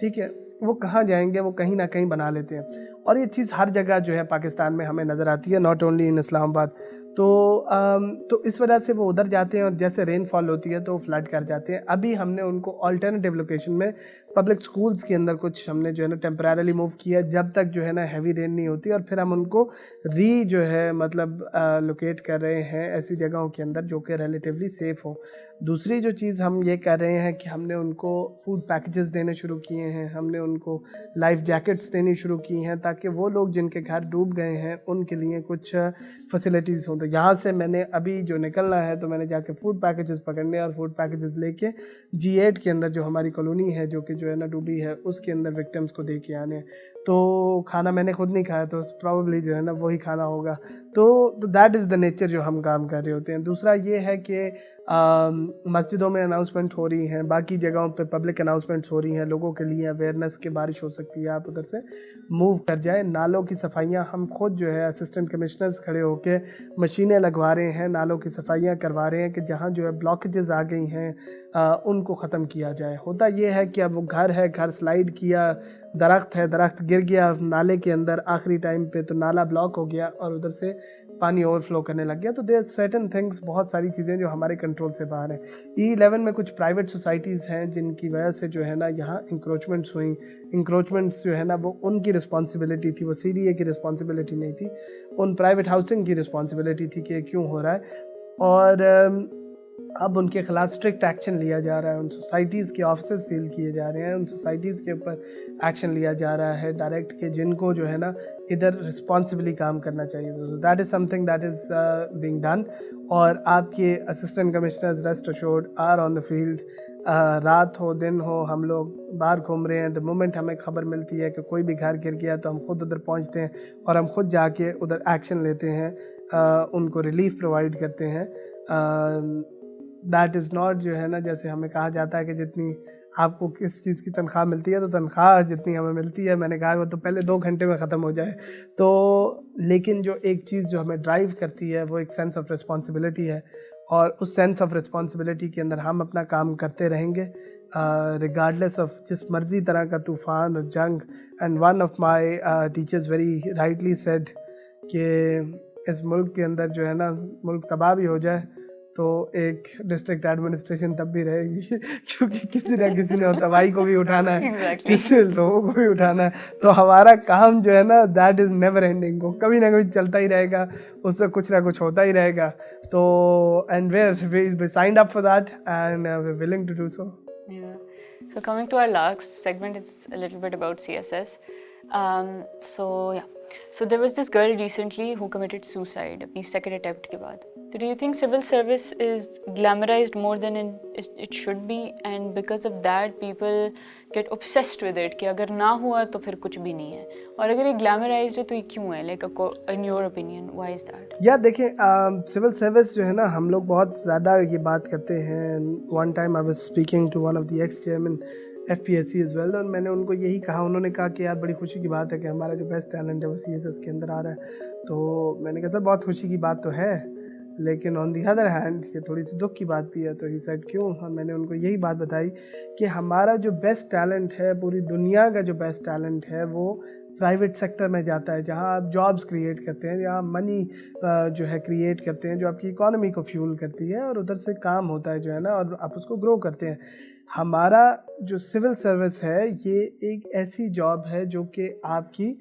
ठीक है। वो कहाँ जाएंगे, वो कहीं ना कहीं बना लेते हैं। और ये चीज़ हर जगह जो है पाकिस्तान में हमें नज़र आती है, नॉट ओनली इन इस्लामाबाद। तो इस वजह से वो उधर जाते हैं और जैसे रेनफॉल होती है तो वो फ्लड कर जाते हैं। अभी हमने उनको अल्टरनेटिव लोकेशन में पब्लिक स्कूल्स के अंदर कुछ हमने जो है ना टेम्परेरली मूव किया, जब तक जो है ना हैवी रेन नहीं होती, और फिर हम उनको जो है मतलब लोकेट कर रहे हैं ऐसी जगहों के अंदर जो कि रिलेटिवली सेफ़ हो। दूसरी जो चीज़ हम ये कर रहे हैं कि हमने उनको फूड पैकेजेस देने शुरू किए हैं, हमने उनको लाइफ जैकेट्स देनी शुरू की हैं, ताकि वो लोग जिनके घर डूब गए हैं उनके लिए कुछ फैसिलिटीज़ हों। तो यहाँ से मैंने अभी जो निकलना है तो मैंने जाके फूड पैकेजेस पकड़ने और फूड पैकेजेस लेके G8 के अंदर जो हमारी कॉलोनी है जो कि जो है ना डूबी है, उसके अंदर विक्टिम्स को दे के आने। तो खाना मैंने खुद नहीं खाया, तो प्रॉब्ली जो है ना वही खाना होगा। तो दैट इज़ द नेचर जो हम काम कर रहे होते हैं। दूसरा ये है कि मस्जिदों में अनाउंसमेंट हो रही हैं, बाकी जगहों पे पब्लिक अनाउंसमेंट्स हो रही हैं लोगों के लिए अवेयरनेस की बारिश हो सकती है, आप उधर से मूव कर जाए। नालों की सफाइयाँ हम खुद जो है असिस्टेंट कमिश्नर्स खड़े होकर मशीनें लगवा रहे हैं, नालों की सफाइयाँ करवा रहे हैं कि जहाँ जो है ब्लॉकेजेस आ गई हैं उनको ख़त्म किया जाए। होता ये है कि अब वो घर है, घर स्लाइड किया, दरख्त है, दरख्त गिर गया नाले के अंदर आखिरी टाइम पे, तो नाला ब्लॉक हो गया और उधर से पानी ओवरफ्लो करने लग गया। तो देयर सर्टेन थिंग्स, बहुत सारी चीज़ें जो हमारे कंट्रोल से बाहर हैं। E11 में कुछ प्राइवेट सोसाइटीज़ हैं जिनकी वजह से जो है ना यहाँ इंक्रोचमेंट्स हुई। इंक्रोचमेंट्स जो है ना वो उनकी रिस्पॉन्सिबिलिटी थी, वो CDA की रिस्पॉन्सिबिलिटी नहीं थी, उन प्राइवेट हाउसिंग की रिस्पॉन्सिबिलिटी थी कि क्यों हो रहा है। और अब उनके ख़िलाफ़ स्ट्रिक्ट एक्शन लिया जा रहा है, उन सोसाइटीज़ के ऑफिस सील किए जा रहे हैं, उन सोसाइटीज़ के ऊपर एक्शन लिया जा रहा है डायरेक्ट के जिनको जो है ना इधर रिस्पॉन्सिबली काम करना चाहिए। तो that is something that is being done. और आपके assistant commissioners rest assured are on the field, रात हो दिन हो हम लोग बाहर घूम रहे हैं। द मोमेंट हमें खबर मिलती है कि कोई भी घर गिर गया तो हम खुद उधर पहुंचते हैं और हम खुद जाके उधर एक्शन लेते हैं, उनको रिलीफ प्रोवाइड करते हैं। दैट इज़ नॉट जो है ना जैसे हमें कहा जाता है कि जितनी आपको किस चीज़ की तनख्वाह मिलती है, तो तनख्वाह जितनी हमें मिलती है, मैंने कहा वो तो पहले 2 घंटे में ख़त्म हो जाए। तो लेकिन जो एक चीज़ जो हमें ड्राइव करती है वो एक सेंस ऑफ रिस्पॉन्सिबिलिटी है, और उस सेंस ऑफ रिस्पॉन्सिबिलिटी के अंदर हम अपना काम करते रहेंगे रिगार्डलेस ऑफ जिस मर्ज़ी तरह का तूफ़ान और जंग। And one of my teachers very rightly said कि इस मुल्क के अंदर जो है ना मुल्क तबाह भी हो जाए तो एक डिस्ट्रिक्ट एडमिनिस्ट्रेशन तब भी रहेगी क्योंकि किसी ना किसी ने तबाही को भी उठाना है Exactly. किसी लोगों को भी उठाना है। तो हमारा काम जो है ना दैट इज़ नेवर एंडिंग, वो कभी ना कभी चलता ही रहेगा, उससे कुछ ना कुछ होता ही रहेगा। तो and we signed up for that and we willing to do so. Yeah. So coming to our last segment, it's a little bit about CSS. So there was this girl recently who committed suicide अपनी second attempt के बाद. So do you think civil service is glamorized more than it should be, and because of that people get obsessed with it कि अगर ना हुआ तो फिर कुछ भी नहीं है, और अगर ये glamorized है तो ये क्यों है? Like in your opinion, why is that? या देखिए सिविल सर्विस जो है ना हम लोग बहुत ज़्यादा ये बात करते हैं। One time I was speaking to one of the ex chairman FPSC as well, और मैंने उनको यही कहा, उन्होंने कहा कि यार बड़ी खुशी की बात है कि हमारा जो बेस्ट टैलेंट है वो CSS के अंदर आ रहा है। तो मैंने कहा सर बहुत खुशी की बात तो है, लेकिन ऑन दी अदर हैंड ये थोड़ी सी दुख की बात भी है। तो ही सेड क्यों? और मैंने उनको यही बात बताई कि हमारा जो बेस्ट टैलेंट है, पूरी दुनिया का जो बेस्ट टैलेंट है वो प्राइवेट सेक्टर में जाता है, जहाँ आप जॉब्स क्रिएट करते हैं, जहाँ मनी जो है क्रिएट करते हैं, जो आपकी इकोनॉमी को फ्यूल करती है, और उधर से काम होता है जो है ना, और आप उसको ग्रो करते हैं। हमारा जो सिविल सर्विस है ये एक ऐसी जॉब है जो कि आपकी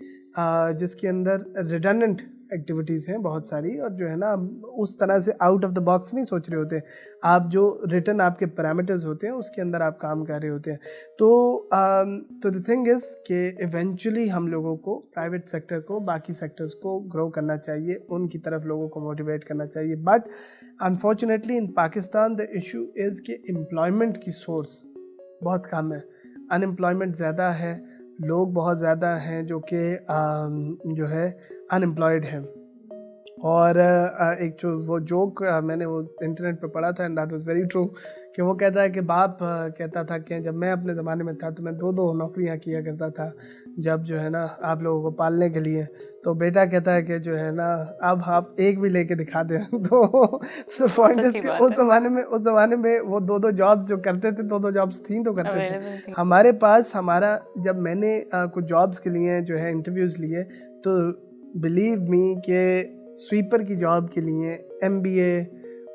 जिसके अंदर रिडंडेंट एक्टिविटीज़ हैं बहुत सारी, और जो है ना उस तरह से आउट ऑफ द बॉक्स नहीं सोच रहे होते आप, जो रिटर्न आपके पैरामीटर्स होते हैं उसके अंदर आप काम कर रहे होते हैं। तो द थिंग इज़ कि इवेंचुअली हम लोगों को प्राइवेट सेक्टर को, बाकी सेक्टर्स को ग्रो करना चाहिए, उनकी तरफ लोगों को मोटिवेट करना चाहिए। But unfortunately in Pakistan the issue is कि एम्प्लॉयमेंट की सोर्स बहुत कम है, अनएम्प्लॉयमेंट ज़्यादा है, लोग बहुत ज़्यादा हैं जो कि जो है अनएम्प्लॉयड हैं। और एक जो वो जोक मैंने वो इंटरनेट पे पढ़ा था and that was very true, कि वो कहता है कि बाप कहता था कि जब मैं अपने ज़माने में था तो मैं 2-2 नौकरियां किया करता था जब जो है ना आप लोगों को पालने के लिए, तो बेटा कहता है कि जो है ना अब आप एक भी लेके दिखा दें तो पॉइंट इज उस ज़माने में वो 2-2 जॉब्स जो करते थे, 2-2 जॉब्स थी तो करते थे। हमारे पास जब मैंने कुछ जॉब्स के लिए जो है इंटरव्यूज़ लिए, तो बिलीव मी कि स्वीपर की जॉब के लिए MBA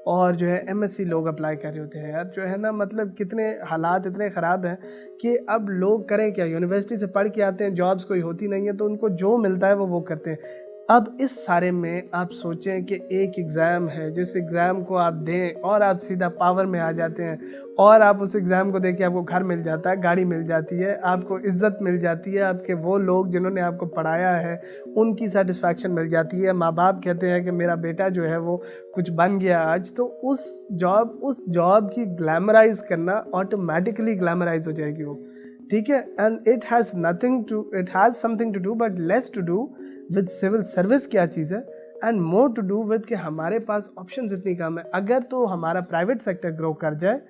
और जो है MSc लोग अप्लाई कर रहे होते हैं यार, जो है ना मतलब कितने हालात इतने ख़राब हैं कि अब लोग करें क्या, यूनिवर्सिटी से पढ़ के आते हैं, जॉब्स कोई होती नहीं है, तो उनको जो मिलता है वो करते हैं। अब इस सारे में आप सोचें कि एक एग्ज़ाम है, जिस एग्ज़ाम को आप दें और आप सीधा पावर में आ जाते हैं, और आप उस एग्ज़ाम को देख के आपको घर मिल जाता है, गाड़ी मिल जाती है, आपको इज़्ज़त मिल जाती है, आपके वो लोग जिन्होंने आपको पढ़ाया है उनकी सेटिस्फैक्शन मिल जाती है, माँ बाप कहते हैं कि मेरा बेटा जो है वो कुछ बन गया आज, तो उस जॉब की ग्लैमराइज करना ऑटोमेटिकली ग्लैमराइज हो जाएगी वो, ठीक है। And it has something to do but less to do with civil service क्या चीज़ है, and more to do with कि हमारे पास ऑप्शंस इतनी कम है। अगर तो हमारा प्राइवेट सेक्टर ग्रो कर जाए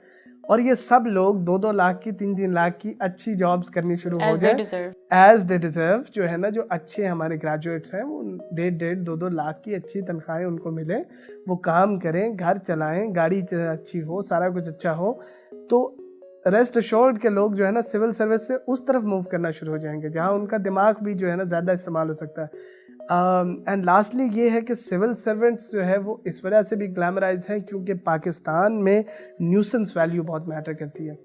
और ये सब लोग 2-2 लाख की 3-3 लाख की अच्छी जॉब्स करनी शुरू हो जाए एज दे डिजर्व, जो है ना जो अच्छे हमारे ग्रेजुएट्स हैं वो 1.5 2-2 लाख की अच्छी तनख्वाहें उनको मिले, वो काम करें, घर चलाएं, गाड़ी अच्छी हो, सारा कुछ अच्छा हो, तो रेस्ट अश्योर्ड के लोग जो है ना सिविल सर्विस से उस तरफ मूव करना शुरू हो जाएंगे जहाँ उनका दिमाग भी जो है ना ज़्यादा इस्तेमाल हो सकता है। एंड लास्टली ये है कि सिविल सर्वेंट्स जो है वो इस वजह से भी ग्लैमराइज हैं क्योंकि पाकिस्तान में न्यूसेंस वैल्यू बहुत मैटर करती है।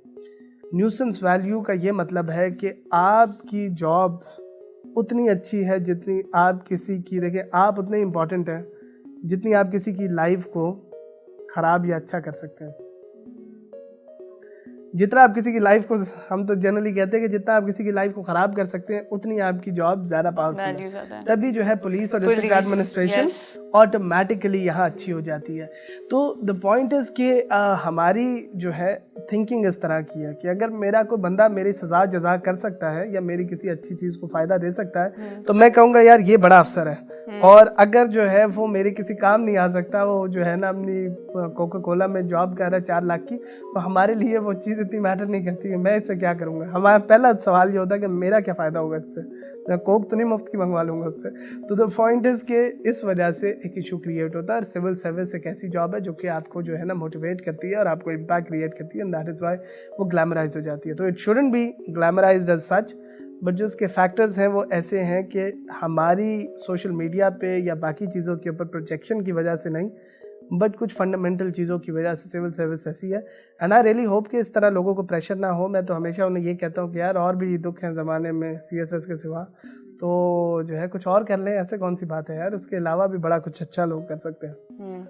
न्यूसेंस वैल्यू का ये मतलब है कि आपकी जॉब उतनी अच्छी है जितनी आप किसी की, देखिए आप उतने इम्पॉर्टेंट हैं जितनी आप किसी की लाइफ को ख़राब या अच्छा कर सकते हैं। जितना आप किसी की लाइफ को, हम तो जनरली कहते हैं कि जितना आप किसी की लाइफ को ख़राब कर सकते हैं उतनी आपकी जॉब ज़्यादा पावरफुल है। तभी जो है पुलिस और डिस्ट्रिक्ट एडमिनिस्ट्रेशन ऑटोमेटिकली यहाँ अच्छी हो जाती है। तो द पॉइंट इज़ कि हमारी जो है थिंकिंग इस तरह की है कि अगर मेरा कोई बंदा मेरी सज़ा जज़ा कर सकता है या मेरी किसी अच्छी चीज़ को फ़ायदा दे सकता है तो मैं कहूँगा यार ये बड़ा अफसर है। और अगर जो है वो मेरे किसी काम नहीं आ सकता, वो जो है ना अपनी कोका कोला में जॉब कर रहा है 4 लाख की, तो हमारे लिए वो चीज़ इतनी मैटर नहीं करती है, मैं इससे क्या करूँगा। हमारा पहला सवाल ये होता है कि मेरा क्या फ़ायदा होगा इससे, मैं कोक तो नहीं मुफ्त की मंगवा लूँगा उससे। तो द पॉइंट इज़ कि इस वजह से एक इशू क्रिएट होता है। और सिविल सर्विस एक ऐसी जॉब है जो कि आपको जो है ना मोटिवेट करती है और आपको इम्पैक्ट क्रिएट करती है, एंड दैट इज़ वाई वो ग्लैमराइज हो जाती है। तो it shouldn't be glamorised as such, but जो उसके फैक्टर्स हैं वो ऐसे हैं कि हमारी सोशल मीडिया पे या बाकी चीज़ों के ऊपर प्रोजेक्शन की वजह से नहीं, बट कुछ फंडामेंटल चीज़ों की वजह से सिविल सर्विस ऐसी है। एंड आई रियली होप कि इस तरह लोगों को प्रेशर ना हो। मैं तो हमेशा उन्हें ये कहता हूँ कि यार और भी दुख हैं ज़माने में CSS के सिवा, तो जो है कुछ और कर लें, ऐसे कौन सी बात है यार, उसके अलावा भी बड़ा कुछ अच्छा लोग कर सकते हैं।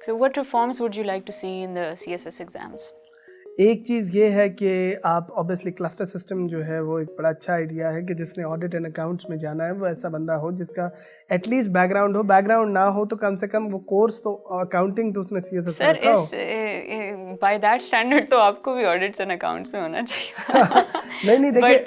So what reforms would you like to see in the CSS exams? एक चीज़ ये है कि आप ऑब्वियसली क्लस्टर सिस्टम जो है वो एक बड़ा अच्छा आइडिया है कि जिसने ऑडिट एंड अकाउंट्स में जाना है वो ऐसा बंदा हो जिसका एटलीस्ट बैकग्राउंड हो, बैकग्राउंड ना हो तो कम से कम वो कोर्स तो अकाउंटिंग तो उसने CSS में रखा हो। बाय दैट स्टैंडर्ड तो आपको भी ऑडिट्स एंड अकाउंट्स में होना चाहिए। नहीं देखिए, but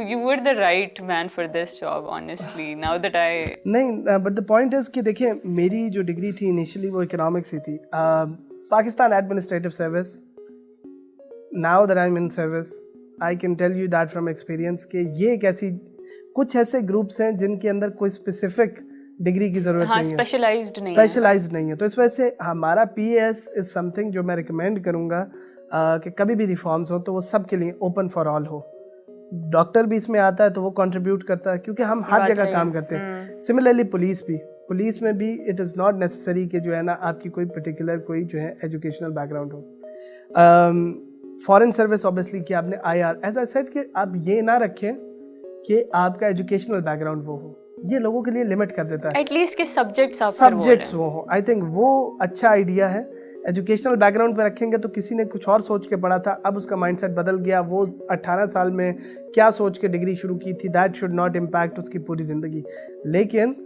you were the right man for this job honestly now that I नहीं बट द पॉइंट इज़ कि देखिए मेरी जो डिग्री थी इनिशियली वो इकोनॉमिक्स ही थी। Pakistan administrative service, now that I am in service I can tell you that from experience कि ये एक ऐसी कुछ ऐसे ग्रुप्स हैं जिनके अंदर कोई स्पेसिफिक डिग्री की ज़रूरत नहीं है, स्पेशलाइज्ड नहीं है। तो इस वजह से हमारा PAS इज़ समथिंग जो मैं रिकमेंड करूँगा कि कभी भी रिफॉर्म्स हो तो वो सब के लिए ओपन फॉर ऑल हो। डॉक्टर भी इसमें आता है तो वो कंट्रीब्यूट करता है क्योंकि हम हर जगह काम करते हैं। सिमिलरली पुलिस में भी इट इज़ नॉट नेसेसरी कि जो है ना आपकी कोई पर्टिकुलर कोई जो है एजुकेशनल बैकग्राउंड हो। फॉरेन सर्विस ऑब्वियसली कि आपने IR एज आई सेड कि आप ये ना रखें कि आपका एजुकेशनल बैकग्राउंड वो हो, ये लोगों के लिए लिमिट कर देता है। एटलीस्ट के सब्जेक्ट्स वो हो, आई थिंक वो अच्छा आइडिया है। एजुकेशनल बैकग्राउंड पे रखेंगे तो किसी ने कुछ और सोच के पढ़ा था, अब उसका माइंडसेट बदल गया, वो 18 साल में क्या सोच के डिग्री शुरू की थी, दैट शुड नॉट इम्पैक्ट उसकी पूरी ज़िंदगी। लेकिन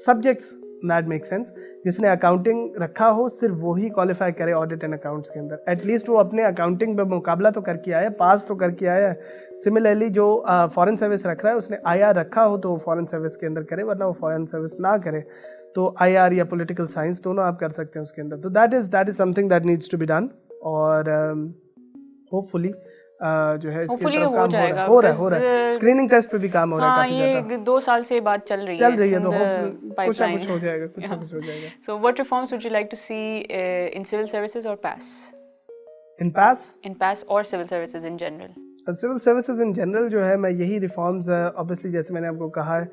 सब्जेक्ट्स दैट मेक सेंस, जिसने अकाउंटिंग रखा हो सिर्फ वही क्वालिफाई करे ऑडिट एंड अकाउंट्स के अंदर। एटलीस्ट वो अपने अकाउंटिंग में मुकाबला तो करके आया, पास तो करके आया है। सिमिलरली जो फॉरेन सर्विस रख रहा है उसने IR रखा हो तो वो फॉरेन सर्विस के अंदर करे, वरना वो फॉरेन सर्विस ना करे तो IR या पॉलिटिकल साइंस दोनों आप कर सकते हैं उसके अंदर। तो that is something that needs to be done और होपफुली जो है इसके तरफ काम हो रहा है। स्क्रीनिंग टेस्ट पे भी काम हो रहा है काफी ज्यादा। ये 2 साल से बात चल रही है तो कुछ ना कुछ हो जाएगा, कुछ ना कुछ हो जाएगा। So what reforms would you like to see in civil services or PAS? In PAS? In PAS or civil services in general? Civil services in general जो है मैं यही रिफॉर्म्स ऑब्वियसली जैसे मैंने आपको कहा है,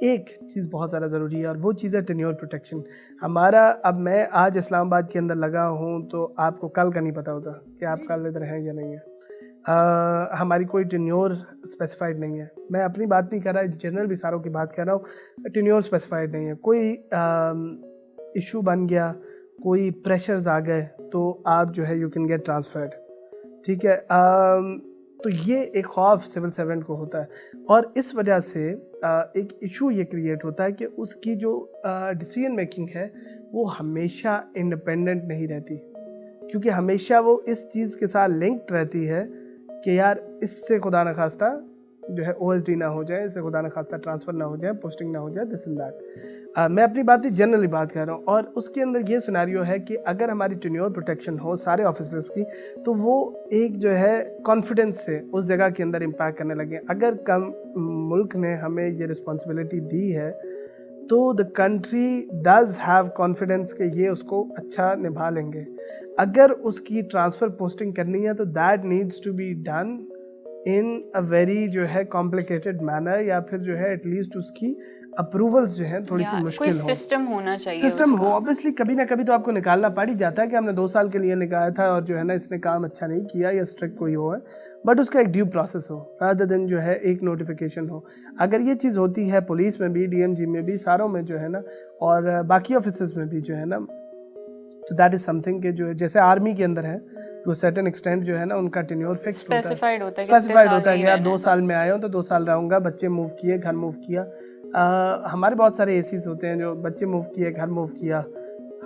एक चीज़ बहुत ज़्यादा ज़रूरी है और वो चीज़ है टेन्योर प्रोटेक्शन। हमारा अब मैं आज इस्लामाबाद के अंदर लगा हूँ तो आपको कल का नहीं पता होता कि आप कल इधर हैं या नहीं है। हमारी कोई टेन्योर स्पेसिफाइड नहीं है। मैं अपनी बात नहीं कर रहा, जनरल भी सारों की बात कर रहा हूँ। टेन्योर स्पेसिफाइड नहीं है। कोई इशू बन गया, कोई प्रेशर्स आ गए तो आप जो है यू कैन गेट ट्रांसफर्ड, ठीक है। तो ये एक खौफ सिविल सर्वेंट को होता है और इस वजह से एक इशू ये क्रिएट होता है कि उसकी जो डिसीजन मेकिंग है वो हमेशा इंडिपेंडेंट नहीं रहती, क्योंकि हमेशा वो इस चीज़ के साथ लिंक्ड रहती है कि यार इससे खुदा न खास्ता जो है OSD ना हो जाए, इससे खुदा न खास्ता ट्रांसफ़र ना हो जाए, पोस्टिंग ना हो जाए, दिस एंड दैट। मैं अपनी बात ही जनरली बात कर रहा हूँ और उसके अंदर ये सिनेरियो है कि अगर हमारी टेन्योर प्रोटेक्शन हो सारे ऑफिसर्स की तो वो एक जो है कॉन्फिडेंस से उस जगह के अंदर इम्पैक्ट करने लगे। अगर कम मुल्क ने हमें ये रिस्पॉन्सिबिलिटी दी है तो the country does have confidence कि ये उसको अच्छा निभा लेंगे। अगर उसकी ट्रांसफ़र पोस्टिंग करनी है तो that needs to be done in a very जो है कॉम्प्लिकेटेड मैनर, या फिर जो है एटलीस्ट उसकी अप्रूवल्स जो है थोड़ी सी मुश्किल हो। सिस्टम होना चाहिए, सिस्टम हो। ऑब्वियसली कभी ना कभी तो आपको निकालना पड़ ही जाता है कि हमने 2 साल के लिए निकाला था और जो है ना इसने काम अच्छा नहीं किया या स्ट्रिक्ट कोई हो है, बट उसका एक ड्यू प्रोसेस हो रादर देन जो है एक नोटिफिकेशन हो। अगर ये चीज़ होती है पुलिस में भी, DMG में भी, सारों में जो है ना और बाकी ऑफिसर्स में भी जो है ना, तो दैट इज़ समथिंग के जो है जैसे आर्मी के अंदर है टू सर्टेन एक्सटेंट जो है ना उनका टेन्योर फिक्स्ड होता है, स्पेसिफाइड होता है कि यार 2 साल में आया हूँ तो 2 साल रहूँगा। बच्चे मूव किए, घर मूव किया। हमारे बहुत सारे एसीज होते हैं जो बच्चे मूव किए, घर मूव किया,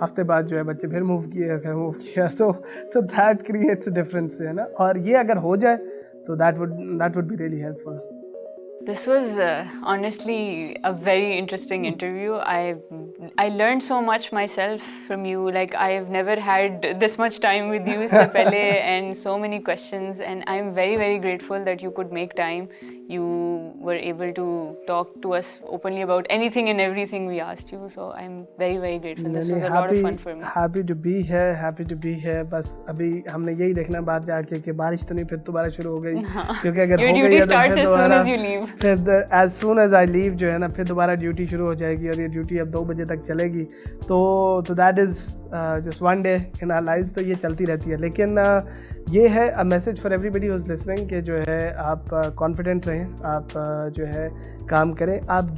हफ्ते बाद जो है बच्चे फिर मूव किए, घर मूव किया, तो दैट क्रिएट्स डिफरेंस है ना। और ये अगर हो जाए तो that would be really helpful. This was honestly a very interesting interview. I learned so much myself from you. Like I've never had this much time with you, se pehle, and so many questions. And I'm very, very grateful that you could make time. you were able to talk to us openly about anything and everything we asked you. So I'm very, very grateful. This was a lot of fun for me. Happy to be here. बस अभी हमने यही देखना बाद में आके कि बारिश तो नहीं फिर दोबारा शुरू हो गई, क्योंकि अगर Your हो duty गई है तो starts फिर as soon दोबारा as you leave. फिर as soon as I leave जो है ना फिर दोबारा ड्यूटी शुरू हो जाएगी और ये ड्यूटी अब 2 बजे तक चलेगी. तो that is just one day in our lives. तो ये चलती रहती है. लेकिन ये है a message for everybody who is listening कि जो है आप कॉन्फिडेंट रहें, आप जो है काम करें. आप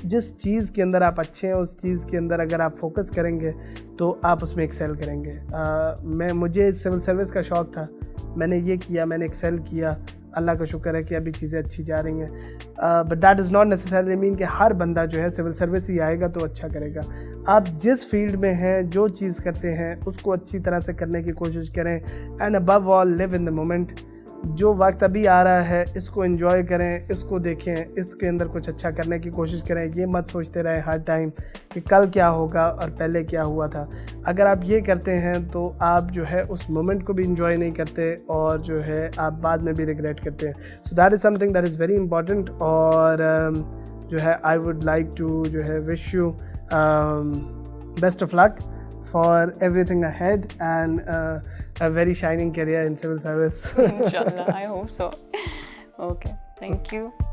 जिस चीज़ के अंदर आप अच्छे हैं उस चीज़ के अंदर अगर आप फोकस करेंगे तो आप उसमें एक्सेल करेंगे. मुझे सिविल सर्विस का शौक़ था, मैंने ये किया, मैंने एक्सेल किया. अल्लाह का शुक्र है कि अभी चीज़ें अच्छी जा रही हैं. But that is not necessarily mean कि हर बंदा जो है सिविल सर्विस ही आएगा तो अच्छा करेगा. आप जिस फील्ड में हैं, जो चीज़ करते हैं उसको अच्छी तरह से करने की कोशिश करें. And above all live in the moment. जो वक्त अभी आ रहा है इसको एंजॉय करें, इसको देखें, इसके अंदर कुछ अच्छा करने की कोशिश करें. ये मत सोचते रहें हर टाइम कि कल क्या होगा और पहले क्या हुआ था. अगर आप ये करते हैं तो आप जो है उस मोमेंट को भी एंजॉय नहीं करते और जो है आप बाद में भी रिग्रेट करते हैं. सो that is something that is very important. और जो है आई वुड लाइक टू जो है wish you best of luck for everything ahead and a very shining career in civil service. Inshallah, I hope so. Okay, thank you.